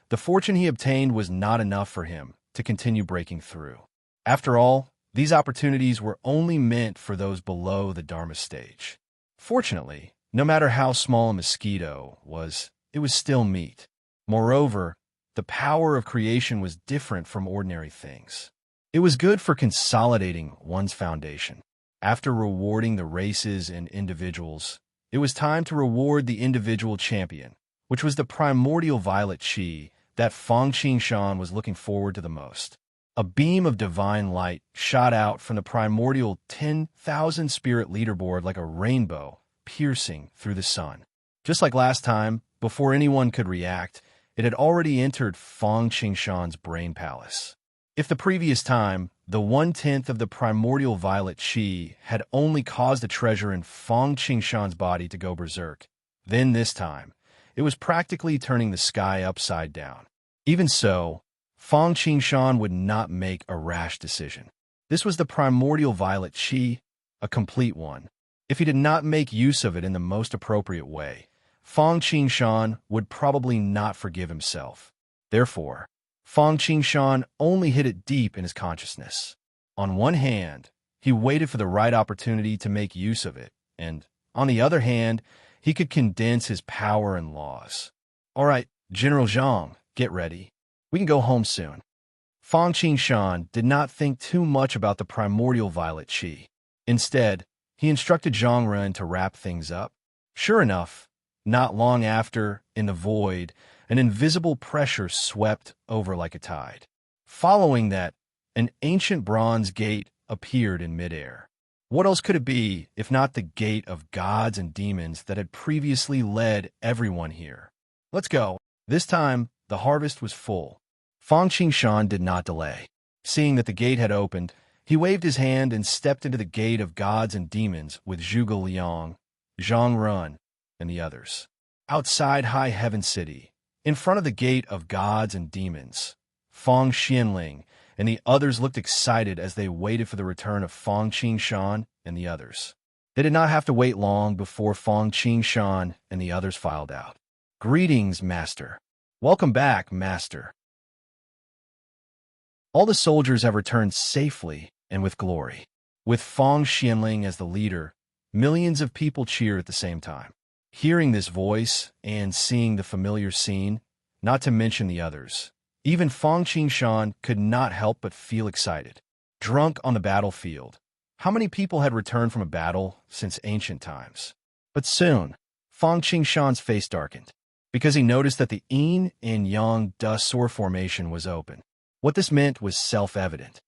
Speaker 1: the fortune he obtained was not enough for him to continue breaking through. After all, these opportunities were only meant for those below the Dharma stage. Fortunately, no matter how small a mosquito was, it was still meat. Moreover, the power of creation was different from ordinary things. It was good for consolidating one's foundation. After rewarding the races and individuals, it was time to reward the individual champion, which was the primordial violet chi that Fang Qingshan was looking forward to the most. A beam of divine light shot out from the primordial 10,000 spirit leaderboard like a rainbow, piercing through the sun. Just like last time, before anyone could react, it had already entered Fang Qingshan's brain palace. If the previous time, the 1/10 of the primordial violet chi had only caused the treasure in Fang Qingshan's body to go berserk, then this time, it was practically turning the sky upside down. Even so, Fang Qingshan would not make a rash decision. This was the primordial violet chi, a complete one. If he did not make use of it in the most appropriate way, Fang Qingshan would probably not forgive himself. Therefore, Fang Qingshan only hid it deep in his consciousness. On one hand, he waited for the right opportunity to make use of it, and, on the other hand, he could condense his power and laws. All right, General Zhang, get ready. We can go home soon. Fang Qingshan did not think too much about the primordial violet chi. Instead, he instructed Zhang Ren to wrap things up. Sure enough, not long after, in the void, an invisible pressure swept over like a tide. Following that, an ancient bronze gate appeared in midair. What else could it be if not the gate of gods and demons that had previously led everyone here? Let's go. This time, the harvest was full. Fang Qingshan did not delay. Seeing that the gate had opened, he waved his hand and stepped into the gate of gods and demons with Zhuge Liang, Zhang Ren, and the others. Outside High Heaven City, in front of the gate of gods and demons, Fang Xianling and the others looked excited as they waited for the return of Fang Qingshan and the others. They did not have to wait long before Fang Qingshan and the others filed out. Greetings, Master. Welcome back, Master. All the soldiers have returned safely and with glory. With Fang Xianling as the leader, millions of people cheer at the same time. Hearing this voice and seeing the familiar scene, not to mention the others, even Fang Qingshan could not help but feel excited. Drunk on the battlefield, how many people had returned from a battle since ancient times? But soon, Fang Qingshan's face darkened, because he noticed that the yin and yang dust sword formation was open. What this meant was self-evident.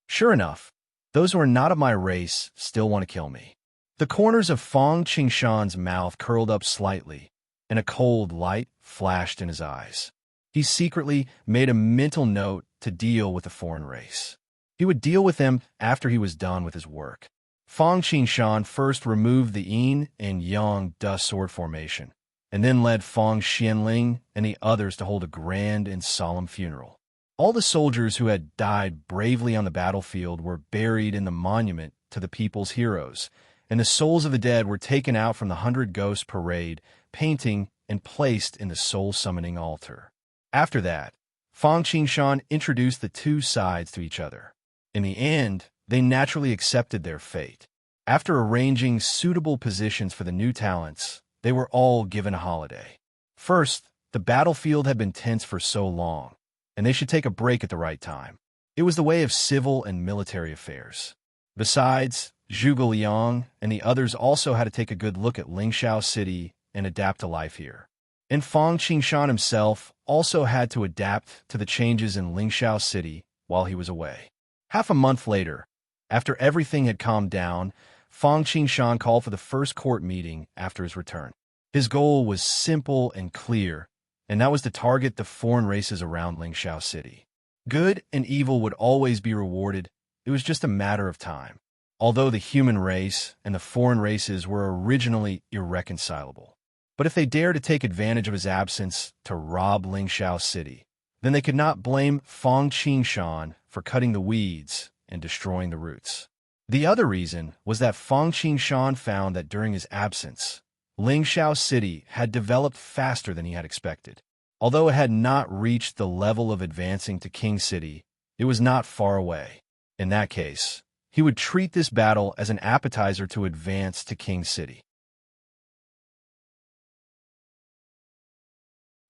Speaker 1: Sure enough, those who are not of my race still want to kill me. The corners of Fang Qingshan's mouth curled up slightly, and a cold light flashed in his eyes. He secretly made a mental note to deal with the foreign race. He would deal with them after he was done with his work. Fang Qingshan first removed the yin and yang dust sword formation, and then led Fang Xianling and the others to hold a grand and solemn funeral. All the soldiers who had died bravely on the battlefield were buried in the monument to the people's heroes, and the souls of the dead were taken out from the 100 Ghost Parade, painting, and placed in the soul-summoning altar. After that, Fang Qingshan introduced the two sides to each other. In the end, they naturally accepted their fate. After arranging suitable positions for the new talents, they were all given a holiday. First, the battlefield had been tense for so long, and they should take a break at the right time. It was the way of civil and military affairs. Besides, Zhuge Liang and the others also had to take a good look at Lingxiao City and adapt to life here. And Fang Qingshan himself also had to adapt to the changes in Lingxiao City while he was away. Half a month later, after everything had calmed down, Fang Qingshan called for the first court meeting after his return. His goal was simple and clear, and that was to target the foreign races around Lingxiao City. Good and evil would always be rewarded. It was just a matter of time. Although the human race and the foreign races were originally irreconcilable. But if they dared to take advantage of his absence to rob Lingxiao City, then they could not blame Fang Qingshan for cutting the weeds and destroying the roots. The other reason was that Fang Qingshan found that during his absence, Lingxiao City had developed faster than he had expected. Although it had not reached the level of advancing to King City, it was not far away. In that case, he would treat this battle as an appetizer to advance to King City.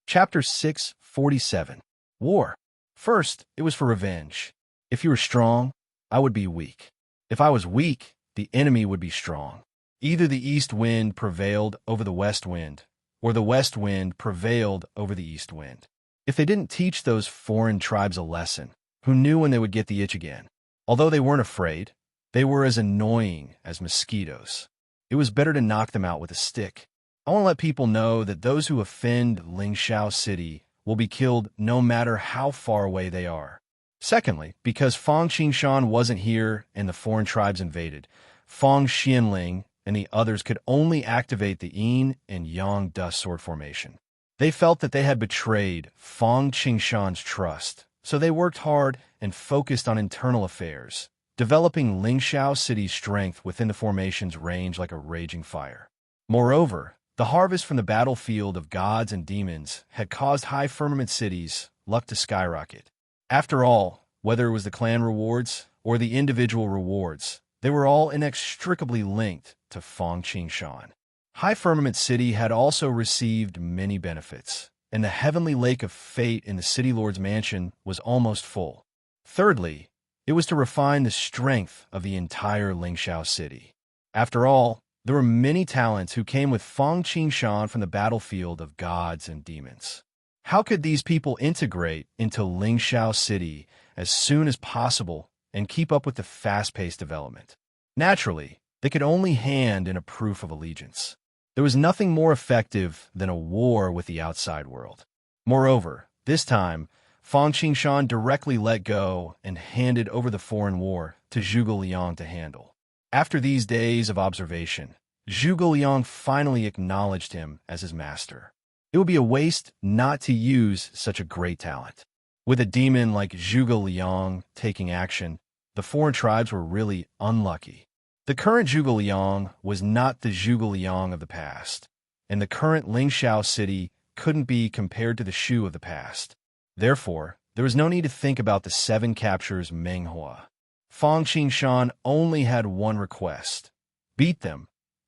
Speaker 1: Chapter 647. War. First, it was for revenge. If you were strong, I would be weak. If I was weak, the enemy would be strong. Either the east wind prevailed over the west wind, or the west wind prevailed over the east wind. If they didn't teach those foreign tribes a lesson, who knew when they would get the itch again? Although they weren't afraid, they were as annoying as mosquitoes. It was better to knock them out with a stick. I want to let people know that those who offend Lingxiao City will be killed no matter how far away they are. Secondly, because Fang Qingshan wasn't here and the foreign tribes invaded, Fang Xianling and the others could only activate the yin and yang dust sword formation. They felt that they had betrayed Fang Qingshan's trust, so they worked hard and focused on internal affairs, developing Lingxiao City's strength within the formation's range like a raging fire. Moreover, the harvest from the battlefield of gods and demons had caused high firmament cities' luck to skyrocket. After all, whether it was the clan rewards or the individual rewards, they were all inextricably linked to Fang Qingshan. High Firmament City had also received many benefits, and the heavenly lake of fate in the City Lord's mansion was almost full. Thirdly, it was to refine the strength of the entire Lingxiao City. After all, there were many talents who came with Fang Qingshan from the battlefield of gods and demons. How could these people integrate into Lingxiao City as soon as possible and keep up with the fast-paced development? Naturally, they could only hand in a proof of allegiance. There was nothing more effective than a war with the outside world. Moreover, this time, Fang Qingshan directly let go and handed over the foreign war to Zhuge Liang to handle. After these days of observation, Zhuge Liang finally acknowledged him as his master. It would be a waste not to use such a great talent. With a demon like Zhuge Liang taking action, the foreign tribes were really unlucky. The current Zhuge Liang was not the Zhuge Liang of the past, and the current Lingxiao City couldn't be compared to the Shu of the past. Therefore, there was no need to think about the 7 captures Menghua. Fang Qingshan only had one request. Beat them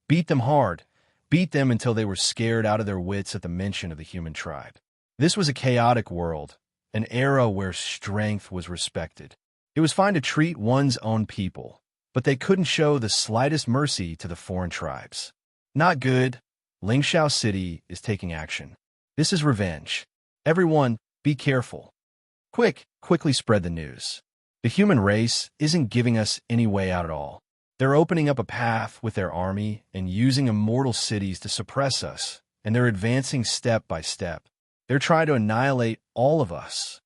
Speaker 1: hard, beat them until they were scared out of their wits at the mention of the human tribe. This was a chaotic world, an era where strength was respected. It was fine to treat one's own people, but they couldn't show the slightest mercy to the foreign tribes. Not good. Lingxiao City is taking action. This is revenge. Everyone, be careful. Quickly spread the news. The human race isn't giving us any way out at all. They're opening up a path with their army and using immortal cities to suppress us, and they're advancing step by step. They're trying to annihilate all of us.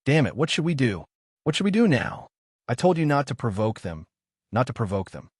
Speaker 1: Damn it, what should we do? What should we do now? I told you not to provoke them, not to provoke them.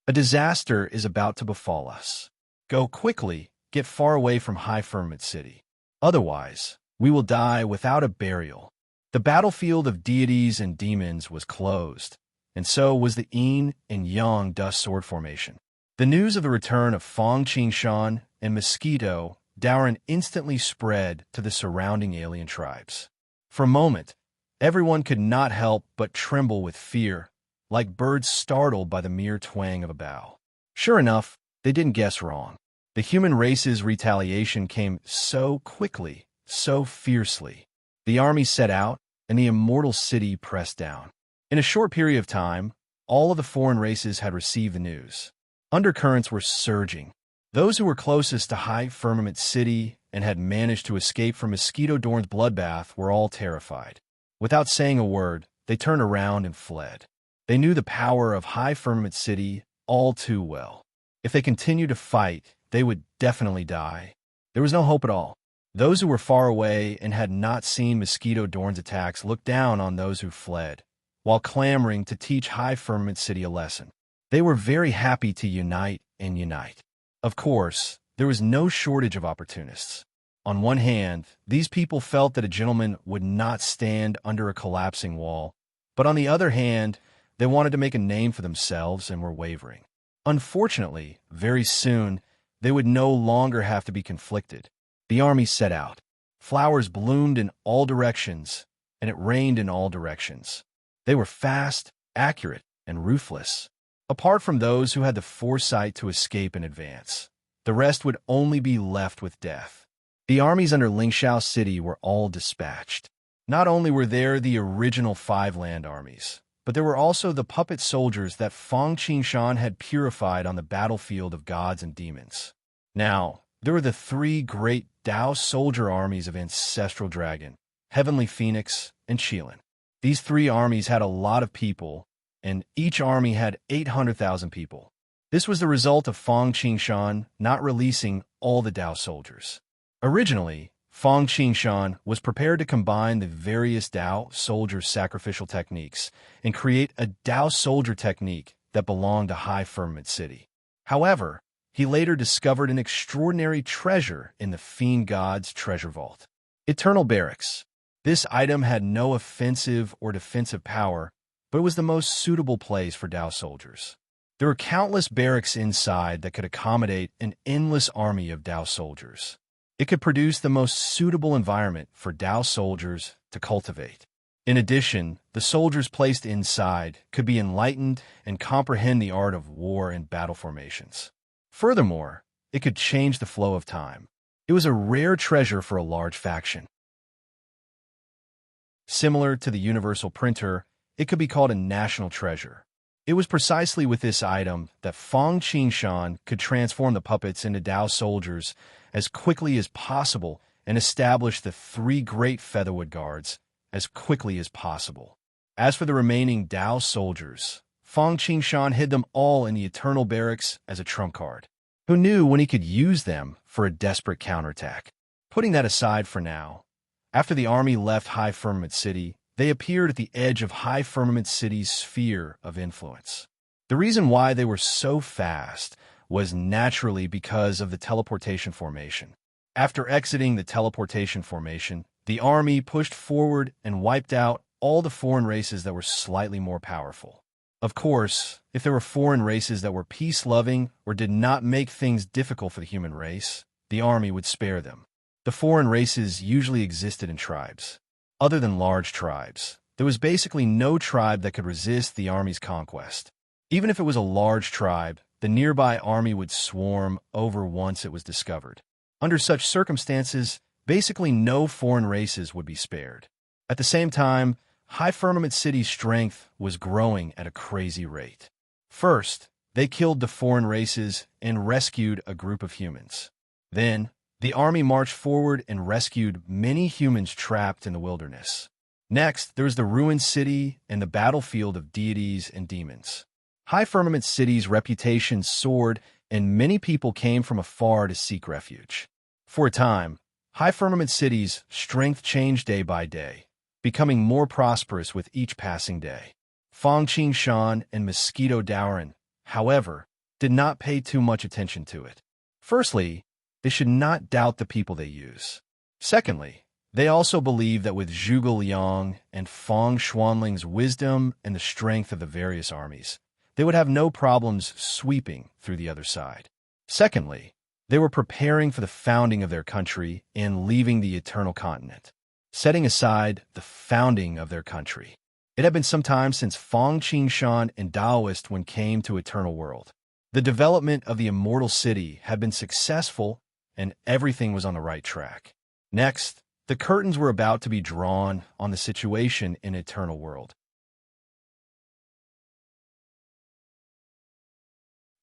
Speaker 1: A disaster is about to befall us. Go quickly, get far away from High Firmament City. Otherwise, we will die without a burial. The battlefield of deities and demons was closed, and so was the yin and yang dust sword formation. The news of the return of Fang Qingshan and Mosquito Dauren instantly spread to the surrounding alien tribes. For a moment, everyone could not help but tremble with fear, like birds startled by the mere twang of a bow. Sure enough, they didn't guess wrong. The human race's retaliation came so quickly, so fiercely. The army set out, and the immortal city pressed down. In a short period of time, all of the foreign races had received the news. Undercurrents were surging. Those who were closest to High Firmament City and had managed to escape from Mosquito Dorn's bloodbath were all terrified. Without saying a word, they turned around and fled. They knew the power of High Firmament City all too well. If they continued to fight, they would definitely die. There was no hope at all. Those who were far away and had not seen Mosquito Dorn's attacks looked down on those who fled, while clamoring to teach High Firmament City a lesson. They were very happy to unite and unite. Of course, there was no shortage of opportunists. On one hand, these people felt that a gentleman would not stand under a collapsing wall, but on the other hand, they wanted to make a name for themselves and were wavering. Unfortunately, very soon, they would no longer have to be conflicted. The army set out. Flowers bloomed in all directions, and it rained in all directions. They were fast, accurate, and ruthless. Apart from those who had the foresight to escape in advance, the rest would only be left with death. The armies under Lingxiao City were all dispatched. Not only were there the original 5 land armies, but there were also the puppet soldiers that Fang Qingshan had purified on the battlefield of gods and demons. Now, there were the 3 great Dao soldier armies of Ancestral Dragon, Heavenly Phoenix, and Qilin. These 3 armies had a lot of people, and each army had 800,000 people. This was the result of Fang Qingshan not releasing all the Dao soldiers. Originally, Fang Qingshan was prepared to combine the various Dao soldier sacrificial techniques and create a Dao soldier technique that belonged to High Firmament City. However, he later discovered an extraordinary treasure in the Fiend God's treasure vault. Eternal Barracks. This item had no offensive or defensive power, but it was the most suitable place for Dao soldiers. There were countless barracks inside that could accommodate an endless army of Dao soldiers. It could produce the most suitable environment for Dao soldiers to cultivate. In addition, the soldiers placed inside could be enlightened and comprehend the art of war and battle formations. Furthermore, it could change the flow of time. It was a rare treasure for a large faction. Similar to the universal printer, it could be called a national treasure. It was precisely with this item that Fang Qingshan could transform the puppets into Dao soldiers as quickly as possible and establish the 3 great Featherwood Guards as quickly as possible. As for the remaining Dao soldiers, Fang Qingshan hid them all in the Eternal Barracks as a trump card. Who knew when he could use them for a desperate counterattack? Putting that aside for now, after the army left High Firmament City, they appeared at the edge of High Firmament City's sphere of influence. The reason why they were so fast was naturally because of the teleportation formation. After exiting the teleportation formation, the army pushed forward and wiped out all the foreign races that were slightly more powerful. Of course, if there were foreign races that were peace-loving or did not make things difficult for the human race, the army would spare them. The foreign races usually existed in tribes. Other than large tribes, there was basically no tribe that could resist the army's conquest. Even if it was a large tribe, the nearby army would swarm over once it was discovered. Under such circumstances, basically no foreign races would be spared. At the same time, High Firmament City's strength was growing at a crazy rate. First, they killed the foreign races and rescued a group of humans. Then, The army marched forward and rescued many humans trapped in the wilderness. Next, there was the ruined city and the battlefield of deities and demons. High Firmament City's reputation soared, and many people came from afar to seek refuge. For a time, High Firmament City's strength changed day by day, becoming more prosperous with each passing day. Fong Qingshan and Mosquito Dowrin, however, did not pay too much attention to it. Firstly, they should not doubt the people they use. Secondly, they also believe that with Zhuge Liang and Fong Xuanling's wisdom and the strength of the various armies, they would have no problems sweeping through the other side. Secondly, they were preparing for the founding of their country and leaving the Eternal Continent. Setting aside the founding of their country, it had been some time since Fong Qingshan and Daoist when came to Eternal World. The development of the Immortal City had been successful, and everything was on the right track. Next, the curtains were about to be drawn on the situation in Eternal World.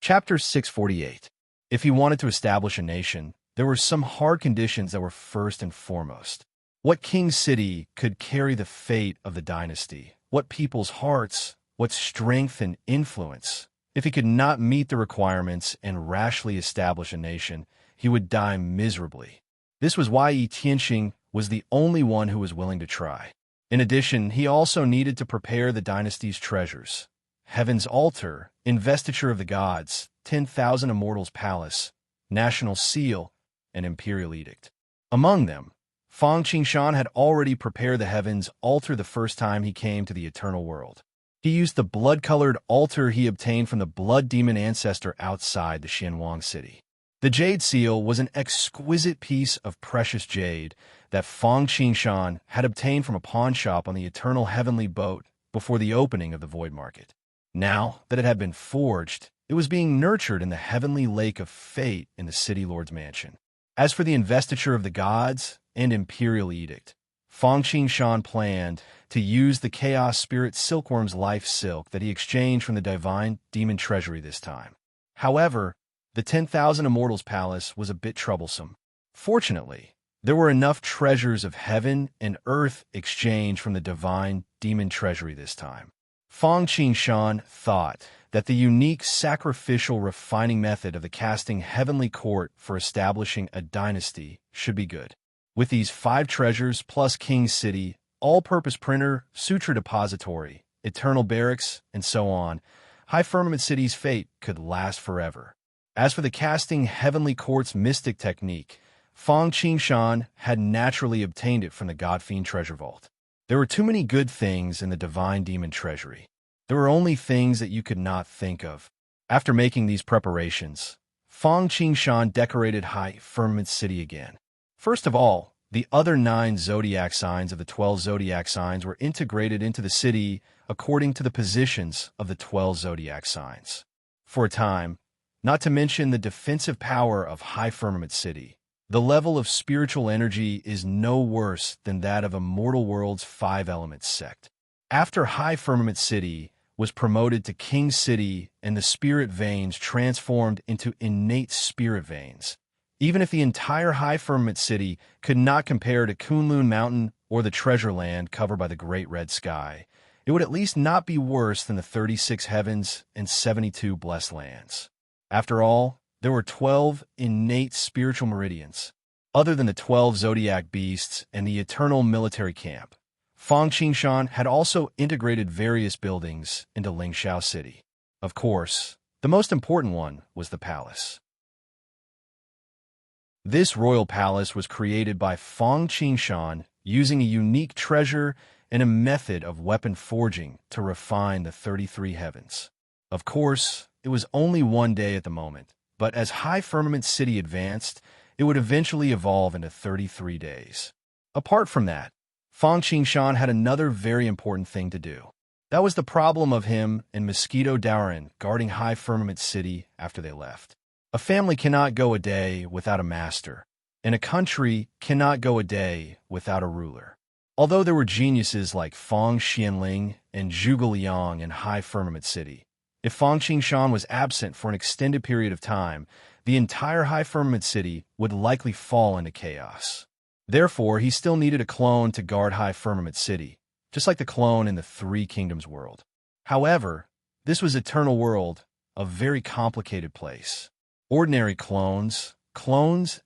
Speaker 1: Chapter 648. If he wanted to establish a nation, there were some hard conditions that were first and foremost. What king's city could carry the fate of the dynasty? What people's hearts? What strength and influence? If he could not meet the requirements and rashly establish a nation, he would die miserably. This was why Yi Tianxing was the only one who was willing to try. In addition, he also needed to prepare the dynasty's treasures: Heaven's Altar, Investiture of the Gods, 10,000 Immortals' Palace, National Seal, and Imperial Edict. Among them, Fong Qingshan had already prepared the Heaven's Altar the first time he came to the Eternal World. He used the blood-colored altar he obtained from the blood demon ancestor outside the Xianwang city. The Jade Seal was an exquisite piece of precious jade that Fong Qingshan had obtained from a pawn shop on the Eternal Heavenly Boat before the opening of the Void Market. Now that it had been forged, it was being nurtured in the heavenly lake of fate in the City Lord's mansion. As for the Investiture of the Gods and Imperial Edict, Fong Qingshan planned to use the Chaos Spirit Silkworm's life silk that he exchanged from the Divine Demon Treasury this time. However, the 10,000 Immortals Palace was a bit troublesome. Fortunately, there were enough treasures of heaven and earth exchanged from the Divine Demon Treasury this time. Fong Qingshan thought that the unique sacrificial refining method of the casting heavenly court for establishing a dynasty should be good. With these 5 treasures plus King's City, all-purpose printer, sutra depository, eternal barracks, and so on, High Firmament City's fate could last forever. As for the casting heavenly court's mystic technique, Fong Qingshan had naturally obtained it from the Godfiend treasure vault. There were too many good things in the Divine Demon Treasury. There were only things that you could not think of. After making these preparations, Fong Qingshan decorated High Firmament City again. First of all, the other 9 zodiac signs of the 12 zodiac signs were integrated into the city according to the positions of the 12 zodiac signs. For a time, not to mention the defensive power of High Firmament City, the level of spiritual energy is no worse than that of Immortal World's 5 Elements sect. After High Firmament City was promoted to King's City and the spirit veins transformed into innate spirit veins, even if the entire High Firmament City could not compare to Kunlun Mountain or the treasure land covered by the Great Red Sky, it would at least not be worse than the 36 heavens and 72 blessed lands. After all, there were 12 innate spiritual meridians. Other than the 12 zodiac beasts and the eternal military camp, Fong Qingshan had also integrated various buildings into Lingxiao City. Of course, the most important one was the palace. This royal palace was created by Fong Qingshan using a unique treasure and a method of weapon forging to refine the 33 heavens. Of course, it was only one day at the moment, but as High Firmament City advanced, it would eventually evolve into 33 days. Apart from that, Fong Qingshan had another very important thing to do. That was the problem of him and Mosquito Dowrin guarding High Firmament City after they left. A family cannot go a day without a master, and a country cannot go a day without a ruler. Although there were geniuses like Fong Xianling and Zhuge Liang in High Firmament City, if Fong Qingshan was absent for an extended period of time, the entire High Firmament City would likely fall into chaos. Therefore, he still needed a clone to guard High Firmament City, just like the clone in the Three Kingdoms world. However, this was Eternal World, a very complicated place. Ordinary clones,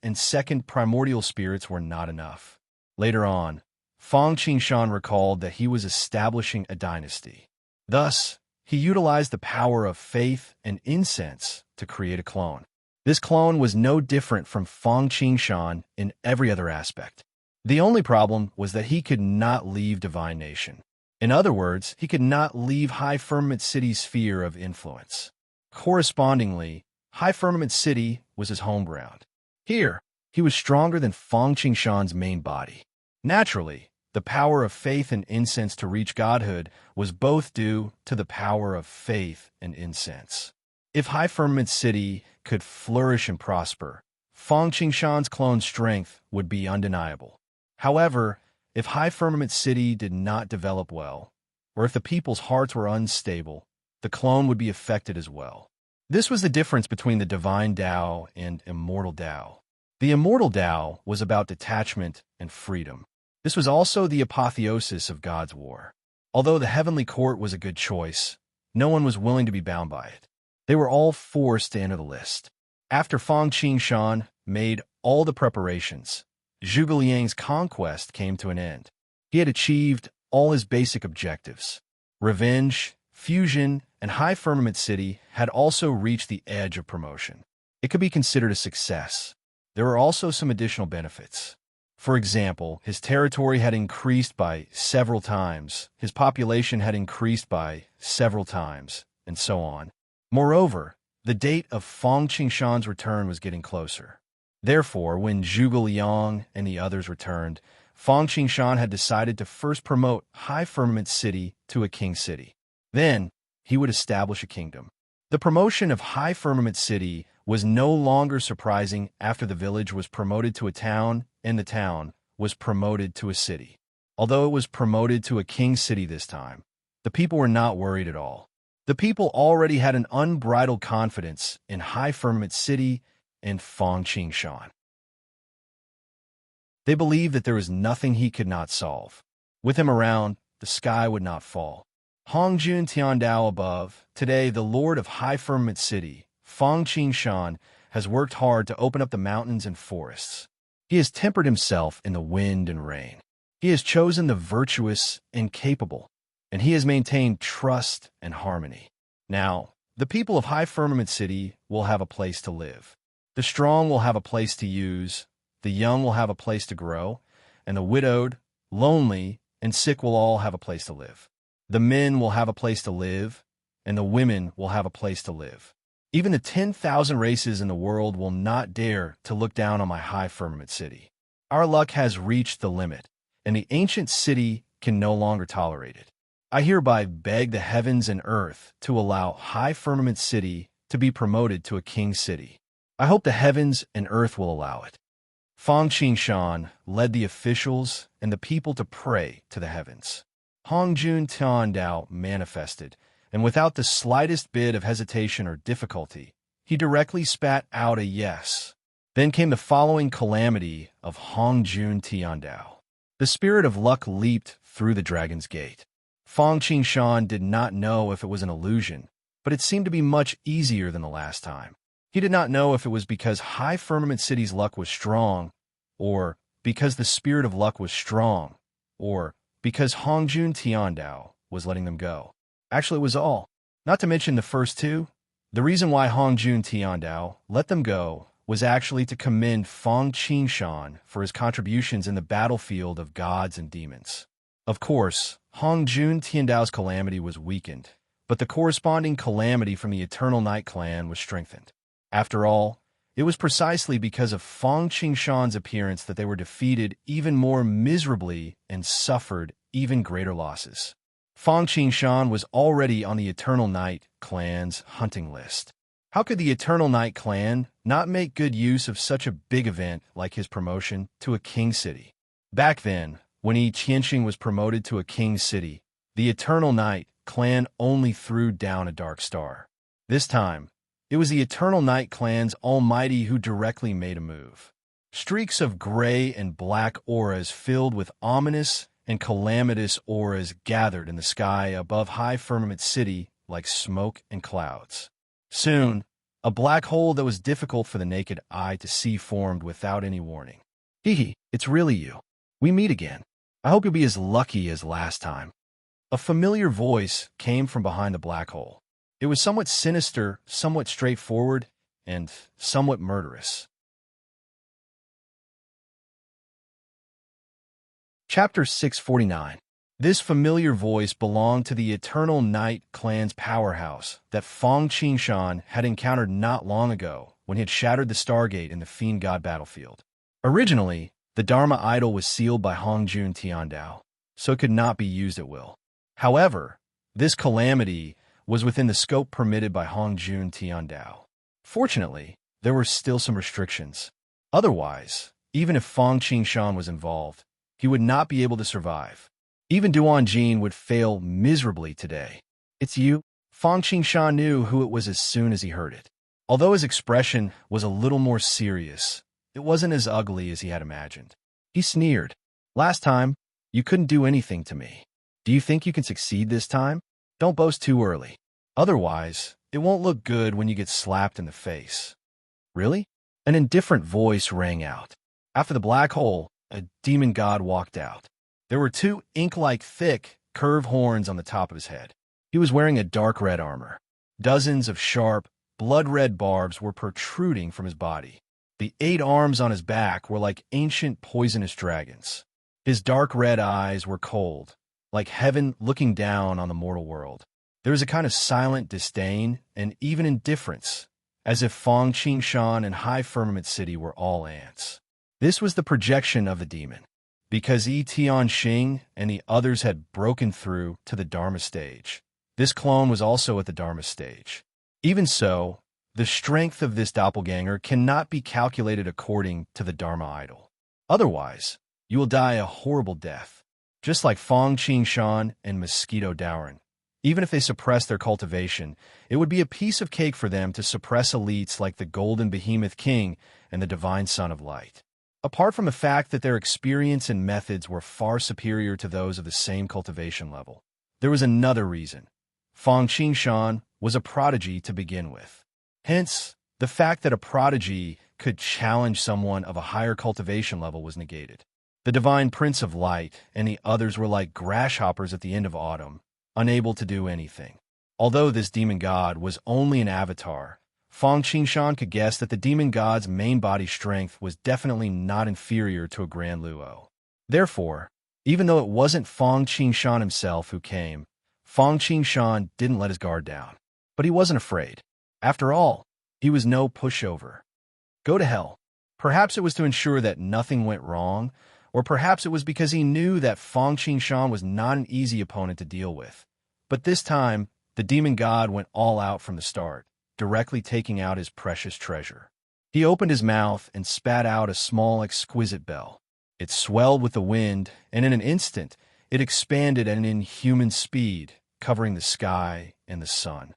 Speaker 1: and second primordial spirits were not enough. Later on, Fang Qingshan recalled that he was establishing a dynasty. Thus, he utilized the power of faith and incense to create a clone. This clone was no different from Fang Qingshan in every other aspect. The only problem was that he could not leave Divine Nation. In other words, he could not leave High Firmament City's sphere of influence. Correspondingly, High Firmament City was his home ground. Here, he was stronger than Fang Qingshan's main body. Naturally, the power of faith and incense to reach godhood was both due to the power of faith and incense. If High Firmament City could flourish and prosper, Fang Qingshan's clone's strength would be undeniable. However, if High Firmament City did not develop well, or if the people's hearts were unstable, the clone would be affected as well. This was the difference between the Divine Tao and Immortal Tao. The Immortal Tao was about detachment and freedom. This was also the apotheosis of God's war. Although the Heavenly Court was a good choice, no one was willing to be bound by it. They were all forced to enter the list. After Fang Qingshan made all the preparations, Zhuge Liang's conquest came to an end. He had achieved all his basic objectives. Revenge, fusion, and High Firmament City had also reached the edge of promotion. It could be considered a success. There were also some additional benefits. For example, his territory had increased by several times, his population had increased by several times, and so on. Moreover, the date of Fang Qingshan's return was getting closer. Therefore, when Zhuge Liang and the others returned, Fang Qingshan had decided to first promote High Firmament City to a king city. Then, he would establish a kingdom. The promotion of High Firmament City was no longer surprising after the village was promoted to a town and the town was promoted to a city. Although it was promoted to a king city this time, the people were not worried at all. The people already had an unbridled confidence in High Firmament City and Fang Qingshan. They believed that there was nothing he could not solve. With him around, the sky would not fall. Hongjun Tiandao above, today the Lord of High Firmament City, Fang Qingshan, has worked hard to open up the mountains and forests. He has tempered himself in the wind and rain. He has chosen the virtuous and capable, and he has maintained trust and harmony. Now, the people of High Firmament City will have a place to live. The strong will have a place to use, the young will have a place to grow, and the widowed, lonely, and sick will all have a place to live. The men will have a place to live, and the women will have a place to live. Even the 10,000 races in the world will not dare to look down on my High Firmament City. Our luck has reached the limit, and the ancient city can no longer tolerate it. I hereby beg the heavens and earth to allow High Firmament City to be promoted to a king city. I hope the heavens and earth will allow it. Fang Qingshan led the officials and the people to pray to the heavens. Hongjun Tiandao manifested, and without the slightest bit of hesitation or difficulty, he directly spat out a yes. Then came the following calamity of Hongjun Tiandao. The spirit of luck leaped through the dragon's gate. Fang Qingshan did not know if it was an illusion, but it seemed to be much easier than the last time. He did not know if it was because High Firmament City's luck was strong, or because the spirit of luck was strong, or because Hongjun Tiandao was letting them go. Actually, it was all. Not to mention the first two. The reason why Hongjun Tiandao let them go was actually to commend Fang Qingshan for his contributions in the battlefield of gods and demons. Of course, Hongjun Tiandao's calamity was weakened, but the corresponding calamity from the Eternal Night clan was strengthened. After all, it was precisely because of Fang Qingshan's appearance that they were defeated even more miserably and suffered even greater losses. Fang Qingshan was already on the Eternal Night clan's hunting list. How could the Eternal Night clan not make good use of such a big event like his promotion to a king city? Back then, when Yi Qianxing was promoted to a king city, the Eternal Night clan only threw down a dark star. This time, It was the Eternal Night Clan's Almighty who directly made a move. Streaks of gray and black auras filled with ominous and calamitous auras gathered in the sky above High Firmament City like smoke and clouds. Soon, a black hole that was difficult for the naked eye to see formed without any warning. Hee, it's really you. We meet again. I hope you'll be as lucky as last time. A familiar voice came from behind the black hole. It was somewhat sinister, somewhat straightforward, and somewhat murderous. Chapter 649. This familiar voice belonged to the Eternal Night Clan's powerhouse that Fang Qingshan had encountered not long ago when he had shattered the Stargate in the Fiend God battlefield. Originally, the Dharma idol was sealed by Hongjun Tiandao, so it could not be used at will. However, this calamity was within the scope permitted by Hongjun Tiandao. Fortunately, there were still some restrictions. Otherwise, even if Fang Qingshan was involved, he would not be able to survive. Even Duan Jin would fail miserably today. It's you? Fang Qingshan knew who it was as soon as he heard it. Although his expression was a little more serious, it wasn't as ugly as he had imagined. He sneered. Last time, you couldn't do anything to me. Do you think you can succeed this time? Don't boast too early. Otherwise, it won't look good when you get slapped in the face. Really? An indifferent voice rang out. After the black hole, a demon god walked out. There were two ink-like thick, curved horns on the top of his head. He was wearing a dark red armor. Dozens of sharp, blood-red barbs were protruding from his body. The 8 arms on his back were like ancient poisonous dragons. His dark red eyes were cold, like heaven looking down on the mortal world. There was a kind of silent disdain and even indifference, as if Fang Qingshan and High Firmament City were all ants. This was the projection of the demon, because Yi Tianxing and the others had broken through to the Dharma stage. This clone was also at the Dharma stage. Even so, the strength of this doppelganger cannot be calculated according to the Dharma idol. Otherwise, you will die a horrible death, just like Fang Qingshan and Mosquito Dowren. Even if they suppress their cultivation, it would be a piece of cake for them to suppress elites like the Golden Behemoth King and the Divine Son of Light. Apart from the fact that their experience and methods were far superior to those of the same cultivation level, there was another reason. Fang Qingshan was a prodigy to begin with. Hence, the fact that a prodigy could challenge someone of a higher cultivation level was negated. The Divine Prince of Light and the others were like grasshoppers at the end of autumn, unable to do anything. Although this demon god was only an avatar, Fang Qingshan could guess that the demon god's main body strength was definitely not inferior to a Grand Luo. Therefore, even though it wasn't Fang Qingshan himself who came, Fang Qingshan didn't let his guard down. But he wasn't afraid. After all, he was no pushover. Go to hell. Perhaps it was to ensure that nothing went wrong, or perhaps it was because he knew that Fang Qingshan was not an easy opponent to deal with. But this time, the demon god went all out from the start, directly taking out his precious treasure. He opened his mouth and spat out a small, exquisite bell. It swelled with the wind, and in an instant, it expanded at an inhuman speed, covering the sky and the sun.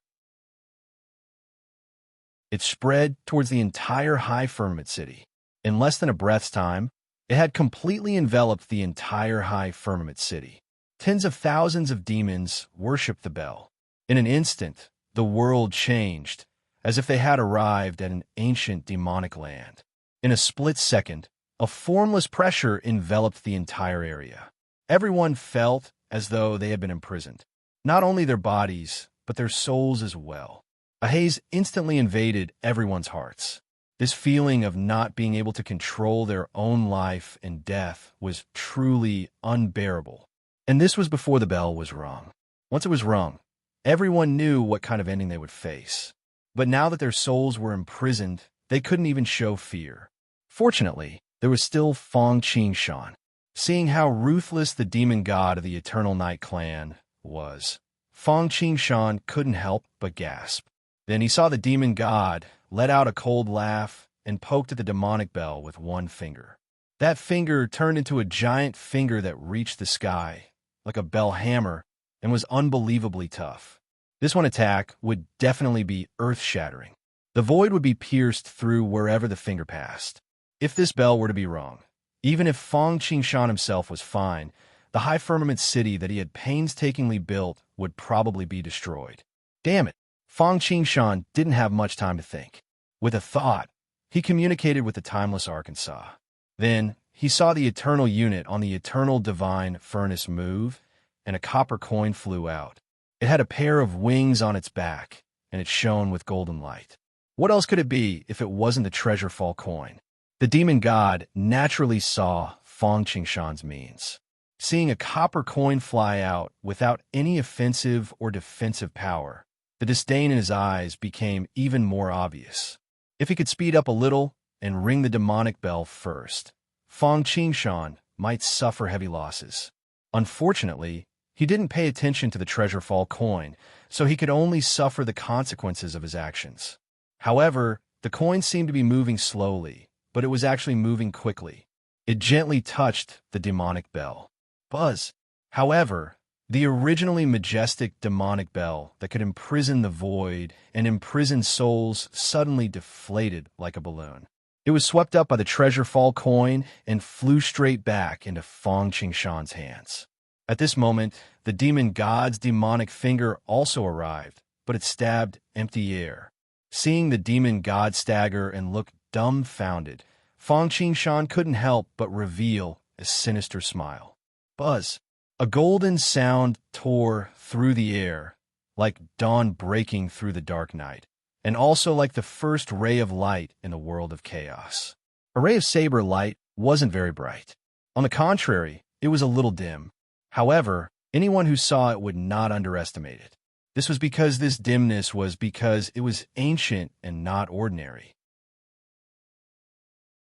Speaker 1: It spread towards the entire High Firmament City. In less than a breath's time, it had completely enveloped the entire High Firmament City. Tens of thousands of demons worshipped the bell. In an instant, the world changed, as if they had arrived at an ancient demonic land. In a split second, a formless pressure enveloped the entire area. Everyone felt as though they had been imprisoned. Not only their bodies, but their souls as well. A haze instantly invaded everyone's hearts. This feeling of not being able to control their own life and death was truly unbearable. And this was before the bell was rung. Once it was rung, everyone knew what kind of ending they would face. But now that their souls were imprisoned, they couldn't even show fear. Fortunately, there was still Fang Qingshan. Seeing how ruthless the demon god of the Eternal Night Clan was, Fang Qingshan couldn't help but gasp. Then he saw the demon god, let out a cold laugh, and poked at the demonic bell with one finger. That finger turned into a giant finger that reached the sky, like a bell hammer, and was unbelievably tough. This one attack would definitely be earth-shattering. The void would be pierced through wherever the finger passed. If this bell were to be wrong, even if Fang Qingshan himself was fine, the high firmament city that he had painstakingly built would probably be destroyed. Damn it, Fang Qingshan didn't have much time to think. With a thought, he communicated with the timeless Arkansas. Then, he saw the eternal unit on the eternal divine furnace move, and a copper coin flew out. It had a pair of wings on its back, and it shone with golden light. What else could it be if it wasn't the treasure fall coin? The demon god naturally saw Fang Qingshan's means. Seeing a copper coin fly out without any offensive or defensive power, the disdain in his eyes became even more obvious. If he could speed up a little and ring the demonic bell first, Fang Qingshan might suffer heavy losses. Unfortunately, he didn't pay attention to the treasure fall coin, so he could only suffer the consequences of his actions. However, the coin seemed to be moving slowly, but it was actually moving quickly. It gently touched the demonic bell. Buzz. However, the originally majestic demonic bell that could imprison the void and imprison souls suddenly deflated like a balloon. It was swept up by the treasure fall coin and flew straight back into Fang Qingshan's hands. At this moment, the demon god's demonic finger also arrived, but it stabbed empty air. Seeing the demon god stagger and look dumbfounded, Fang Qingshan couldn't help but reveal a sinister smile. Buzz. A golden sound tore through the air, like dawn breaking through the dark night, and also like the first ray of light in the world of chaos. A ray of saber light wasn't very bright. On the contrary, it was a little dim. However, anyone who saw it would not underestimate it. This was because this dimness was because it was ancient and not ordinary.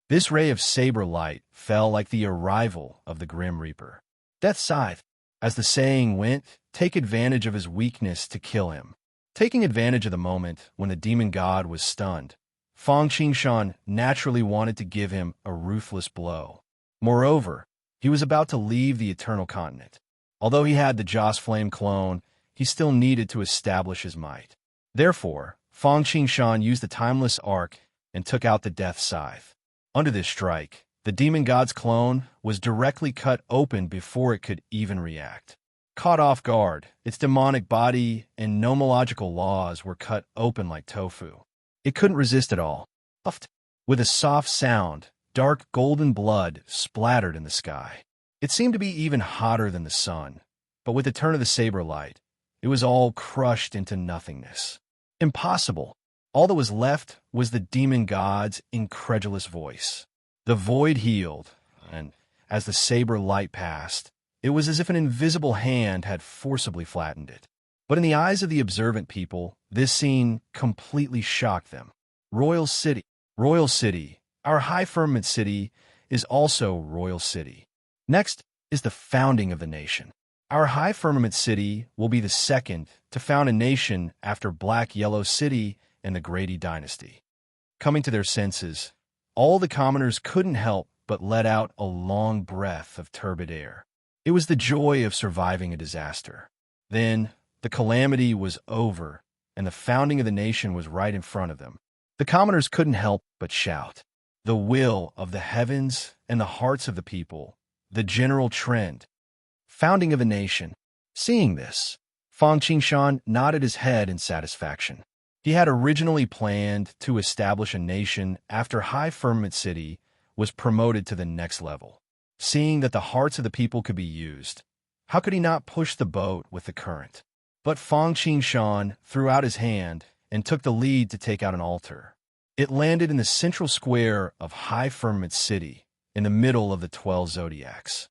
Speaker 1: This ray of saber light fell like the arrival of the Grim Reaper. Death's scythe, as the saying went, take advantage of his weakness to kill him. Taking advantage of the moment when the demon god was stunned, Fang Qingshan naturally wanted to give him a ruthless blow. Moreover, he was about to leave the Eternal Continent. Although he had the Joss Flame clone, he still needed to establish his might. Therefore, Fang Qingshan used the Timeless Arc and took out the Death Scythe. Under this strike, the demon god's clone was directly cut open before it could even react. Caught off guard, its demonic body and nomological laws were cut open like tofu. It couldn't resist at all. Puffed. With a soft sound, dark golden blood splattered in the sky. It seemed to be even hotter than the sun, but with the turn of the saber light, it was all crushed into nothingness. Impossible. All that was left was the demon god's incredulous voice. The void healed, and as the saber light passed, it was as if an invisible hand had forcibly flattened it. But in the eyes of the observant people, this scene completely shocked them. Royal City, our high firmament city, is also Royal City. Next is the founding of the nation. Our high firmament city will be the second to found a nation after Black Yellow City and the Grady dynasty. Coming to their senses, all the commoners couldn't help but let out a long breath of turbid air. It was the joy of surviving a disaster. Then, the calamity was over, and the founding of the nation was right in front of them. The commoners couldn't help but shout. The will of the heavens and the hearts of the people, the general trend. Founding of a nation. Seeing this, Fang Qingshan nodded his head in satisfaction. He had originally planned to establish a nation after High Firmament City was promoted to the next level. Seeing that the hearts of the people could be used, how could he not push the boat with the current? But Fang Qingshan threw out his hand and took the lead to take out an altar. It landed in the central square of High Firmament City, in the middle of the 12 zodiacs.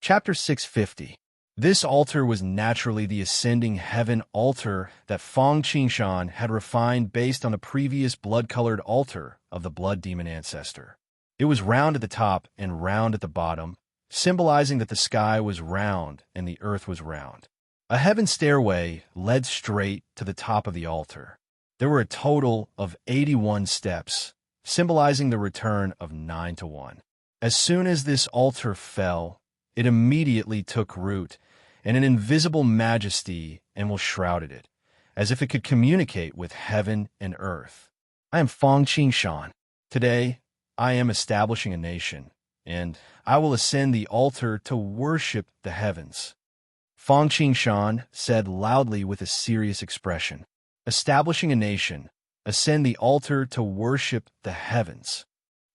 Speaker 1: Chapter 650. This altar was naturally the ascending heaven altar that Fang Qingshan had refined based on the previous blood-colored altar of the blood demon ancestor. It was round at the top and round at the bottom, symbolizing that the sky was round and the earth was round. A heaven stairway led straight to the top of the altar. There were a total of 81 steps, symbolizing the return of 9 to 1. As soon as this altar fell, it immediately took root, and an invisible majesty and shrouded it, as if it could communicate with heaven and earth. I am Fang Qingshan. Today, I am establishing a nation, and I will ascend the altar to worship the heavens. Fang Qingshan said loudly with a serious expression. Establishing a nation, ascend the altar to worship the heavens.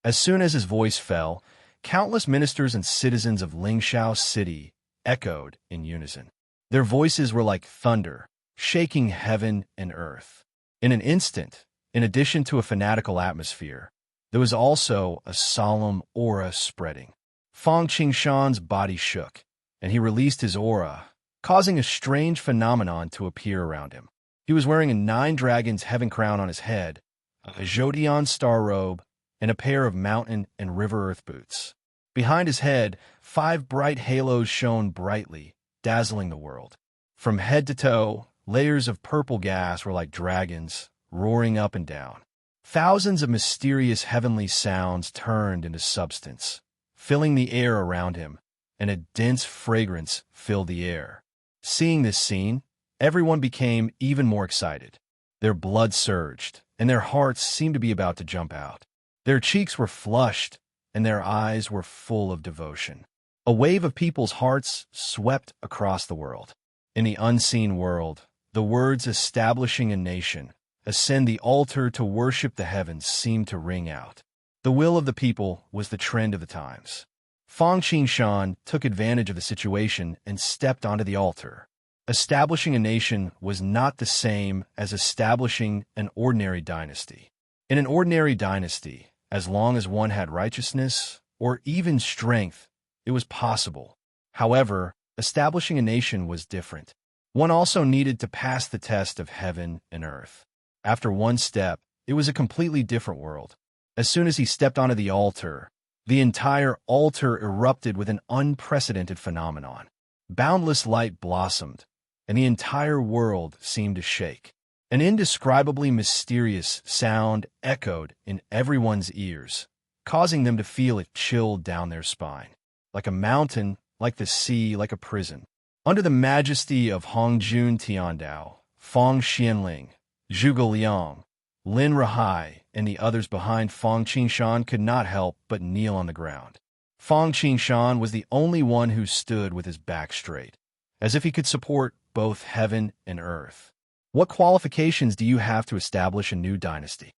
Speaker 1: As soon as his voice fell, countless ministers and citizens of Lingshao City echoed in unison. Their voices were like thunder, shaking heaven and earth. In an instant, in addition to a fanatical atmosphere, there was also a solemn aura spreading. Fang Qingshan's body shook, and he released his aura, causing a strange phenomenon to appear around him. He was wearing a 9 dragons heaven crown on his head, a Zodion star robe, and a pair of mountain and river earth boots. Behind his head, 5 bright halos shone brightly, dazzling the world. From head to toe, layers of purple gas were like dragons, roaring up and down. Thousands of mysterious heavenly sounds turned into substance, filling the air around him, and a dense fragrance filled the air. Seeing this scene, everyone became even more excited. Their blood surged, and their hearts seemed to be about to jump out. Their cheeks were flushed, and their eyes were full of devotion. A wave of people's hearts swept across the world. In the unseen world, the words establishing a nation, ascend the altar to worship the heavens seemed to ring out. The will of the people was the trend of the times. Fang Qingshan took advantage of the situation and stepped onto the altar. Establishing a nation was not the same as establishing an ordinary dynasty. In an ordinary dynasty, as long as one had righteousness or even strength, it was possible. However, establishing a nation was different. One also needed to pass the test of heaven and earth. After one step, it was a completely different world. As soon as he stepped onto the entire altar erupted with an unprecedented phenomenon. Boundless light blossomed, and the entire world seemed to shake. An indescribably mysterious sound echoed in everyone's ears, causing them to feel it chill down their spine. Like a mountain, like the sea, like a prison. Under the majesty of Hongjun Tiandao, Fang Xianling, Zhuge Liang, Lin Rahai, and the others behind Fang Qingshan could not help but kneel on the ground. Fang Qingshan was the only one who stood with his back straight, as if he could support both heaven and earth. What qualifications do you have to establish a new dynasty?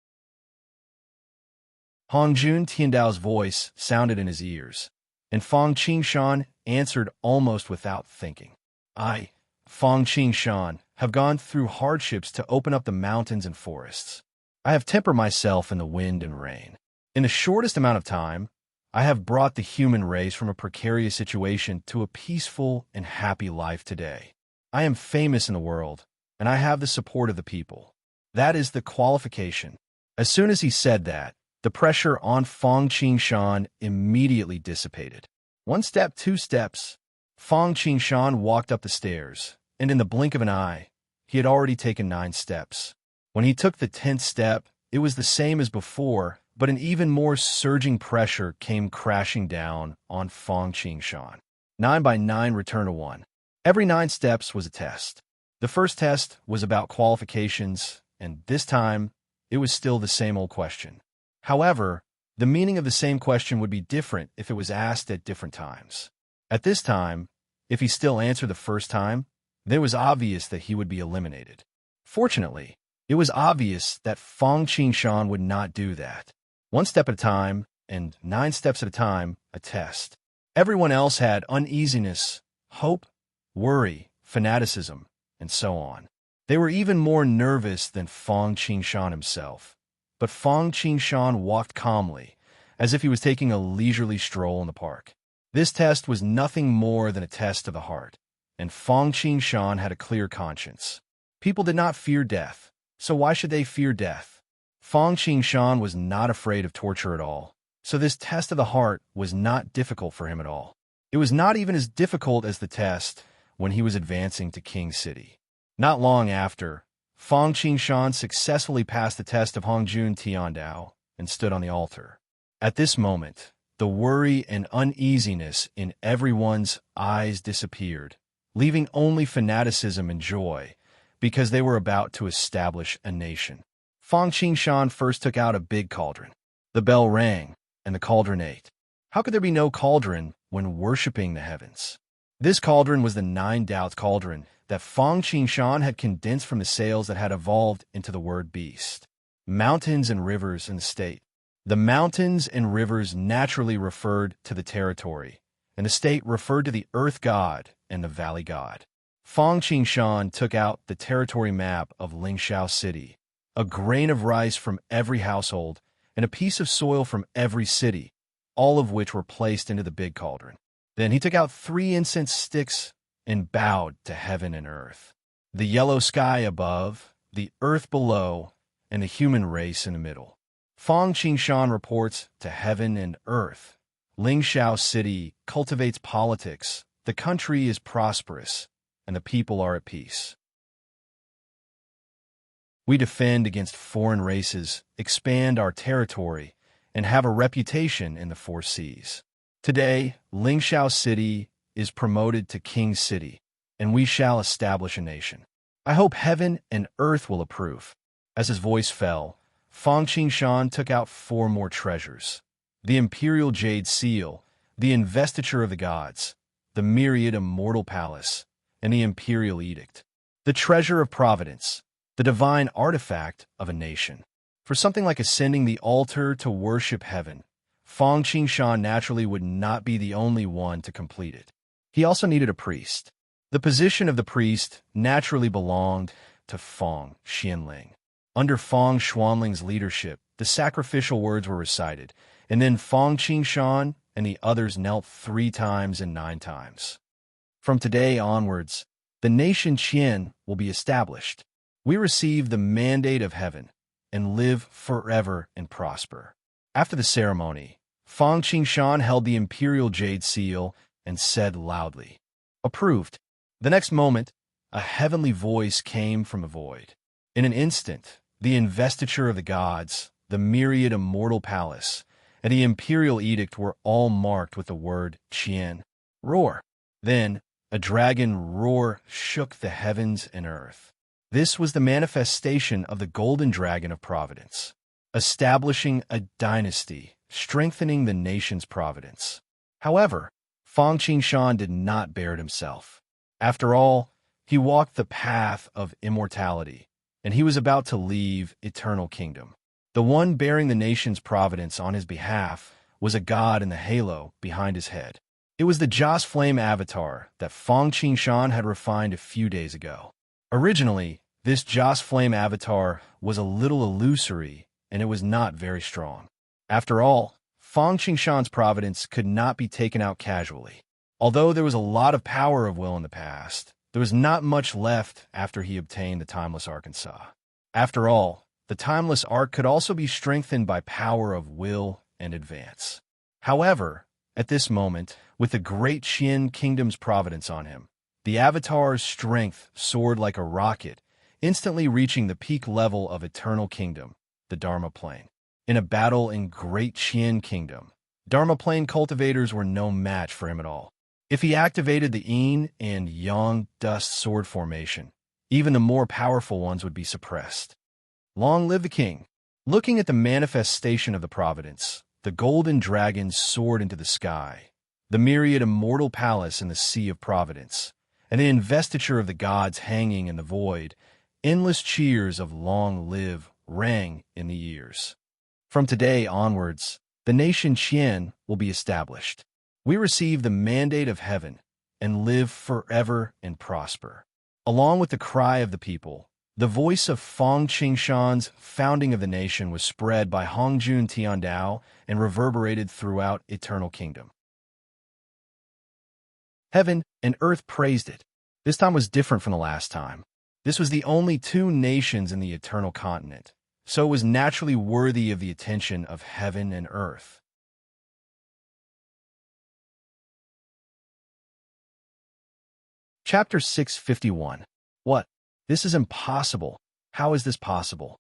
Speaker 1: Hongjun Tiandao's voice sounded in his ears, and Fang Qingshan answered almost without thinking. I, Fang Qingshan, have gone through hardships to open up the mountains and forests. I have tempered myself in the wind and rain. In the shortest amount of time, I have brought the human race from a precarious situation to a peaceful and happy life today. I am famous in the world, and I have the support of the people. That is the qualification. As soon as he said that, the pressure on Fang Qingshan immediately dissipated. 1 step, 2 steps. Fang Qingshan walked up the stairs, and in the blink of an eye, he had already taken 9 steps. When he took the 10th step, it was the same as before, but an even more surging pressure came crashing down on Fang Qingshan. 9 by 9 returned to 1. Every 9 steps was a test. The first test was about qualifications, and this time, it was still the same old question. However, the meaning of the same question would be different if it was asked at different times. At this time, if he still answered the first time, then it was obvious that he would be eliminated. Fortunately, it was obvious that Fang Qingshan would not do that. 1 step at a time, and 9 steps at a time, a test. Everyone else had uneasiness, hope, worry, fanaticism, and so on. They were even more nervous than Fang Qingshan himself. But Fang Qingshan walked calmly, as if he was taking a leisurely stroll in the park. This test was nothing more than a test of the heart, and Fang Qingshan had a clear conscience. People did not fear death, so why should they fear death? Fang Qingshan was not afraid of torture at all, so this test of the heart was not difficult for him at all. It was not even as difficult as the test when he was advancing to King City. Not long after, Fang Qingshan successfully passed the test of Hongjun Tiandao and stood on the altar. At this moment, the worry and uneasiness in everyone's eyes disappeared, leaving only fanaticism and joy, because they were about to establish a nation. Fang Qingshan first took out a big cauldron. The bell rang, and the cauldron ate. How could there be no cauldron when worshipping the heavens? This cauldron was the Nine Doubts cauldron that Fang Qingshan had condensed from the sails that had evolved into the word beast. Mountains and rivers in the state. The mountains and rivers naturally referred to the territory, and the state referred to the earth god and the valley god. Fang Qingshan took out the territory map of Lingxiao City, a grain of rice from every household, and a piece of soil from every city, all of which were placed into the big cauldron. Then he took out 3 incense sticks and bowed to heaven and earth. The yellow sky above, the earth below, and the human race in the middle. Fang Qingshan reports to heaven and earth. Lingxiao City cultivates politics, the country is prosperous, and the people are at peace. We defend against foreign races, expand our territory, and have a reputation in the 4 seas. Today, Lingxiao City is promoted to King City, and we shall establish a nation. I hope heaven and earth will approve. As his voice fell, Fang Qingshan took out 4 more treasures: the imperial jade seal, the investiture of the gods, the myriad immortal palace, and the imperial edict. The treasure of providence, the divine artifact of a nation. For something like ascending the altar to worship heaven, Fang Qingshan naturally would not be the only one to complete it. He also needed a priest. The position of the priest naturally belonged to Fang Xianling. Under Fang Xuanling's leadership, the sacrificial words were recited, and then Fang Qingshan and the others knelt 3 times and 9 times. From today onwards, the nation Qian will be established. We receive the mandate of heaven and live forever and prosper. After the ceremony, Fang Qingshan held the imperial jade seal and said loudly, "Approved." The next moment, a heavenly voice came from the void. In an instant, the investiture of the gods, the myriad immortal palace, and the imperial edict were all marked with the word Qian. Roar. Then, a dragon roar shook the heavens and earth. This was the manifestation of the golden dragon of providence, establishing a dynasty, strengthening the nation's providence. However, Fang Qingshan did not bear it himself. After all, he walked the path of immortality, and he was about to leave eternal kingdom. The one bearing the nation's providence on his behalf was a god in the halo behind his head. It was the Joss Flame avatar that Fang Qingshan had refined a few days ago. Originally, this Joss Flame avatar was a little illusory, and it was not very strong. After all, Fang Qingshan's providence could not be taken out casually. Although there was a lot of power of will in the past, there was not much left after he obtained the Timeless Arkansas. After all, the Timeless Ark could also be strengthened by power of will and advance. However, at this moment, with the great Qian kingdom's providence on him, the Avatar's strength soared like a rocket, instantly reaching the peak level of Eternal Kingdom, the Dharma Plane. In a battle in Great Qian Kingdom, Dharma Plane cultivators were no match for him at all. If he activated the Yin and Yang dust sword formation, even the more powerful ones would be suppressed. Long live the king! Looking at the manifestation of the providence, the golden dragon soared into the sky, the myriad immortal palace in the sea of providence, and the investiture of the gods hanging in the void. Endless cheers of long live rang in the ears. From today onwards, the nation Qian will be established. We receive the mandate of heaven and live forever and prosper. Along with the cry of the people, the voice of Fang Qingshan's founding of the nation was spread by Hongjun Tiandao and reverberated throughout Eternal Kingdom. Heaven and earth praised it. This time was different from the last time. This was the only 2 nations in the Eternal Continent, so it was naturally worthy of the attention of heaven and earth. Chapter 651. What? This is impossible. How is this possible?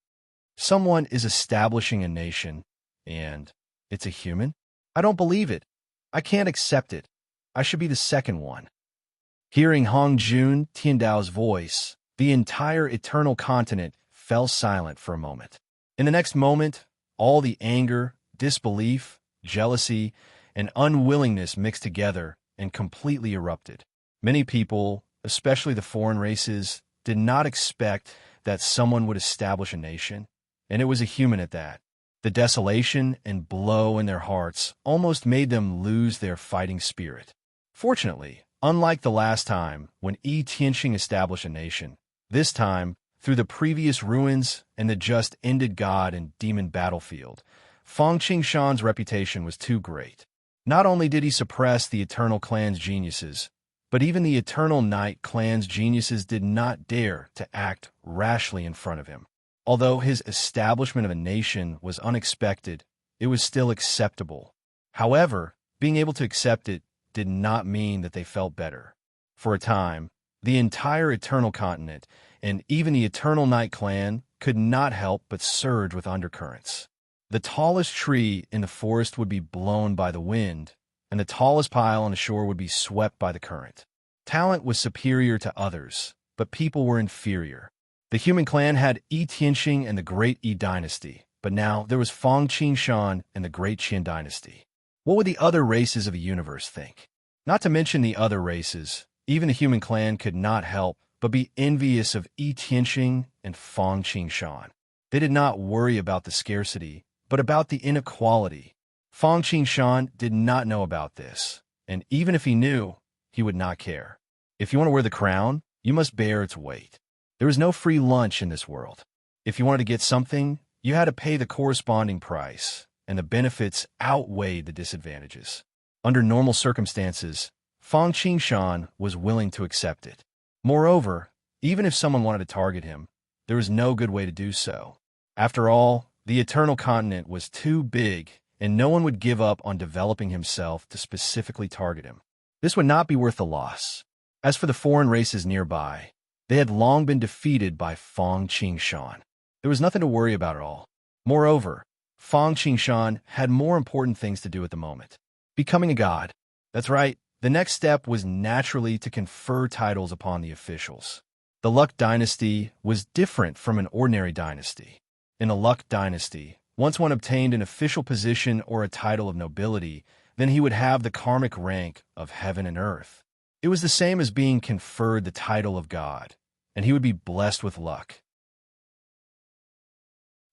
Speaker 1: Someone is establishing a nation, and it's a human? I don't believe it. I can't accept it. I should be the second one. Hearing Hong Jun Tiandao's voice, the entire eternal continent fell silent for a moment. In the next moment, all the anger, disbelief, jealousy, and unwillingness mixed together and completely erupted. Many people, especially the foreign races, did not expect that someone would establish a nation, and it was a human at that. The desolation and blow in their hearts almost made them lose their fighting spirit. Fortunately, unlike the last time when Yi Tianqing established a nation, this time, through the previous ruins and the just-ended god and demon battlefield, Fang Qingshan's reputation was too great. Not only did he suppress the Eternal Clan's geniuses, but even the Eternal Night Clan's geniuses did not dare to act rashly in front of him. Although his establishment of a nation was unexpected, it was still acceptable. However, being able to accept it did not mean that they felt better. For a time, the entire Eternal Continent and even the Eternal Night Clan could not help but surge with undercurrents. The tallest tree in the forest would be blown by the wind, and the tallest pile on the shore would be swept by the current. Talent was superior to others, but people were inferior. The human clan had Yi Tianqing and the Great Yi Dynasty, but now there was Fang Qingshan and the Great Qin Dynasty. What would the other races of the universe think? Not to mention the other races, even the human clan could not help but be envious of Yi Tianqing and Fang Qingshan. They did not worry about the scarcity, but about the inequality. Fang Qingshan did not know about this, and even if he knew, he would not care. If you want to wear the crown, you must bear its weight. There is no free lunch in this world. If you wanted to get something, you had to pay the corresponding price, and the benefits outweighed the disadvantages. Under normal circumstances, Fang Qingshan was willing to accept it. Moreover, even if someone wanted to target him, there was no good way to do so. After all, the Eternal Continent was too big, and no one would give up on developing himself to specifically target him. This would not be worth the loss. As for the foreign races nearby, they had long been defeated by Fang Qingshan. There was nothing to worry about at all. Moreover, Fang Qingshan had more important things to do at the moment. Becoming a god. That's right, the next step was naturally to confer titles upon the officials. The Luck dynasty was different from an ordinary dynasty. In a Luck dynasty, once one obtained an official position or a title of nobility, then he would have the karmic rank of heaven and earth. It was the same as being conferred the title of God, and he would be blessed with luck.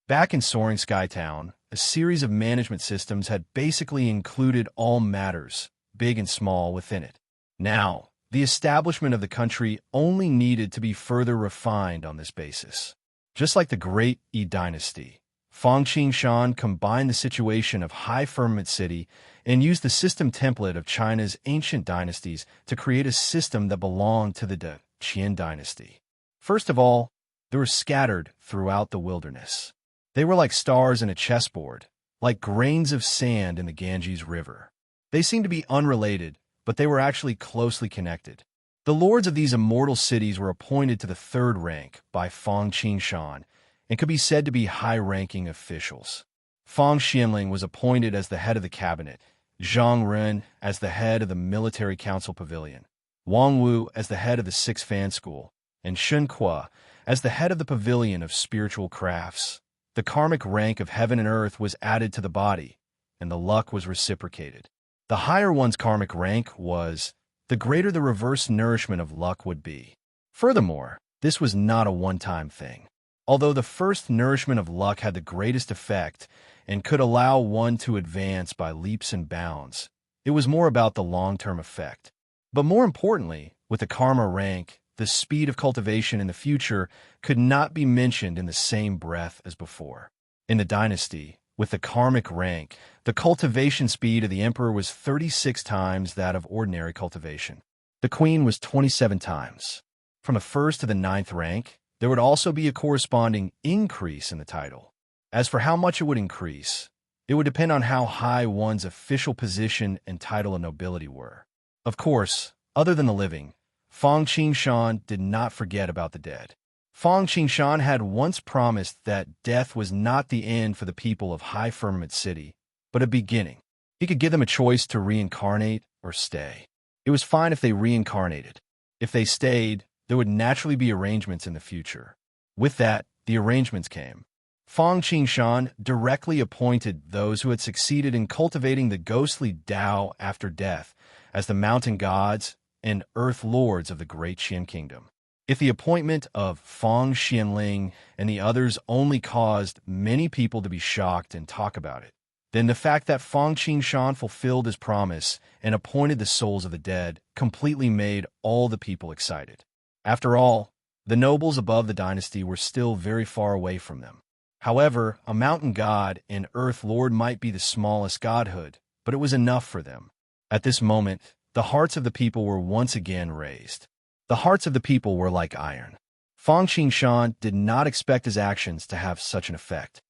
Speaker 1: Back in Soaring Sky Town, a series of management systems had basically included all matters, big and small, within it. Now, the establishment of the country only needed to be further refined on this basis. Just like the Great Yi Dynasty, Fang Qingshan combined the situation of High Firmament City and used the system template of China's ancient dynasties to create a system that belonged to the Qin Dynasty. First of all, they were scattered throughout the wilderness. They were like stars in a chessboard, like grains of sand in the Ganges River. They seemed to be unrelated, but they were actually closely connected. The lords of these immortal cities were appointed to the third rank by Fang Qingshan and could be said to be high-ranking officials. Fang Xianling was appointed as the head of the cabinet, Zhang Ren as the head of the military council pavilion, Wang Wu as the head of the Sixth Fan School, and Shen Kuo as the head of the pavilion of spiritual crafts. The karmic rank of heaven and earth was added to the body, and the luck was reciprocated. The higher one's karmic rank was, the greater the reverse nourishment of luck would be. Furthermore, this was not a one-time thing. Although the first nourishment of luck had the greatest effect and could allow one to advance by leaps and bounds, it was more about the long-term effect. But more importantly, with the karma rank, the speed of cultivation in the future could not be mentioned in the same breath as before. In the dynasty, with the karmic rank, the cultivation speed of the emperor was 36 times that of ordinary cultivation. The queen was 27 times. From the first to the 9th rank, there would also be a corresponding increase in the title. As for how much it would increase, it would depend on how high one's official position and title of nobility were. Of course, other than the living, Fang Qingshan did not forget about the dead. Fang Qingshan had once promised that death was not the end for the people of High Firmament City, but a beginning. He could give them a choice to reincarnate or stay. It was fine if they reincarnated. If they stayed, there would naturally be arrangements in the future. With that, the arrangements came. Fang Qingshan directly appointed those who had succeeded in cultivating the ghostly Tao after death as the mountain gods and earth lords of the great Qian kingdom. If the appointment of Fang Xianling and the others only caused many people to be shocked and talk about it, then the fact that Fang Qingshan fulfilled his promise and appointed the souls of the dead completely made all the people excited. After all, the nobles above the dynasty were still very far away from them. However, a mountain god and earth lord might be the smallest godhood, but it was enough for them. At this moment, the hearts of the people were once again raised. The hearts of the people were like iron. Fang Qingshan did not expect his actions to have such an effect.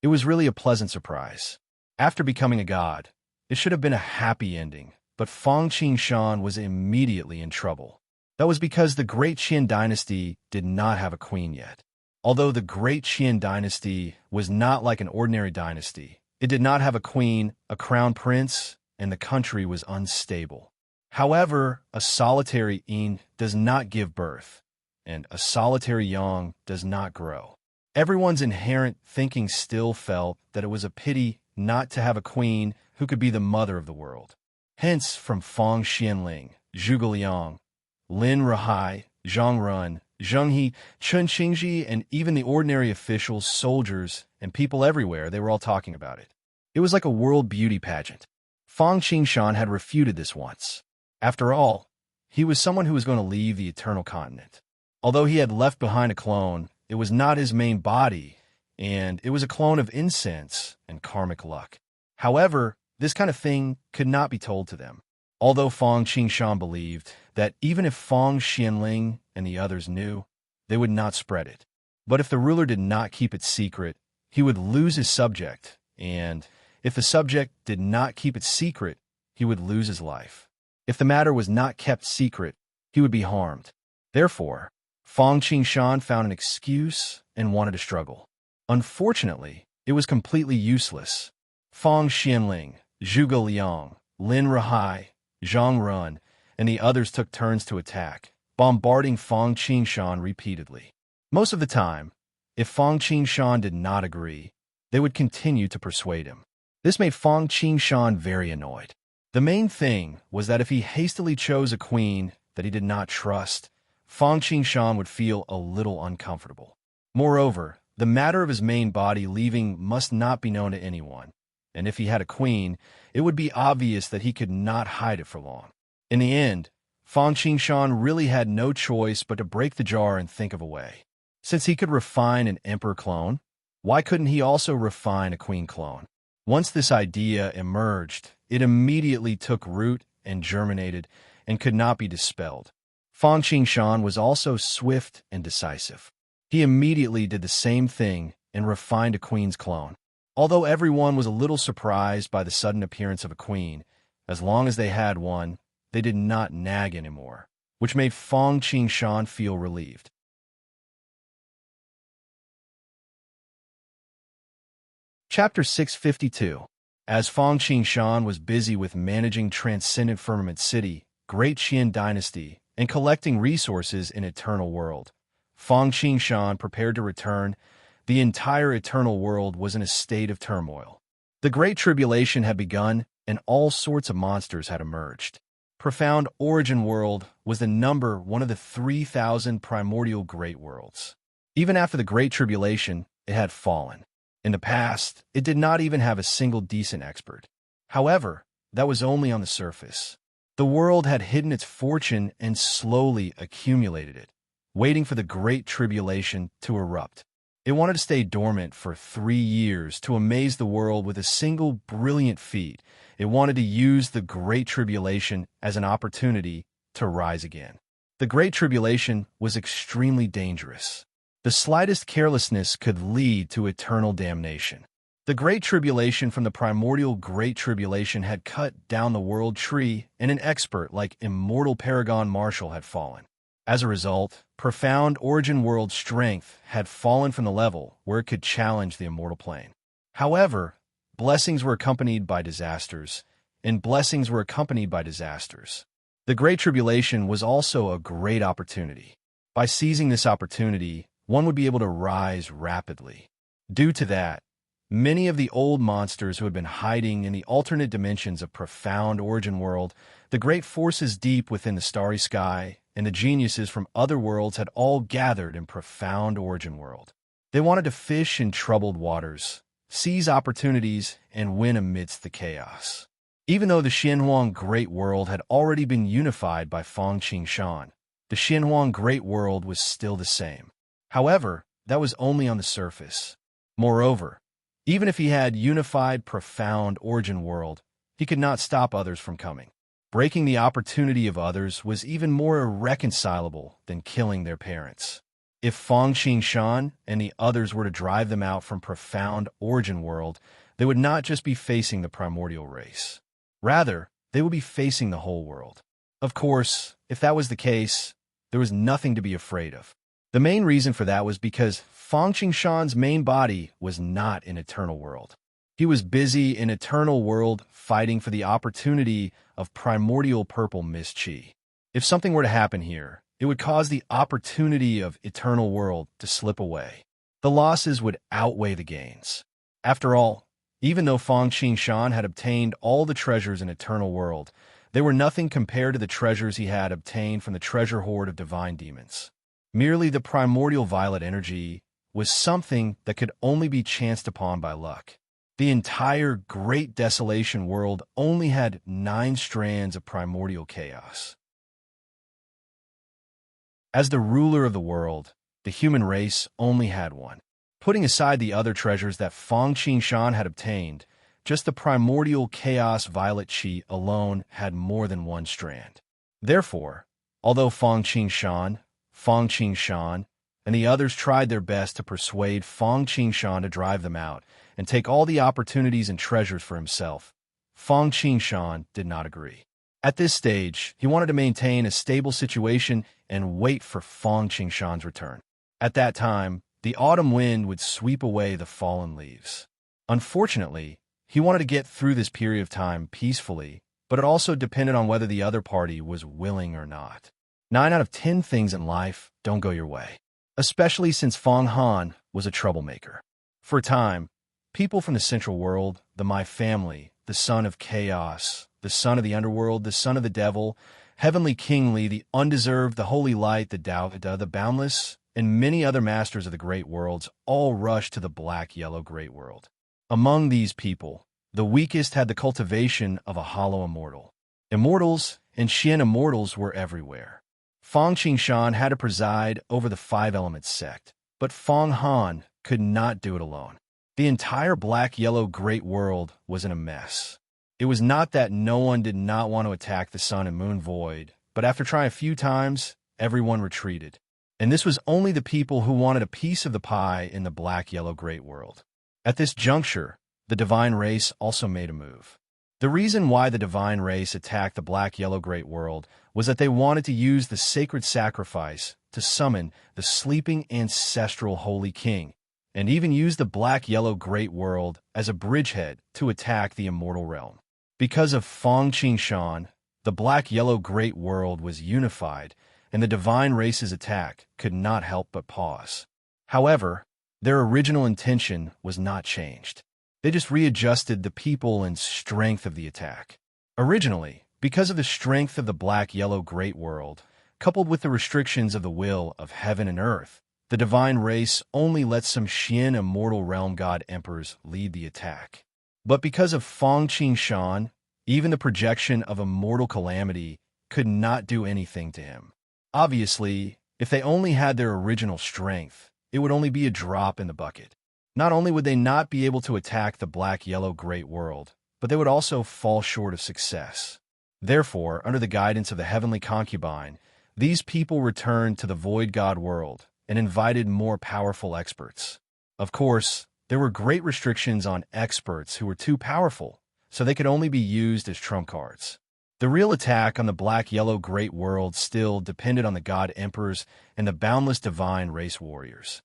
Speaker 1: It was really a pleasant surprise. After becoming a god, it should have been a happy ending, but Fang Qingshan was immediately in trouble. That was because the Great Qian dynasty did not have a queen yet. Although the Great Qian dynasty was not like an ordinary dynasty, it did not have a queen, a crown prince, and the country was unstable. However, a solitary yin does not give birth, and a solitary yang does not grow. Everyone's inherent thinking still felt that it was a pity not to have a queen who could be the mother of the world. Hence, from Fang Xianling, Zhuge Liang, Lin Rahai, Zhang Run, Zheng He, Chen Qingji, and even the ordinary officials, soldiers, and people everywhere, they were all talking about it. It was like a world beauty pageant. Fang Qingshan had refuted this once. After all, he was someone who was going to leave the eternal continent. Although he had left behind a clone, it was not his main body, and it was a clone of incense and karmic luck. However, this kind of thing could not be told to them. Although Fang Qingshan believed that even if Fang Xianling and the others knew, they would not spread it. But if the ruler did not keep it secret, he would lose his subject, and if the subject did not keep it secret, he would lose his life. If the matter was not kept secret, he would be harmed. Therefore, Fang Qingshan found an excuse and wanted to struggle. Unfortunately, it was completely useless. Fang Xianling, Zhuge Liang, Lin Rahai, Zhang Run, and the others took turns to attack, bombarding Fang Qingshan repeatedly. Most of the time, if Fang Qingshan did not agree, they would continue to persuade him. This made Fang Qingshan very annoyed. The main thing was that if he hastily chose a queen that he did not trust, Fang Qingshan would feel a little uncomfortable. Moreover, the matter of his main body leaving must not be known to anyone, and if he had a queen, it would be obvious that he could not hide it for long. In the end, Fang Qingshan really had no choice but to break the jar and think of a way. Since he could refine an emperor clone, why couldn't he also refine a queen clone? Once this idea emerged, it immediately took root and germinated and could not be dispelled. Fang Qingshan was also swift and decisive. He immediately did the same thing and refined a queen's clone. Although everyone was a little surprised by the sudden appearance of a queen, as long as they had one, they did not nag anymore, which made Fang Qingshan feel relieved. Chapter 652. As Fang Qingshan was busy with managing Transcendent Firmament City, Great Qian Dynasty, and collecting resources in Eternal World, Fang Qingshan prepared to return. The entire Eternal World was in a state of turmoil. The Great Tribulation had begun, and all sorts of monsters had emerged. Profound Origin World was the number one of the 3,000 primordial Great Worlds. Even after the Great Tribulation, it had fallen. In the past, it did not even have a single decent expert. However, that was only on the surface. The world had hidden its fortune and slowly accumulated it, waiting for the Great Tribulation to erupt. It wanted to stay dormant for 3 years to amaze the world with a single brilliant feat. It wanted to use the Great Tribulation as an opportunity to rise again. The Great Tribulation was extremely dangerous. The slightest carelessness could lead to eternal damnation. The Great Tribulation from the primordial Great Tribulation had cut down the world tree, and an expert like Immortal Paragon Marshall had fallen. As a result, Profound Origin World strength had fallen from the level where it could challenge the immortal plane. However, blessings were accompanied by disasters, and blessings were accompanied by disasters. The Great Tribulation was also a great opportunity. By seizing this opportunity, one would be able to rise rapidly. Due to that, many of the old monsters who had been hiding in the alternate dimensions of profound origin world, the great forces deep within the starry sky, and the geniuses from other worlds had all gathered in profound origin world. They wanted to fish in troubled waters, seize opportunities, and win amidst the chaos. Even though the Xianhuang Great World had already been unified by Fang Qingshan, the Xianhuang Great World was still the same. However, that was only on the surface. Moreover, even if he had unified profound origin world, he could not stop others from coming. Breaking the opportunity of others was even more irreconcilable than killing their parents. If Fang Qingshan and the others were to drive them out from profound origin world, they would not just be facing the primordial race. Rather, they would be facing the whole world. Of course, if that was the case, there was nothing to be afraid of. The main reason for that was because Fang Qingshan's main body was not in eternal world. He was busy in eternal world fighting for the opportunity of primordial purple mist chi. If something were to happen here, it would cause the opportunity of eternal world to slip away. The losses would outweigh the gains. After all, even though Fang Qingshan had obtained all the treasures in eternal world, they were nothing compared to the treasures he had obtained from the treasure hoard of divine demons. Merely the primordial violet energy was something that could only be chanced upon by luck. The entire Great Desolation world only had 9 strands of primordial chaos. As the ruler of the world, the human race only had one. Putting aside the other treasures that Fang Qingshan had obtained, just the primordial chaos violet chi alone had more than one strand. Therefore, although Fang Qingshan, and the others tried their best to persuade Fang Qingshan to drive them out and take all the opportunities and treasures for himself, Fang Qingshan did not agree. At this stage, he wanted to maintain a stable situation and wait for Fang Qingshan's return. At that time, the autumn wind would sweep away the fallen leaves. Unfortunately, he wanted to get through this period of time peacefully, but it also depended on whether the other party was willing or not. 9 out of 10 things in life don't go your way, especially since Fang Han was a troublemaker. For a time, people from the central world, the My family, the son of chaos, the son of the underworld, the son of the devil, heavenly kingly, the undeserved, the holy light, the Tao, the boundless, and many other masters of the great worlds all rushed to the black-yellow great world. Among these people, the weakest had the cultivation of a hollow immortal. Immortals and Xian immortals were everywhere. Fang Qingshan had to preside over the 5 Elements sect, but Fang Han could not do it alone. The entire black-yellow great world was in a mess. It was not that no one did not want to attack the sun and moon void, but after trying a few times, everyone retreated. And this was only the people who wanted a piece of the pie in the black-yellow great world. At this juncture, the divine race also made a move. The reason why the divine race attacked the black-yellow great world was that they wanted to use the sacred sacrifice to summon the sleeping ancestral holy king, and even use the black-yellow great world as a bridgehead to attack the immortal realm. Because of Fang Qingshan, the black-yellow great world was unified, and the divine race's attack could not help but pause. However, their original intention was not changed. They just readjusted the people and strength of the attack. Originally, because of the strength of the black-yellow great world, coupled with the restrictions of the will of heaven and earth, the divine race only let some Xian immortal realm god emperors lead the attack. But because of Fang Qingshan, even the projection of immortal calamity could not do anything to him. Obviously, if they only had their original strength, it would only be a drop in the bucket. Not only would they not be able to attack the black-yellow great world, but they would also fall short of success. Therefore, under the guidance of the heavenly concubine, these people returned to the void god world and invited more powerful experts. Of course, there were great restrictions on experts who were too powerful, so they could only be used as trump cards. The real attack on the black-yellow great world still depended on the god emperors and the boundless divine race warriors.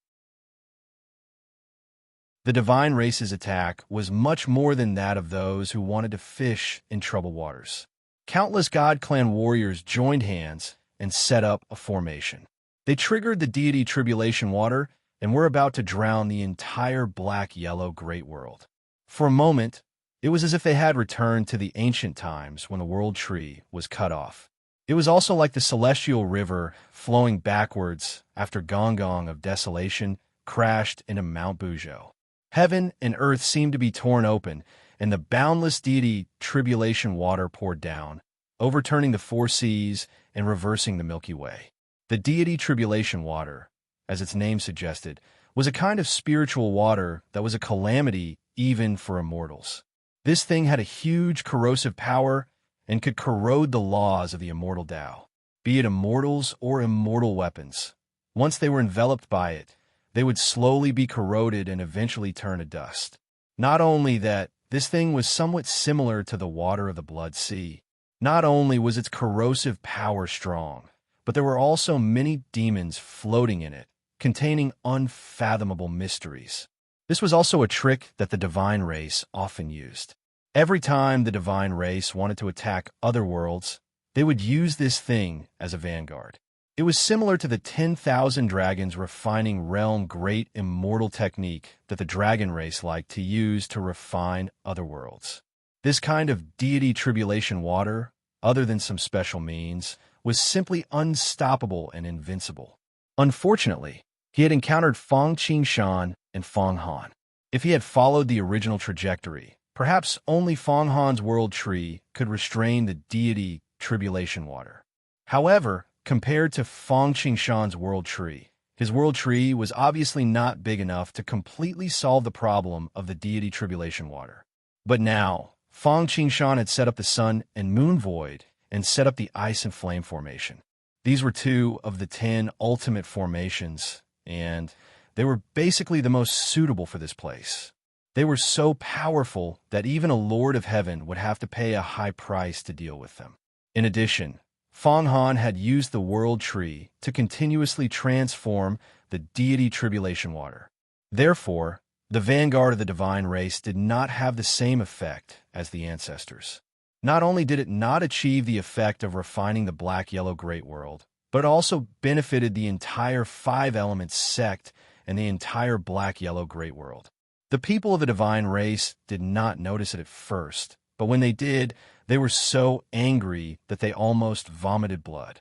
Speaker 1: The divine race's attack was much more than that of those who wanted to fish in troubled waters. countless God Clan warriors joined hands and set up a formation. They triggered the deity Tribulation Water and were about to drown the entire black-yellow Great World. For a moment, it was as if they had returned to the ancient times when the World Tree was cut off. It was also like the celestial river flowing backwards after Gong Gong of desolation crashed into Mount Bujo. Heaven and earth seemed to be torn open, and the boundless deity Tribulation Water poured down, overturning the four seas and reversing the Milky Way. The deity Tribulation Water, as its name suggested, was a kind of spiritual water that was a calamity even for immortals. This thing had a huge corrosive power and could corrode the laws of the immortal Tao, be it immortals or immortal weapons. Once they were enveloped by it, they would slowly be corroded and eventually turn to dust. Not only that, this thing was somewhat similar to the water of the Blood Sea. Not only was its corrosive power strong, but there were also many demons floating in it, containing unfathomable mysteries. This was also a trick that the divine race often used. Every time the divine race wanted to attack other worlds, they would use this thing as a vanguard. It was similar to the 10,000 dragons refining realm great immortal technique that the dragon race liked to use to refine other worlds. This kind of deity Tribulation Water, other than some special means, was simply unstoppable and invincible. Unfortunately, he had encountered Fang Qingshan and Fang Han. If he had followed the original trajectory, perhaps only Fang Han's world tree could restrain the deity Tribulation Water. However, compared to Fang Qingshan's world tree, his world tree was obviously not big enough to completely solve the problem of the deity Tribulation Water. But now, Fang Qingshan had set up the Sun and Moon Void and set up the Ice and Flame formation. These were 2 of the 10 ultimate formations, and they were basically the most suitable for this place. They were so powerful that even a Lord of Heaven would have to pay a high price to deal with them. In addition, Fang Han had used the World Tree to continuously transform the deity Tribulation Water. Therefore, the vanguard of the divine race did not have the same effect as the ancestors. Not only did it not achieve the effect of refining the black-yellow Great World, but it also benefited the entire 5-element sect and the entire black-yellow Great World. The people of the divine race did not notice it at first, but when they did, they were so angry that they almost vomited blood.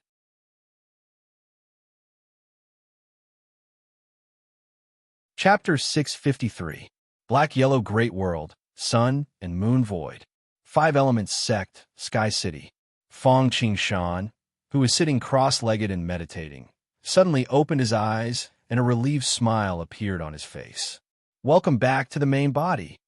Speaker 1: Chapter 653. Black-Yellow Great World, Sun and Moon Void. 5-element sect, Sky City. Fang Qingshan, who was sitting cross-legged and meditating, suddenly opened his eyes and a relieved smile appeared on his face. "Welcome back to the main body."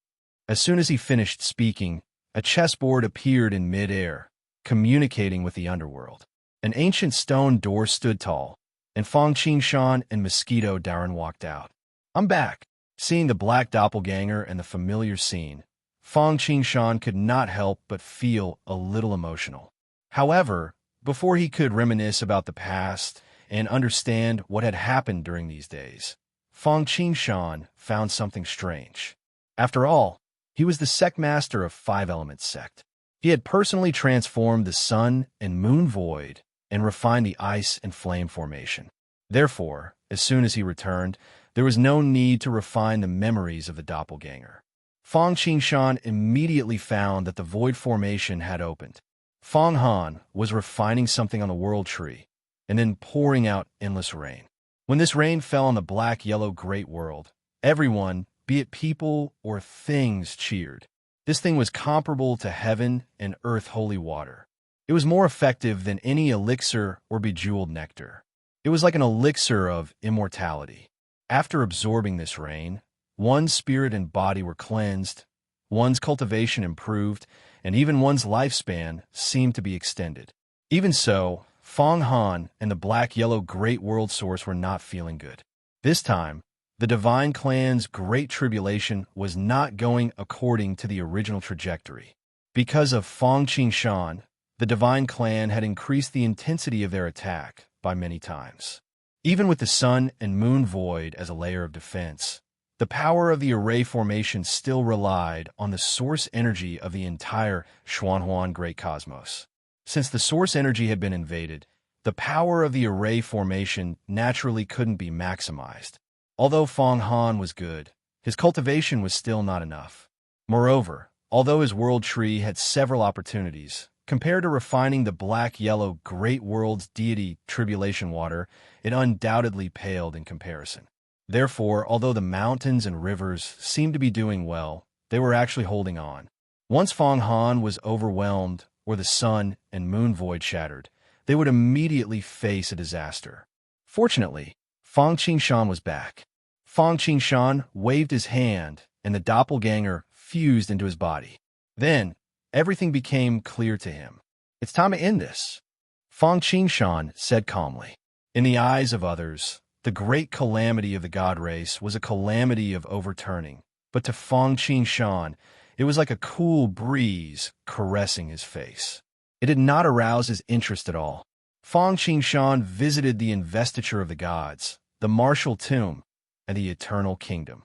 Speaker 1: As soon as he finished speaking, a chessboard appeared in mid-air, communicating with the underworld. An ancient stone door stood tall, and Fang Qingshan and Mosquito Darren walked out. "I'm back." Seeing the black doppelganger and the familiar scene, Fang Qingshan could not help but feel a little emotional. However, before he could reminisce about the past and understand what had happened during these days, Fang Qingshan found something strange. After all, he was the sect master of 5-element sect. He had personally transformed the Sun and Moon Void and refined the Ice and Flame formation. Therefore, as soon as he returned, there was no need to refine the memories of the doppelganger. Fang Qingshan immediately found that the Void formation had opened. Fang Han was refining something on the World Tree and then pouring out endless rain. When this rain fell on the black-yellow Great World, everyone, be it people or things, cheered. This thing was comparable to heaven and earth holy water. It was more effective than any elixir or bejeweled nectar. It was like an elixir of immortality. After absorbing this rain, one's spirit and body were cleansed, one's cultivation improved, and even one's lifespan seemed to be extended. Even so, Fang Han and the black-yellow Great World Source were not feeling good. This time, the Divine Clan's Great Tribulation was not going according to the original trajectory. Because of Fang Qingshan, the Divine Clan had increased the intensity of their attack by many times. Even with the Sun and Moon Void as a layer of defense, the power of the array formation still relied on the source energy of the entire Xuanhuan Great Cosmos. Since the source energy had been invaded, the power of the array formation naturally couldn't be maximized. Although Fong Han was good, his cultivation was still not enough. Moreover, although his world tree had several opportunities, compared to refining the black-yellow great world's deity tribulation water, it undoubtedly paled in comparison. Therefore, although the mountains and rivers seemed to be doing well, they were actually holding on. Once Fong Han was overwhelmed, or the sun and moon void shattered, they would immediately face a disaster. Fortunately, Fong Qingshan was back. Fong Qingshan waved his hand, and the doppelganger fused into his body. Then, everything became clear to him. "It's time to end this," Fong Qingshan said calmly. In the eyes of others, the great calamity of the god race was a calamity of overturning, but to Fong Qingshan, it was like a cool breeze caressing his face. It did not arouse his interest at all. Fong Qingshan visited the investiture of the gods, the martial tomb, and the eternal kingdom.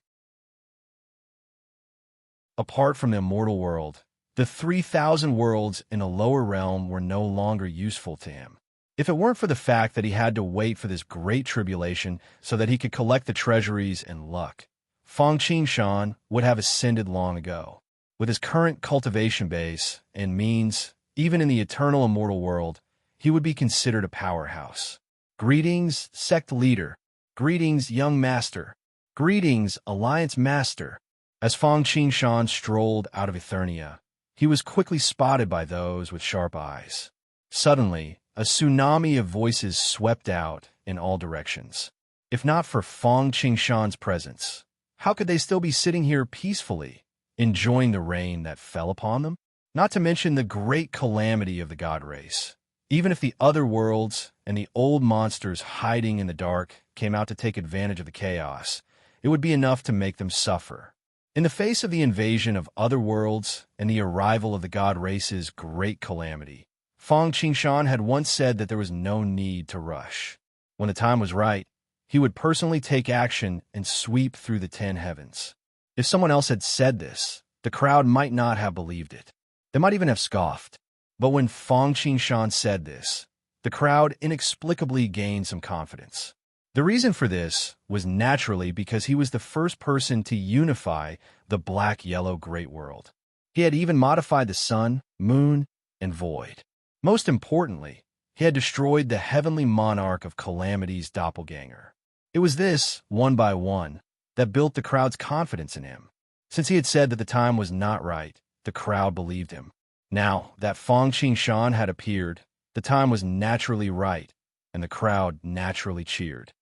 Speaker 1: Apart from the immortal world, the 3,000 worlds in a lower realm were no longer useful to him. If it weren't for the fact that he had to wait for this great tribulation so that he could collect the treasuries and luck, Fong Qingshan would have ascended long ago. With his current cultivation base and means, even in the eternal immortal world, he would be considered a powerhouse. Greetings, sect leader. Greetings, young master. Greetings, alliance master. As Fong Qingshan strolled out of Eternia, he was quickly spotted by those with sharp eyes. Suddenly, a tsunami of voices swept out in all directions. If not for Fong Qingshan's presence, how could they still be sitting here peacefully, enjoying the rain that fell upon them? Not to mention the great calamity of the god race. Even if the other worlds and the old monsters hiding in the dark came out to take advantage of the chaos, it would be enough to make them suffer. In the face of the invasion of other worlds and the arrival of the god race's great calamity, Fong Qingshan had once said that there was no need to rush. When the time was right, he would personally take action and sweep through the 10 heavens. If someone else had said this, the crowd might not have believed it. They might even have scoffed. But when Fong Qingshan said this, the crowd inexplicably gained some confidence. The reason for this was naturally because he was the first person to unify the black-yellow great world. He had even modified the sun, moon, and void. Most importantly, he had destroyed the heavenly monarch of calamity's doppelganger. It was this, one by one, that built the crowd's confidence in him. Since he had said that the time was not right, the crowd believed him. Now that Fong Qingshan had appeared, the time was naturally right, and the crowd naturally cheered.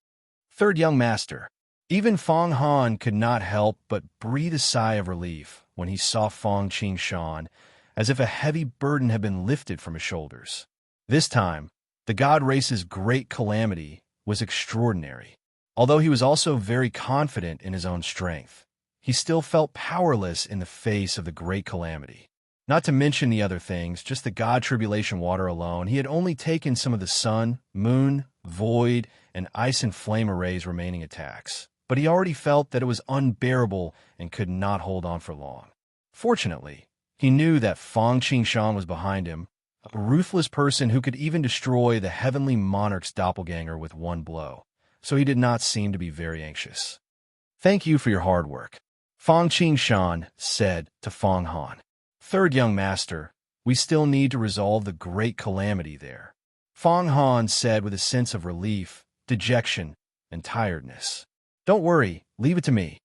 Speaker 1: Third young master. Even Fong Han could not help but breathe a sigh of relief when he saw Fong Qingshan, as if a heavy burden had been lifted from his shoulders. This time, the god race's great calamity was extraordinary. Although he was also very confident in his own strength, he still felt powerless in the face of the great calamity. Not to mention the other things, just the god tribulation water alone, he had only taken some of the sun, moon, void, and ice and flame array's remaining attacks, but he already felt that it was unbearable and could not hold on for long. Fortunately, he knew that Fong Qingshan was behind him, a ruthless person who could even destroy the heavenly monarch's doppelganger with one blow, so he did not seem to be very anxious. "Thank you for your hard work," Fong Qingshan said to Fong Han. "Third young master, we still need to resolve the great calamity there," Fong Han said with a sense of relief, dejection, and tiredness. "Don't worry, leave it to me."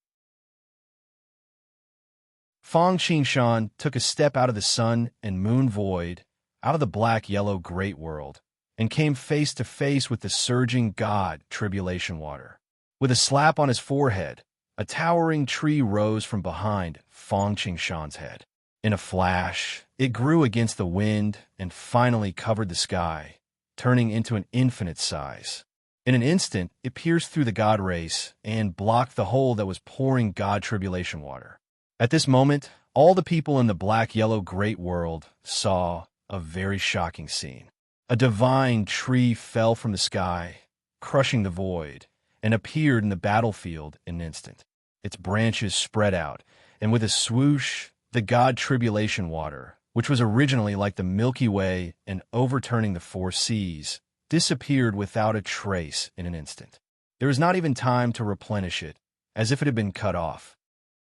Speaker 1: Fong Qingshan took a step out of the sun and moon void, out of the black-yellow great world, and came face to face with the surging god tribulation water. With a slap on his forehead, a towering tree rose from behind Fong Qingshan's head. In a flash, it grew against the wind and finally covered the sky, turning into an infinite size. In an instant, it pierced through the god race and blocked the hole that was pouring god tribulation water. At this moment, all the people in the black-yellow great world saw a very shocking scene. A divine tree fell from the sky, crushing the void, and appeared in the battlefield in an instant. Its branches spread out, and with a swoosh, the god tribulation water which was originally like the Milky Way and overturning the four seas, disappeared without a trace in an instant. There was not even time to replenish it, as if it had been cut off.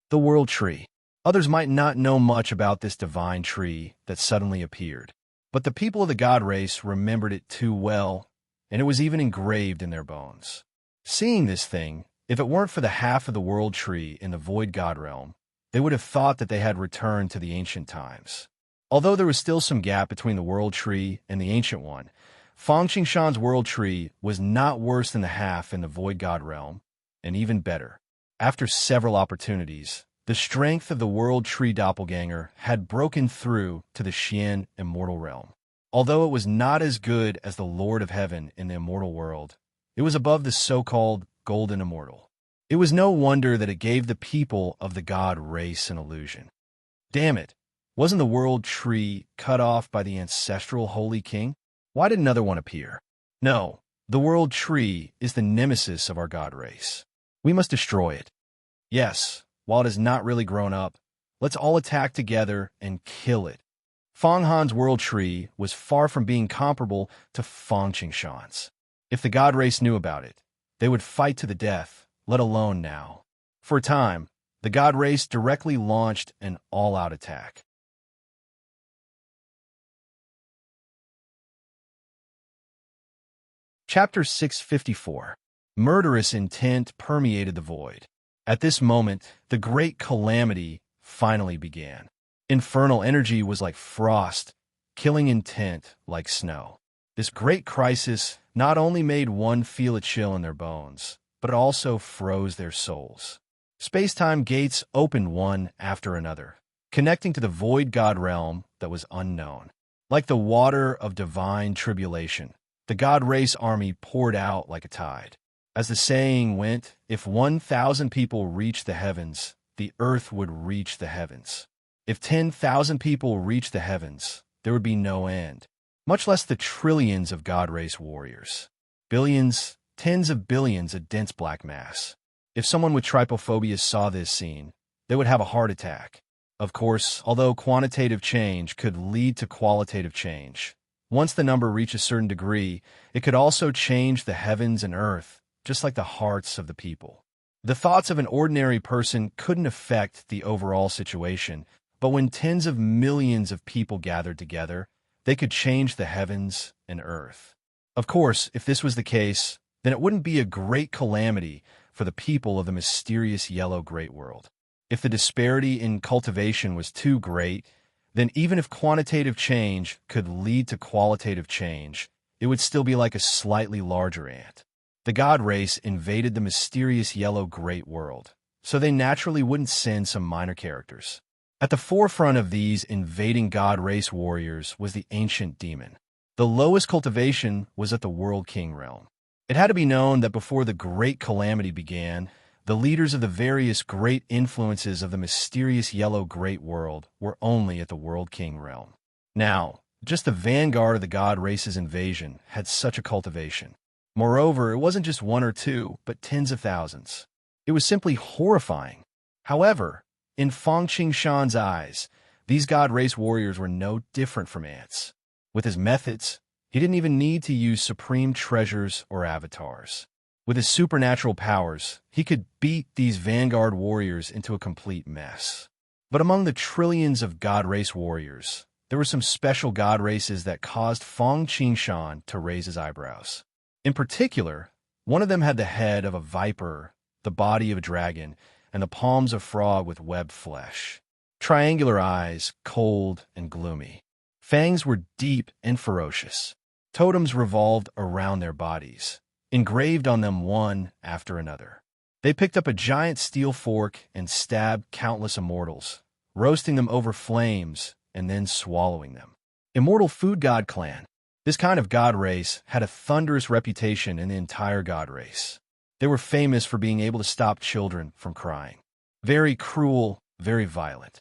Speaker 1: The World Tree. Others might not know much about this divine tree that suddenly appeared, but the people of the god race remembered it too well, and it was even engraved in their bones. Seeing this thing, if it weren't for the half of the World Tree in the Void God realm, they would have thought that they had returned to the ancient times. Although there was still some gap between the World Tree and the Ancient One, Fang Qingshan's World Tree was not worse than the half in the Void God realm, and even better. After several opportunities, the strength of the World Tree doppelganger had broken through to the Xian immortal realm. Although it was not as good as the Lord of Heaven in the immortal world, it was above the so-called Golden Immortal. It was no wonder that it gave the people of the god race an illusion. Damn it, wasn't the World Tree cut off by the ancestral Holy King? Why did another one appear? No, the World Tree is the nemesis of our god race. We must destroy it. Yes, while it has not really grown up, let's all attack together and kill it. Fang Han's World Tree was far from being comparable to Fang Qingshan's. If the god race knew about it, they would fight to the death, let alone now. For a time, the god race directly launched an all-out attack. Chapter 654. Murderous intent permeated the void. At this moment, the great calamity finally began. Infernal energy was like frost, killing intent like snow. This great crisis not only made one feel a chill in their bones, but it also froze their souls. Space-time gates opened one after another, connecting to the void god realm that was unknown. Like the water of divine tribulation, the god race army poured out like a tide. As the saying went, if 1,000 people reached the heavens, the earth would reach the heavens. If 10,000 people reached the heavens, there would be no end, much less the trillions of god race warriors. Billions, tens of billions, a dense black mass. If someone with trypophobia saw this scene, they would have a heart attack. Of course, although quantitative change could lead to qualitative change, once the number reached a certain degree, it could also change the heavens and earth, just like the hearts of the people. The thoughts of an ordinary person couldn't affect the overall situation, but when tens of millions of people gathered together, they could change the heavens and earth. Of course, if this was the case, then it wouldn't be a great calamity for the people of the mysterious yellow great world. If the disparity in cultivation was too great, then even if quantitative change could lead to qualitative change, it would still be like a slightly larger ant. The god race invaded the mysterious yellow great world, so they naturally wouldn't send some minor characters. At the forefront of these invading god race warriors was the ancient demon. The lowest cultivation was at the World King realm. It had to be known that before the great calamity began, the leaders of the various great influences of the mysterious yellow great world were only at the World King realm. Now, just the vanguard of the god race's invasion had such a cultivation. Moreover, it wasn't just one or two, but tens of thousands. It was simply horrifying. However, in Fang Qingshan's eyes, these god race warriors were no different from ants. With his methods, he didn't even need to use supreme treasures or avatars. With his supernatural powers, he could beat these vanguard warriors into a complete mess. But among the trillions of god race warriors, there were some special god races that caused Fang Qingshan to raise his eyebrows. In particular, one of them had the head of a viper, the body of a dragon, and the palms of frog with webbed flesh. Triangular eyes, cold and gloomy. Fangs were deep and ferocious. Totems revolved around their bodies, engraved on them one after another. They picked up a giant steel fork and stabbed countless immortals, roasting them over flames and then swallowing them. Immortal Food God Clan. This kind of god race had a thunderous reputation in the entire god race. They were famous for being able to stop children from crying. Very cruel, very violent.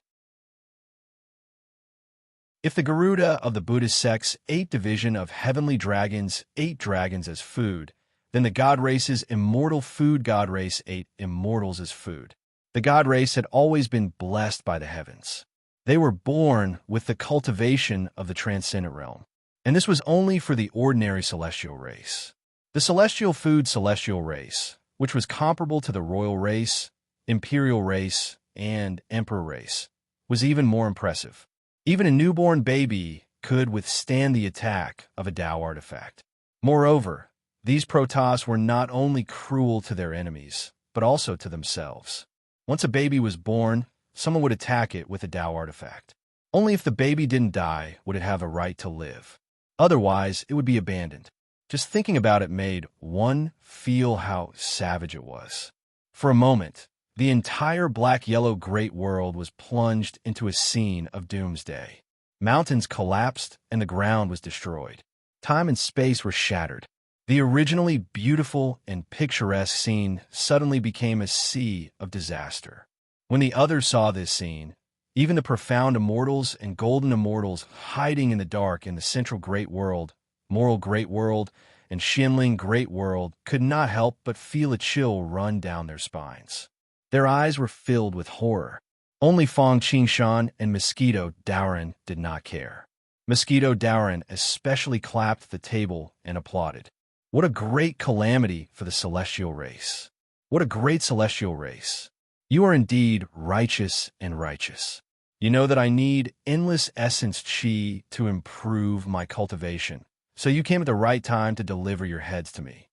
Speaker 1: If the Garuda of the Buddhist sect's 8th division of heavenly dragons ate dragons as food, then the god race's immortal food god race ate immortals as food. The god race had always been blessed by the heavens. They were born with the cultivation of the transcendent realm. And this was only for the ordinary celestial race. The celestial food celestial race, which was comparable to the royal race, imperial race, and emperor race, was even more impressive. Even a newborn baby could withstand the attack of a Tao artifact. Moreover, these Protoss were not only cruel to their enemies, but also to themselves. Once a baby was born, someone would attack it with a Tao artifact. Only if the baby didn't die would it have a right to live. Otherwise, it would be abandoned. Just thinking about it made one feel how savage it was. For a moment, the entire black-yellow great world was plunged into a scene of doomsday. Mountains collapsed and the ground was destroyed. Time and space were shattered. The originally beautiful and picturesque scene suddenly became a sea of disaster. When the others saw this scene, even the profound immortals and golden immortals hiding in the dark in the central great world, moral great world, and Shinling great world could not help but feel a chill run down their spines. Their eyes were filled with horror. Only Fang Qingshan and Mosquito Dowrin did not care. Mosquito Dowrin especially clapped the table and applauded. What a great calamity for the celestial race. What a great celestial race. You are indeed righteous and righteous. You know that I need endless essence chi to improve my cultivation, so you came at the right time to deliver your heads to me.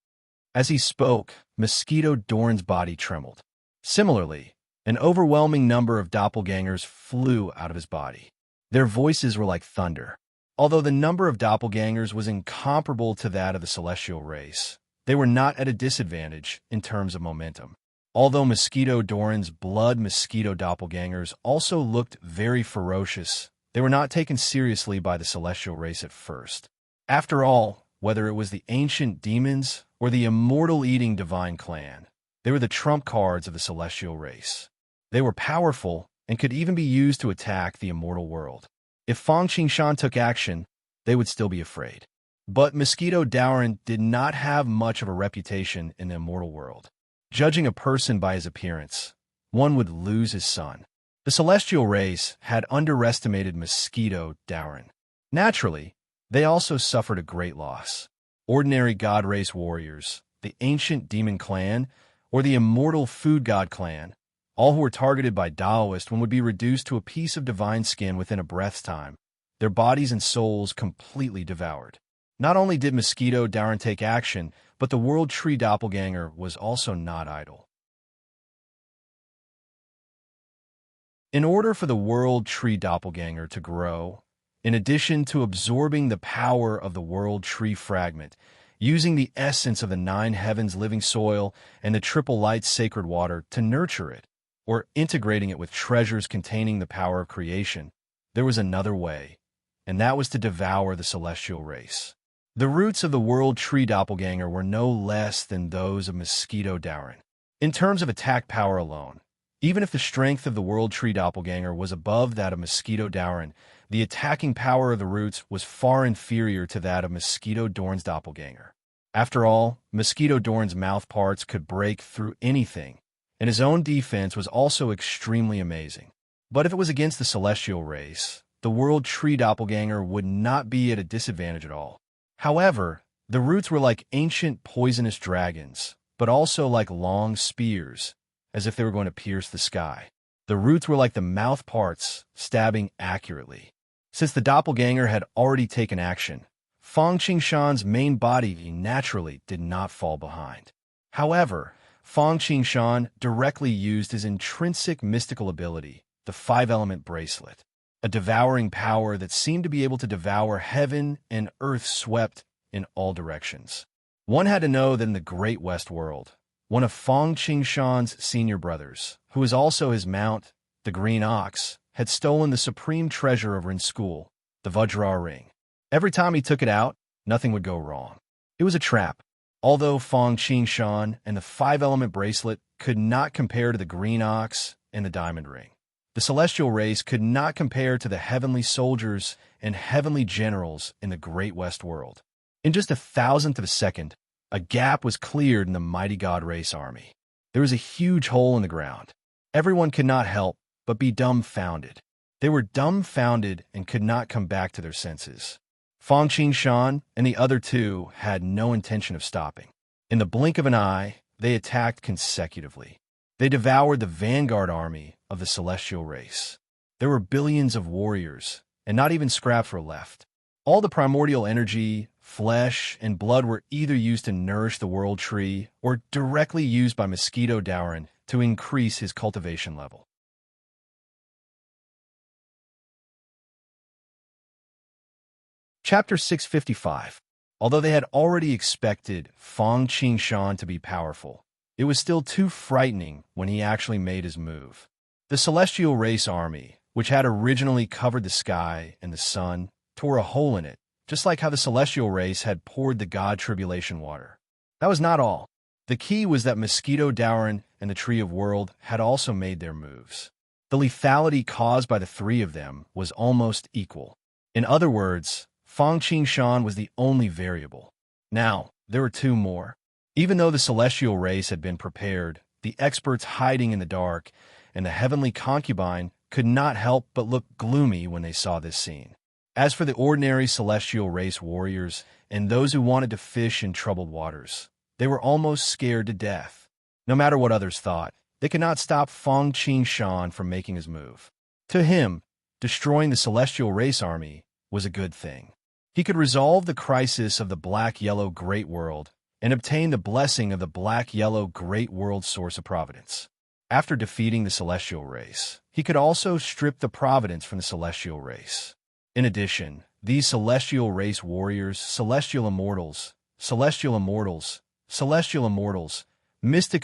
Speaker 1: As he spoke, Mosquito Dorn's body trembled. Similarly, an overwhelming number of doppelgangers flew out of his body. Their voices were like thunder. Although the number of doppelgangers was incomparable to that of the celestial race, they were not at a disadvantage in terms of momentum. Although Mosquito Doran's blood mosquito doppelgangers also looked very ferocious, they were not taken seriously by the celestial race at first. After all, whether it was the ancient demons or the immortal-eating divine clan, they were the trump cards of the celestial race. They were powerful and could even be used to attack the immortal world. If Fang Qingshan took action, they would still be afraid. But Mosquito Doran did not have much of a reputation in the immortal world. Judging a person by his appearance, one would lose his son. The celestial race had underestimated Mosquito Doran. Naturally, they also suffered a great loss. Ordinary god race warriors, the ancient demon clan, or the immortal food god clan, all who were targeted by Daoist would be reduced to a piece of divine skin within a breath's time, their bodies and souls completely devoured. Not only did Mosquito Doran take action, but the World Tree Doppelganger was also not idle. In order for the World Tree Doppelganger to grow, in addition to absorbing the power of the World Tree Fragment, using the essence of the Nine Heavens living soil and the Triple Lights sacred water to nurture it, or integrating it with treasures containing the power of creation, there was another way, and that was to devour the celestial race. The roots of the World Tree Doppelganger were no less than those of Mosquito Doran. In terms of attack power alone, even if the strength of the World Tree Doppelganger was above that of Mosquito Doran, the attacking power of the roots was far inferior to that of Mosquito Dorn's Doppelganger. After all, Mosquito Dorn's mouth parts could break through anything, and his own defense was also extremely amazing. But if it was against the celestial race, the World Tree Doppelganger would not be at a disadvantage at all. However, the roots were like ancient poisonous dragons, but also like long spears, as if they were going to pierce the sky. The roots were like the mouth parts, stabbing accurately. Since the doppelganger had already taken action, Fang Qingshan's main body naturally did not fall behind. However, Fang Qingshan directly used his intrinsic mystical ability, the five-element bracelet, a devouring power that seemed to be able to devour heaven and earth swept in all directions. One had to know that in the great West world, one of Fang Qingshan's senior brothers, who was also his mount, the Green Ox, had stolen the supreme treasure of Rin's school, the Vajra ring. Every time he took it out, nothing would go wrong. It was a trap. Although Fang Qingshan and the five-element bracelet could not compare to the Green Ox and the Diamond Ring, the celestial race could not compare to the heavenly soldiers and heavenly generals in the great West world. In just 1,000th of a second, a gap was cleared in the mighty god race army. There was a huge hole in the ground. Everyone could not help but be dumbfounded. They were dumbfounded and could not come back to their senses. Fang Qingshan and the other two had no intention of stopping. In the blink of an eye, they attacked consecutively. They devoured the vanguard army of the celestial race. There were billions of warriors, and not even scraps were left. All the primordial energy, flesh, and blood were either used to nourish the world tree or directly used by Mosquito Dowrin to increase his cultivation level. Chapter 655. Although they had already expected Fang Qingshan to be powerful, it was still too frightening when he actually made his move. The celestial race army, which had originally covered the sky and the sun, tore a hole in it, just like how the celestial race had poured the god tribulation water. That was not all. The key was that Mosquito Dowrin and the Tree of World had also made their moves. The lethality caused by the three of them was almost equal. In other words, Fang Qingshan was the only variable. Now, there were two more. Even though the celestial race had been prepared, the experts hiding in the dark and the heavenly concubine could not help but look gloomy when they saw this scene. As for the ordinary celestial race warriors and those who wanted to fish in troubled waters, they were almost scared to death. No matter what others thought, they could not stop Fang Qingshan from making his move. To him, destroying the celestial race army was a good thing. He could resolve the crisis of the black-yellow Great World and obtain the blessing of the black-yellow Great World source of providence. After defeating the celestial race, he could also strip the providence from the celestial race. In addition, these celestial race warriors, celestial immortals, mystic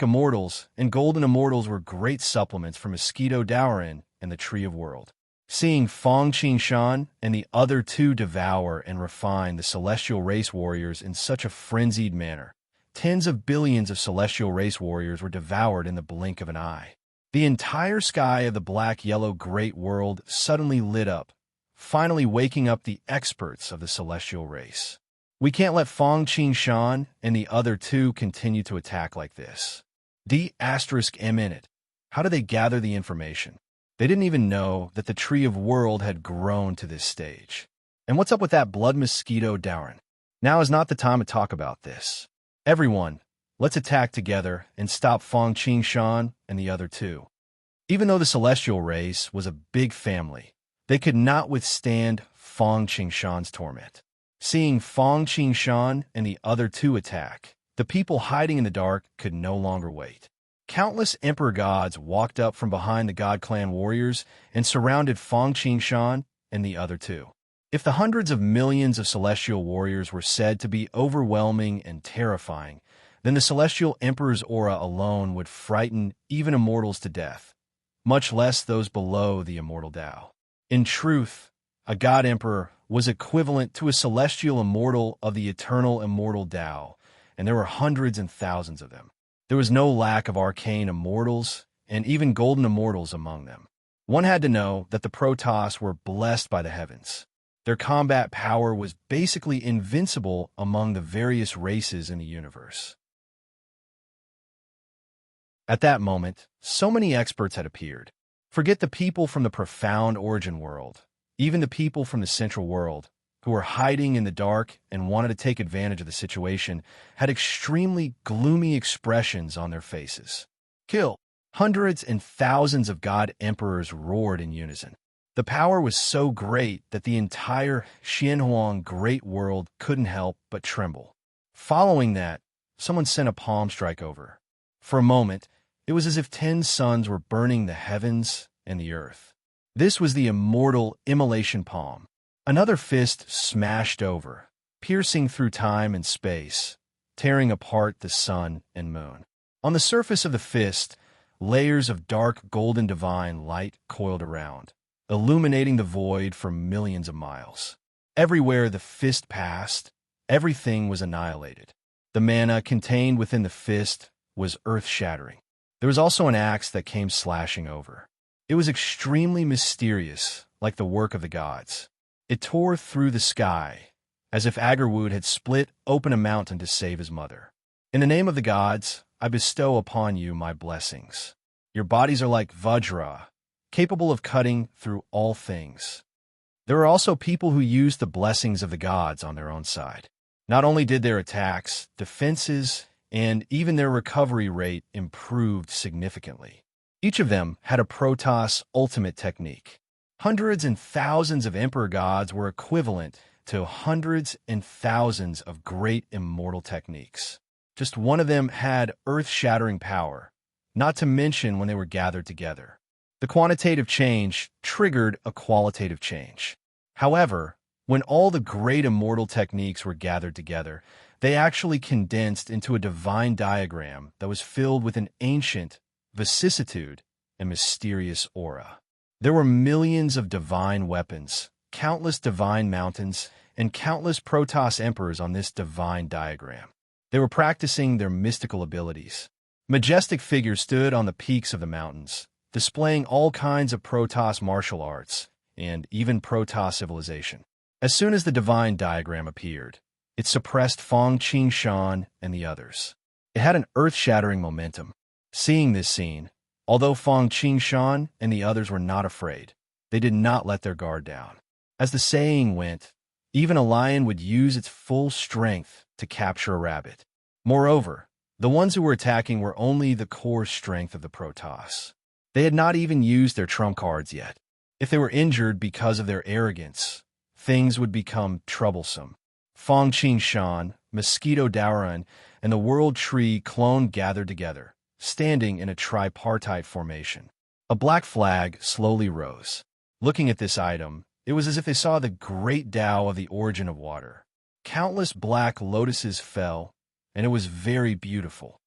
Speaker 1: immortals, and golden immortals were great supplements for Mosquito Dowrin and the Tree of World. Seeing Fang Qingshan and the other two devour and refine the celestial race warriors in such a frenzied manner, tens of billions of celestial race warriors were devoured in the blink of an eye. The entire sky of the black-yellow Great World suddenly lit up, finally waking up the experts of the celestial race. We can't let Fang Qingshan and the other two continue to attack like this. D*M in it. How did they gather the information? They didn't even know that the Tree of World had grown to this stage. And what's up with that blood Mosquito Dowrin? Now is not the time to talk about this. Everyone, let's attack together and stop Fang Qingshan and the other two. Even though the celestial race was a big family, they could not withstand Fang Qingshan's torment. Seeing Fang Qingshan and the other two attack, the people hiding in the dark could no longer wait. Countless emperor gods walked up from behind the God Clan warriors and surrounded Fang Qingshan and the other two. If the hundreds of millions of celestial warriors were said to be overwhelming and terrifying, then the celestial emperor's aura alone would frighten even immortals to death, much less those below the immortal Tao. In truth, a god emperor was equivalent to a celestial immortal of the eternal immortal Tao, and there were hundreds and thousands of them. There was no lack of arcane immortals and even golden immortals among them. One had to know that the Protoss were blessed by the heavens. Their combat power was basically invincible among the various races in the universe. At that moment, so many experts had appeared. Forget the people from the profound origin world, even the people from the central world, who were hiding in the dark and wanted to take advantage of the situation, had extremely gloomy expressions on their faces. Kill! Hundreds and thousands of god emperors roared in unison. The power was so great that the entire Xianhuang Great World couldn't help but tremble. Following that, someone sent a palm strike over. For a moment, it was as if 10 suns were burning the heavens and the earth. This was the immortal immolation palm. Another fist smashed over, piercing through time and space, tearing apart the sun and moon. On the surface of the fist, layers of dark golden divine light coiled around, illuminating the void for millions of miles. Everywhere the fist passed, everything was annihilated. The mana contained within the fist was earth-shattering. There was also an axe that came slashing over. It was extremely mysterious, like the work of the gods. It tore through the sky, as if Agarwood had split open a mountain to save his mother. In the name of the gods, I bestow upon you my blessings. Your bodies are like Vajra, capable of cutting through all things. There were also people who used the blessings of the gods on their own side. Not only did their attacks, defenses, and even their recovery rate improved significantly. Each of them had a Protoss ultimate technique. Hundreds and thousands of Emperor gods were equivalent to hundreds and thousands of great immortal techniques. Just one of them had earth-shattering power, not to mention when they were gathered together. The quantitative change triggered a qualitative change. However, when all the great immortal techniques were gathered together, they actually condensed into a divine diagram that was filled with an ancient vicissitude and mysterious aura. There were millions of divine weapons, countless divine mountains, and countless Protoss emperors on this divine diagram. They were practicing their mystical abilities. Majestic figures stood on the peaks of the mountains, displaying all kinds of Protoss martial arts and even Protoss civilization. As soon as the divine diagram appeared, it suppressed Fang Qingshan and the others. It had an earth-shattering momentum. Seeing this scene, although Fang Qingshan and the others were not afraid, they did not let their guard down. As the saying went, even a lion would use its full strength to capture a rabbit. Moreover, the ones who were attacking were only the core strength of the Protoss. They had not even used their trump cards yet. If they were injured because of their arrogance, things would become troublesome. Fang Qingshan, Mosquito Daoran, and the World Tree clone gathered together, standing in a tripartite formation. A black flag slowly rose. Looking at this item, it was as if they saw the great Tao of the origin of water. Countless black lotuses fell, and it was very beautiful.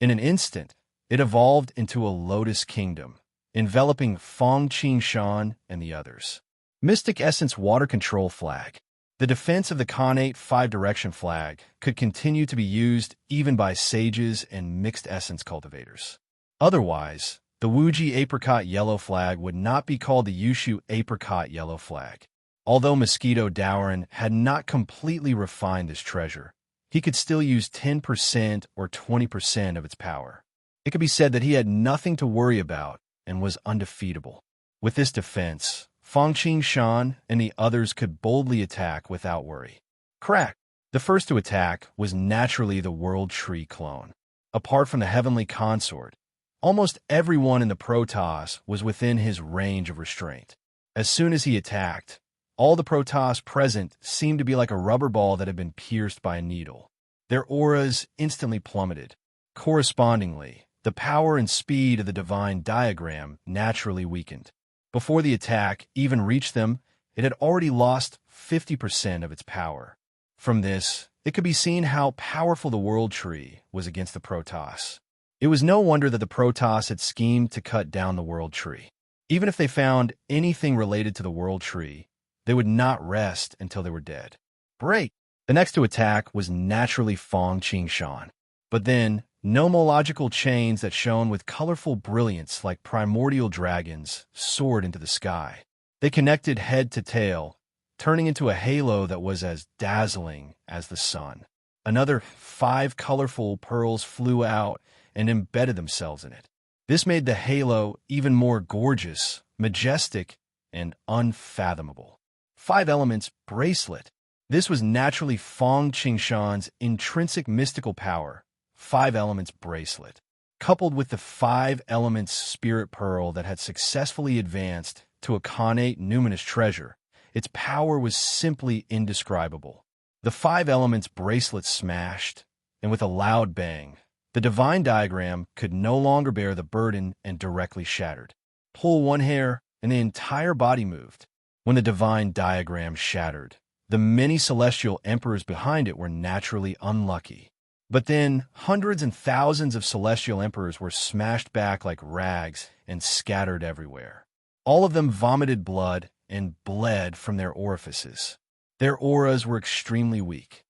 Speaker 1: In an instant, it evolved into a lotus kingdom, enveloping Fang Qingshan and the others. Mystic Essence Water Control Flag. The defense of the Khanate 5-direction flag could continue to be used even by sages and mixed essence cultivators. Otherwise, the Wuji Apricot Yellow Flag would not be called the Yushu Apricot Yellow Flag. Although Mosquito Daoran had not completely refined this treasure, he could still use 10% or 20% of its power. It could be said that he had nothing to worry about and was undefeatable. With this defense, Fang Qingshan and the others could boldly attack without worry. Crack! The first to attack was naturally the World Tree clone. Apart from the Heavenly Consort, almost everyone in the Protoss was within his range of restraint. As soon as he attacked, all the Protoss present seemed to be like a rubber ball that had been pierced by a needle. Their auras instantly plummeted. Correspondingly, the power and speed of the divine diagram naturally weakened. Before the attack even reached them, it had already lost 50% of its power. From this, it could be seen how powerful the World Tree was against the Protoss. It was no wonder that the Protoss had schemed to cut down the World Tree. Even if they found anything related to the World Tree, they would not rest until they were dead. Break! The next to attack was naturally Fang Qingshan. But then, nomological chains that shone with colorful brilliance like primordial dragons soared into the sky. They connected head to tail, turning into a halo that was as dazzling as the sun. Another 5 colorful pearls flew out and embedded themselves in it. This made the halo even more gorgeous, majestic, and unfathomable. 5 Elements Bracelet. This was naturally Fang Qingshan's intrinsic mystical power, 5 Elements Bracelet. Coupled with the 5 Elements Spirit Pearl that had successfully advanced to a Khanate numinous treasure, its power was simply indescribable. The 5 Elements Bracelet smashed, and with a loud bang, the divine diagram could no longer bear the burden and directly shattered. Pull one hair, and the entire body moved. When the divine diagram shattered, the many celestial emperors behind it were naturally unlucky. But then, hundreds and thousands of celestial emperors were smashed back like rags and scattered everywhere. All of them vomited blood and bled from their orifices. Their auras were extremely weak.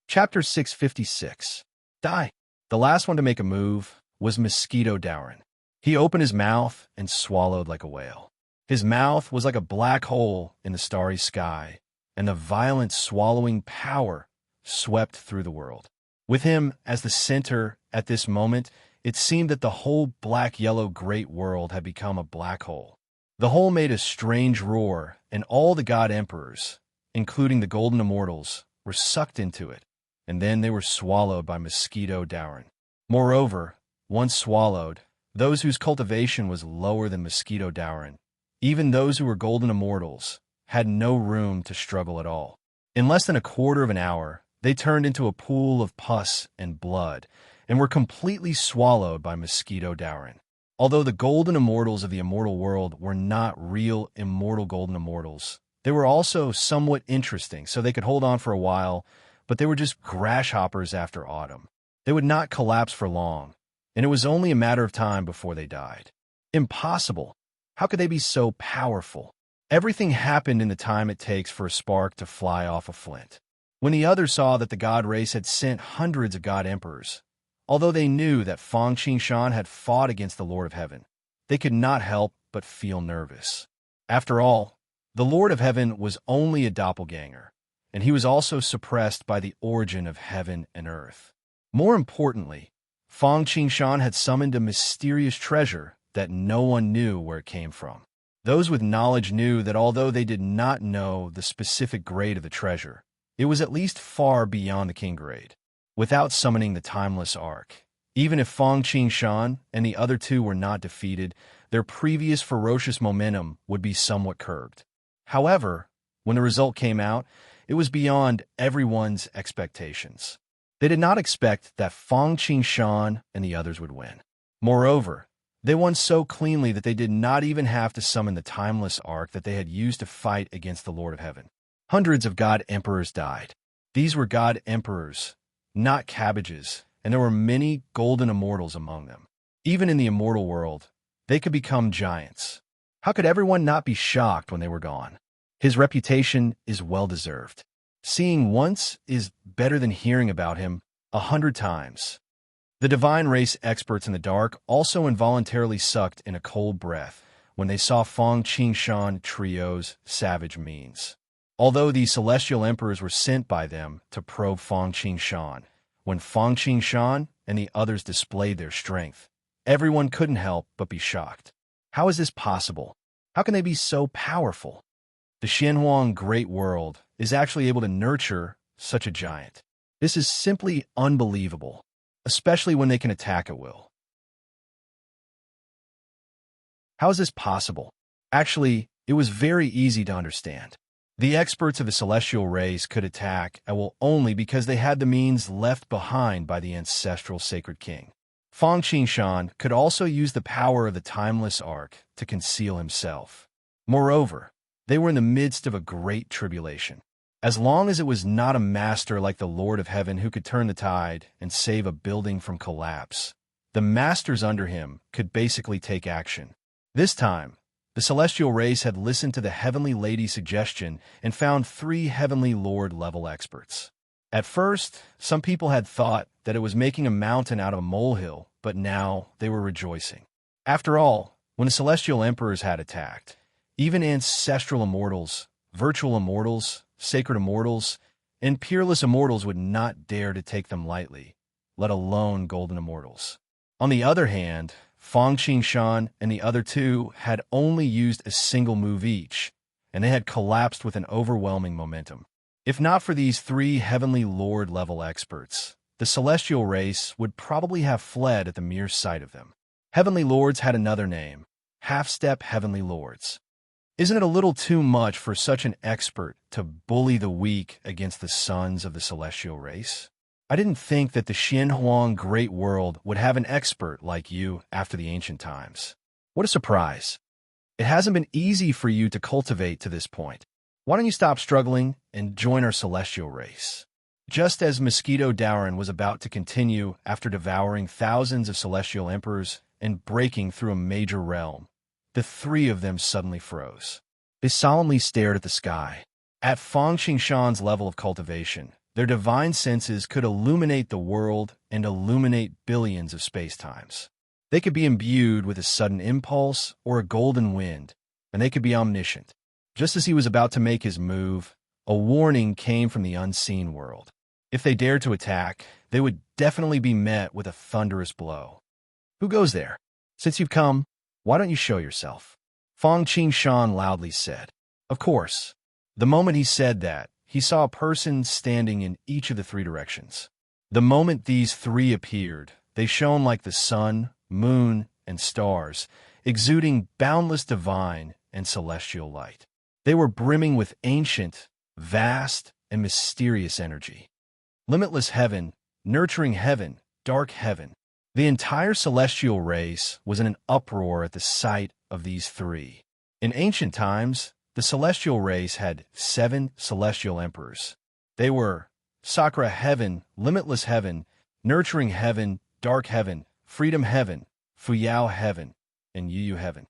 Speaker 1: Chapter 656. Die. The last one to make a move was Mosquito Daoran. He opened his mouth and swallowed like a whale. His mouth was like a black hole in the starry sky, and the violent swallowing power swept through the world. With him as the center at this moment, it seemed that the whole black-yellow great world had become a black hole. The hole made a strange roar, and all the god emperors, including the golden immortals, were sucked into it, and then they were swallowed by mosquito Dauren. Moreover, once swallowed, those whose cultivation was lower than mosquito Dauren, even those who were golden immortals, had no room to struggle at all. In less than a quarter of an hour, they turned into a pool of pus and blood, and were completely swallowed by mosquito Dauren. Although the golden immortals of the immortal world were not real immortal golden immortals, they were also somewhat interesting, so they could hold on for a while, but they were just grasshoppers after autumn. They would not collapse for long, and it was only a matter of time before they died. Impossible! How could they be so powerful? Everything happened in the time it takes for a spark to fly off a flint. When the others saw that the god race had sent hundreds of god emperors, although they knew that Fang Qingshan had fought against the Lord of Heaven, they could not help but feel nervous. After all, the Lord of Heaven was only a doppelganger, and he was also suppressed by the origin of heaven and earth. More importantly, Fang Qingshan had summoned a mysterious treasure that no one knew where it came from. Those with knowledge knew that although they did not know the specific grade of the treasure, it was at least far beyond the king grade. Without summoning the timeless ark, even if Fang Qingshan and the other two were not defeated, their previous ferocious momentum would be somewhat curbed. However, when the result came out, it was beyond everyone's expectations. They did not expect that Fang Qingshan and the others would win. Moreover, they won so cleanly that they did not even have to summon the timeless ark that they had used to fight against the Lord of Heaven. Hundreds of god emperors died. These were god emperors, not cabbages, and there were many golden immortals among them. Even in the immortal world, they could become giants. How could everyone not be shocked when they were gone? His reputation is well-deserved. Seeing once is better than hearing about him 100 times. The divine race experts in the dark also involuntarily sucked in a cold breath when they saw Fang Qingshan Trio's savage means. Although the celestial emperors were sent by them to probe Fang Qingshan, when Fang Qingshan and the others displayed their strength, everyone couldn't help but be shocked. How is this possible? How can they be so powerful? The Xianhuang Great World is actually able to nurture such a giant. This is simply unbelievable, especially when they can attack at will. How is this possible? Actually, it was very easy to understand. The experts of the celestial race could attack at will only because they had the means left behind by the ancestral sacred king. Fang Qingshan could also use the power of the timeless ark to conceal himself. Moreover, they were in the midst of a great tribulation. As long as it was not a master like the Lord of Heaven who could turn the tide and save a building from collapse, the masters under him could basically take action. This time, the celestial race had listened to the Heavenly Lady's suggestion and found 3 Heavenly Lord-level experts. At first, some people had thought that it was making a mountain out of a molehill, but now they were rejoicing. After all, when the celestial emperors had attacked, even ancestral immortals, virtual immortals, sacred immortals, and peerless immortals would not dare to take them lightly, let alone golden immortals. On the other hand, Fang Qingshan and the other two had only used a single move each, and they had collapsed with an overwhelming momentum. If not for these 3 Heavenly Lord-level experts, the celestial race would probably have fled at the mere sight of them. Heavenly Lords had another name, half-step Heavenly Lords. Isn't it a little too much for such an expert to bully the weak against the sons of the celestial race? I didn't think that the Xianhuang Great World would have an expert like you after the ancient times. What a surprise. It hasn't been easy for you to cultivate to this point. Why don't you stop struggling and join our celestial race? Just as Mosquito Dauren was about to continue after devouring thousands of celestial emperors and breaking through a major realm, the 3 of them suddenly froze. They solemnly stared at the sky. At Fang Qingshan's level of cultivation, their divine senses could illuminate the world and illuminate billions of spacetimes. They could be imbued with a sudden impulse or a golden wind, and they could be omniscient. Just as he was about to make his move, a warning came from the unseen world. If they dared to attack, they would definitely be met with a thunderous blow. Who goes there? Since you've come, why don't you show yourself? Fang Qingshan loudly said. Of course. The moment he said that, he saw a person standing in each of the three directions. The moment these three appeared, they shone like the sun, moon, and stars, exuding boundless divine and celestial light. They were brimming with ancient, vast, and mysterious energy. Limitless heaven, nurturing heaven, dark heaven. The entire celestial race was in an uproar at the sight of these three. In ancient times, the celestial race had 7 celestial emperors. They were Sakura heaven, limitless heaven, nurturing heaven, dark heaven, freedom heaven, Fuyao heaven, and Yuyu heaven.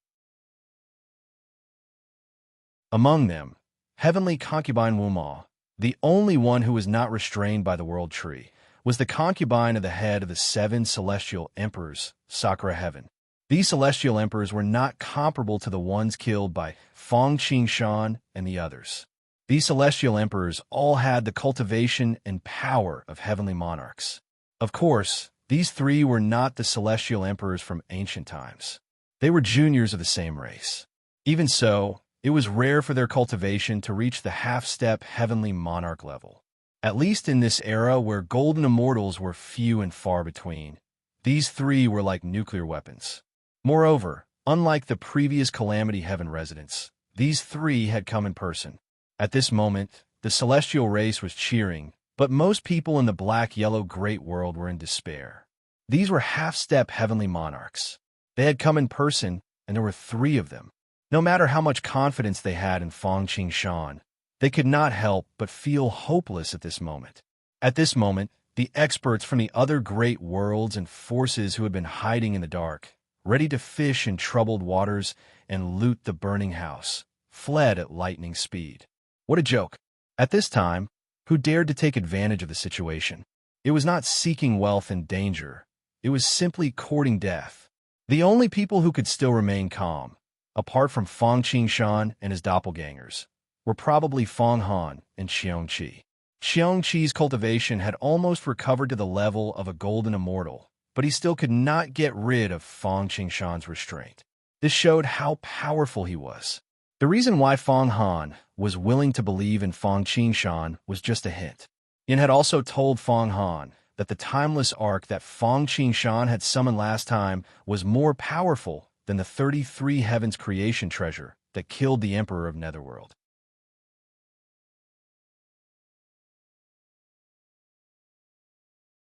Speaker 1: Among them, heavenly concubine Wuma, the only one who was not restrained by the world tree, was the concubine of the head of the 7 celestial emperors, Sakura heaven. These celestial emperors were not comparable to the ones killed by Fang Qingshan and the others. These celestial emperors all had the cultivation and power of heavenly monarchs. Of course, these three were not the celestial emperors from ancient times. They were juniors of the same race. Even so, it was rare for their cultivation to reach the half-step heavenly monarch level. At least in this era where golden immortals were few and far between, these three were like nuclear weapons. Moreover, unlike the previous Calamity Heaven residents, these three had come in person. At this moment, the celestial race was cheering, but most people in the black-yellow great world were in despair. These were half-step heavenly monarchs. They had come in person, and there were 3 of them. No matter how much confidence they had in Fang Qingshan, they could not help but feel hopeless at this moment. At this moment, the experts from the other great worlds and forces who had been hiding in the dark, ready to fish in troubled waters and loot the burning house, fled at lightning speed. What a joke! At this time, who dared to take advantage of the situation? It was not seeking wealth and danger. It was simply courting death. The only people who could still remain calm, apart from Fang Qingshan and his doppelgangers, were probably Fang Han and Xiongqi. Xiongqi's cultivation had almost recovered to the level of a golden immortal, but he still could not get rid of Fang Qingshan's restraint. This showed how powerful he was. The reason why Fang Han was willing to believe in Fang Qingshan was just a hint. Yin had also told Fang Han that the timeless arc that Fang Qingshan had summoned last time was more powerful than the 33 Heavens creation treasure that killed the Emperor of Netherworld.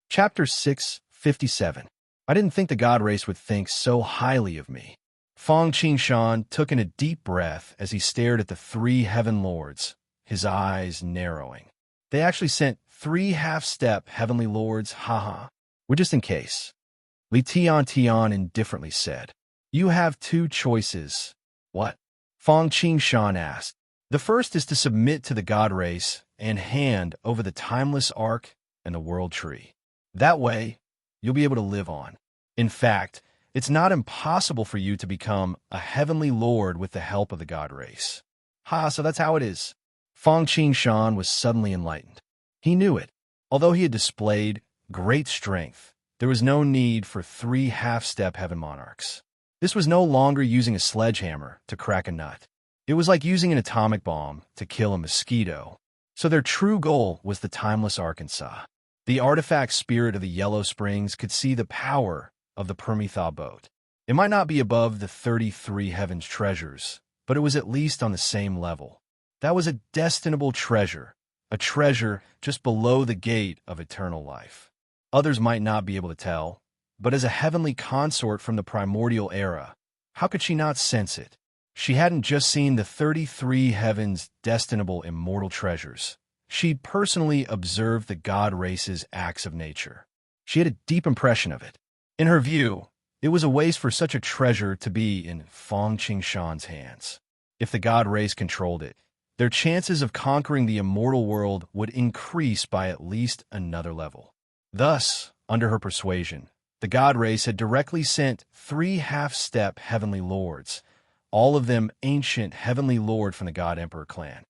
Speaker 1: Chapter 657. I didn't think the god race would think so highly of me. Fang Qingshan took in a deep breath as he stared at the 3 heaven lords, his eyes narrowing. They actually sent 3 half-step heavenly lords, haha. We're just in case. Li Tian indifferently said. You have 2 choices. What? Fang Qingshan asked. The first is to submit to the god race and hand over the timeless arc and the world tree. That way, you'll be able to live on. In fact, it's not impossible for you to become a heavenly lord with the help of the god race. So that's how it is. Fang Qingshan was suddenly enlightened. He knew it. Although he had displayed great strength, there was no need for 3 half-step heaven monarchs. This was no longer using a sledgehammer to crack a nut. It was like using an atomic bomb to kill a mosquito. So their true goal was the timeless Arkansas. The artifact spirit of the Yellow Springs could see the power of the Permitha boat. It might not be above the 33 heavens treasures, but it was at least on the same level. That was a destinable treasure, a treasure just below the gate of eternal life. Others might not be able to tell, but as a heavenly consort from the primordial era, how could she not sense it? She hadn't just seen the 33 heavens' destinable immortal treasures. She'd personally observed the god race's acts of nature. She had a deep impression of it. In her view, it was a waste for such a treasure to be in Fang Qingshan's hands. If the god race controlled it, their chances of conquering the immortal world would increase by at least another level. Thus, under her persuasion, the god race had directly sent 3 half-step heavenly lords, all of them ancient heavenly lord from the god emperor clan.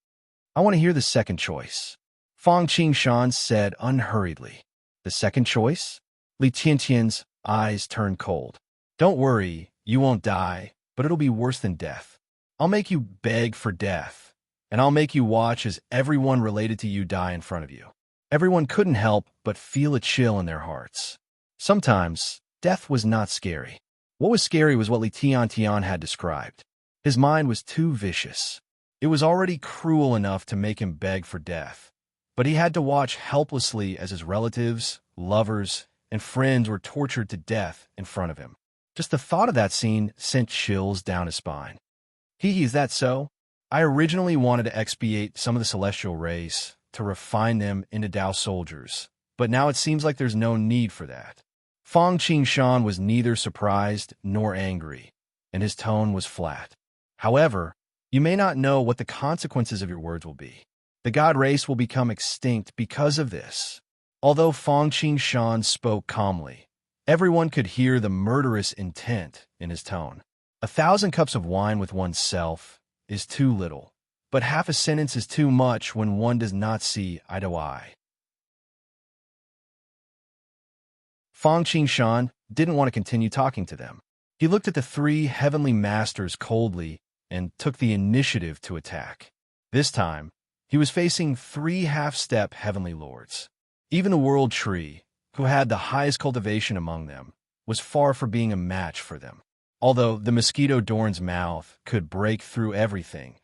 Speaker 1: I want to hear the second choice. Fang Qingshan said unhurriedly. The second choice? Li Tiantian's eyes turned cold. Don't worry, you won't die, but it'll be worse than death. I'll make you beg for death, and I'll make you watch as everyone related to you die in front of you. Everyone couldn't help but feel a chill in their hearts. Sometimes, death was not scary. What was scary was what Li Tiantian had described. His mind was too vicious. It was already cruel enough to make him beg for death, but he had to watch helplessly as his relatives, lovers, and friends were tortured to death in front of him. Just the thought of that scene sent chills down his spine. Is that so? I originally wanted to expiate some of the celestial race, to refine them into Dao soldiers, but now it seems like there's no need for that. Fang Qingshan was neither surprised nor angry, and his tone was flat. However, you may not know what the consequences of your words will be. The god race will become extinct because of this. Although Fang Qingshan spoke calmly, everyone could hear the murderous intent in his tone. 1,000 cups of wine with oneself is too little, but half a sentence is too much when one does not see eye to eye. Fang Qingshan didn't want to continue talking to them. He looked at the 3 heavenly masters coldly and took the initiative to attack. This time, he was facing 3 half-step heavenly lords. Even the world tree, who had the highest cultivation among them, was far from being a match for them. Although the mosquito Dorn's mouth could break through everything,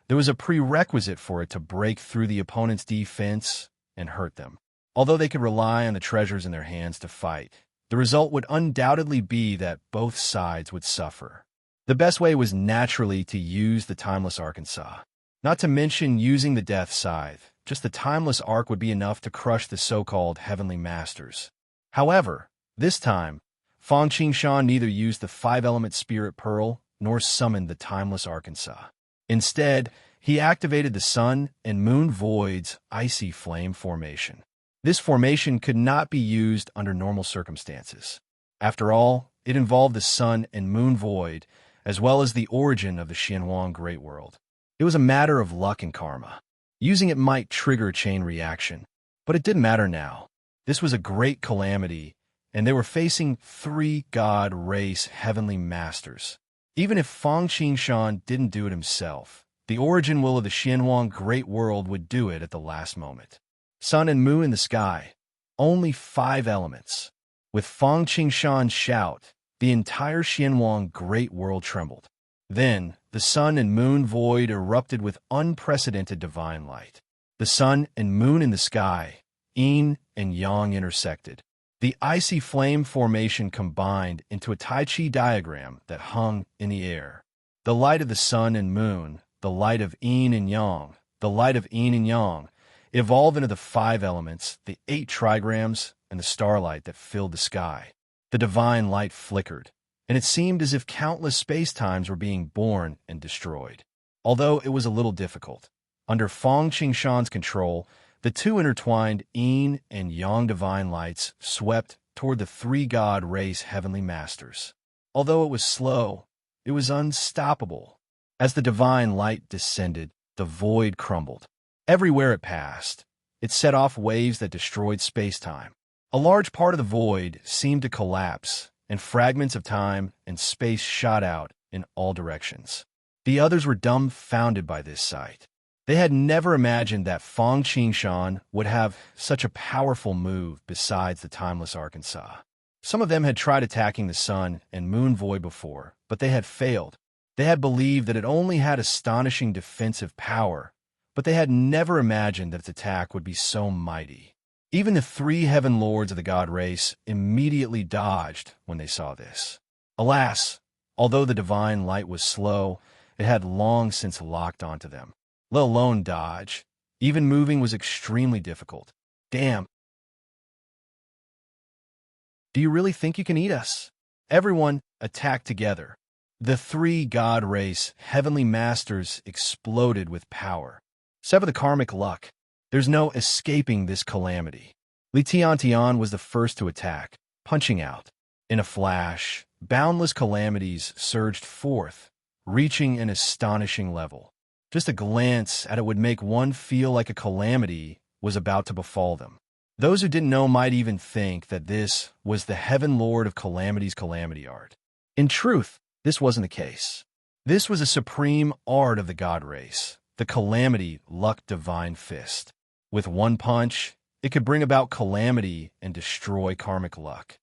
Speaker 1: there was a prerequisite for it to break through the opponent's defense and hurt them. Although they could rely on the treasures in their hands to fight, the result would undoubtedly be that both sides would suffer. The best way was naturally to use the Timeless Arkansas. Not to mention using the Death Scythe, just the Timeless Arc would be enough to crush the so-called Heavenly Masters. However, this time, Fang Qingshan neither used the 5-element Spirit Pearl nor summoned the Timeless Arkansas. Instead, he activated the Sun and Moon Void's Icy Flame formation. This formation could not be used under normal circumstances. After all, it involved the Sun and Moon Void, as well as the origin of the Xianhuang Great World. It was a matter of luck and karma. Using it might trigger a chain reaction, but it didn't matter now. This was a great calamity, and they were facing 3 god race heavenly masters. Even if Fang Qingshan didn't do it himself, the origin will of the Xianhuang Great World would do it at the last moment. Sun and moon in the sky, only 5 elements. With Fang Qingshan's shout, the entire Xianhuang Great World trembled. Then, the sun and moon void erupted with unprecedented divine light. The sun and moon in the sky, yin and yang intersected. The icy flame formation combined into a Tai Chi diagram that hung in the air. The light of the sun and moon, the light of yin and yang, the light of yin and yang, evolved into the 5 elements, the 8 trigrams, and the starlight that filled the sky. The divine light flickered, and it seemed as if countless space-times were being born and destroyed. Although it was a little difficult, under Fang Qingshan's control, the 2 intertwined yin and yang divine lights swept toward the 3 god race heavenly masters. Although it was slow, it was unstoppable. As the divine light descended, the void crumbled. Everywhere it passed, it set off waves that destroyed space-time. A large part of the void seemed to collapse, and fragments of time and space shot out in all directions. The others were dumbfounded by this sight. They had never imagined that Fang Qingshan would have such a powerful move besides the Timeless Arkansas. Some of them had tried attacking the sun and moon void before, but they had failed. They had believed that it only had astonishing defensive power, but they had never imagined that its attack would be so mighty. Even the 3 heaven lords of the god race immediately dodged when they saw this. Alas, although the divine light was slow, it had long since locked onto them. Let alone dodge. Even moving was extremely difficult. Damn. Do you really think you can eat us? Everyone attacked together. The 3 god race heavenly masters exploded with power. Sever the karmic luck. There's no escaping this calamity. Li Tiantian was the first to attack, punching out. In a flash, boundless calamities surged forth, reaching an astonishing level. Just a glance at it would make one feel like a calamity was about to befall them. Those who didn't know might even think that this was the heaven lord of calamity's calamity art. In truth, this wasn't the case. This was a supreme art of the god race, the calamity luck divine fist. With one punch, it could bring about calamity and destroy karmic luck.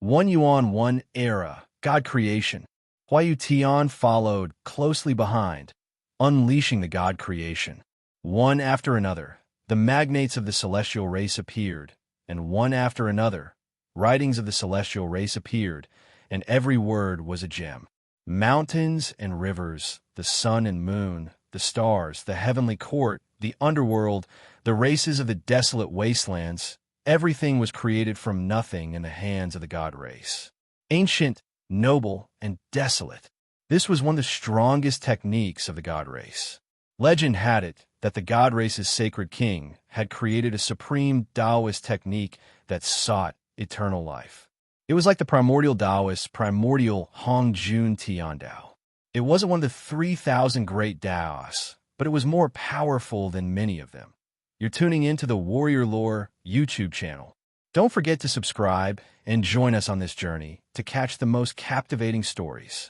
Speaker 1: One Yuan, one era, god creation. Huayu Tian followed closely behind, unleashing the god creation. One after another, the magnates of the celestial race appeared, and one after another, writings of the celestial race appeared, and every word was a gem. Mountains and rivers, the sun and moon, the stars, the heavenly court, the underworld, the races of the desolate wastelands, everything was created from nothing in the hands of the god race. Ancient, noble, and desolate. This was one of the strongest techniques of the god race. Legend had it that the god race's sacred king had created a supreme Taoist technique that sought eternal life. It was like the primordial Taoist's primordial Hongjun Tiandao. It wasn't one of the 3,000 great Taoists, but it was more powerful than many of them. You're tuning into the Warrior Lore YouTube channel. Don't forget to subscribe and join us on this journey to catch the most captivating stories.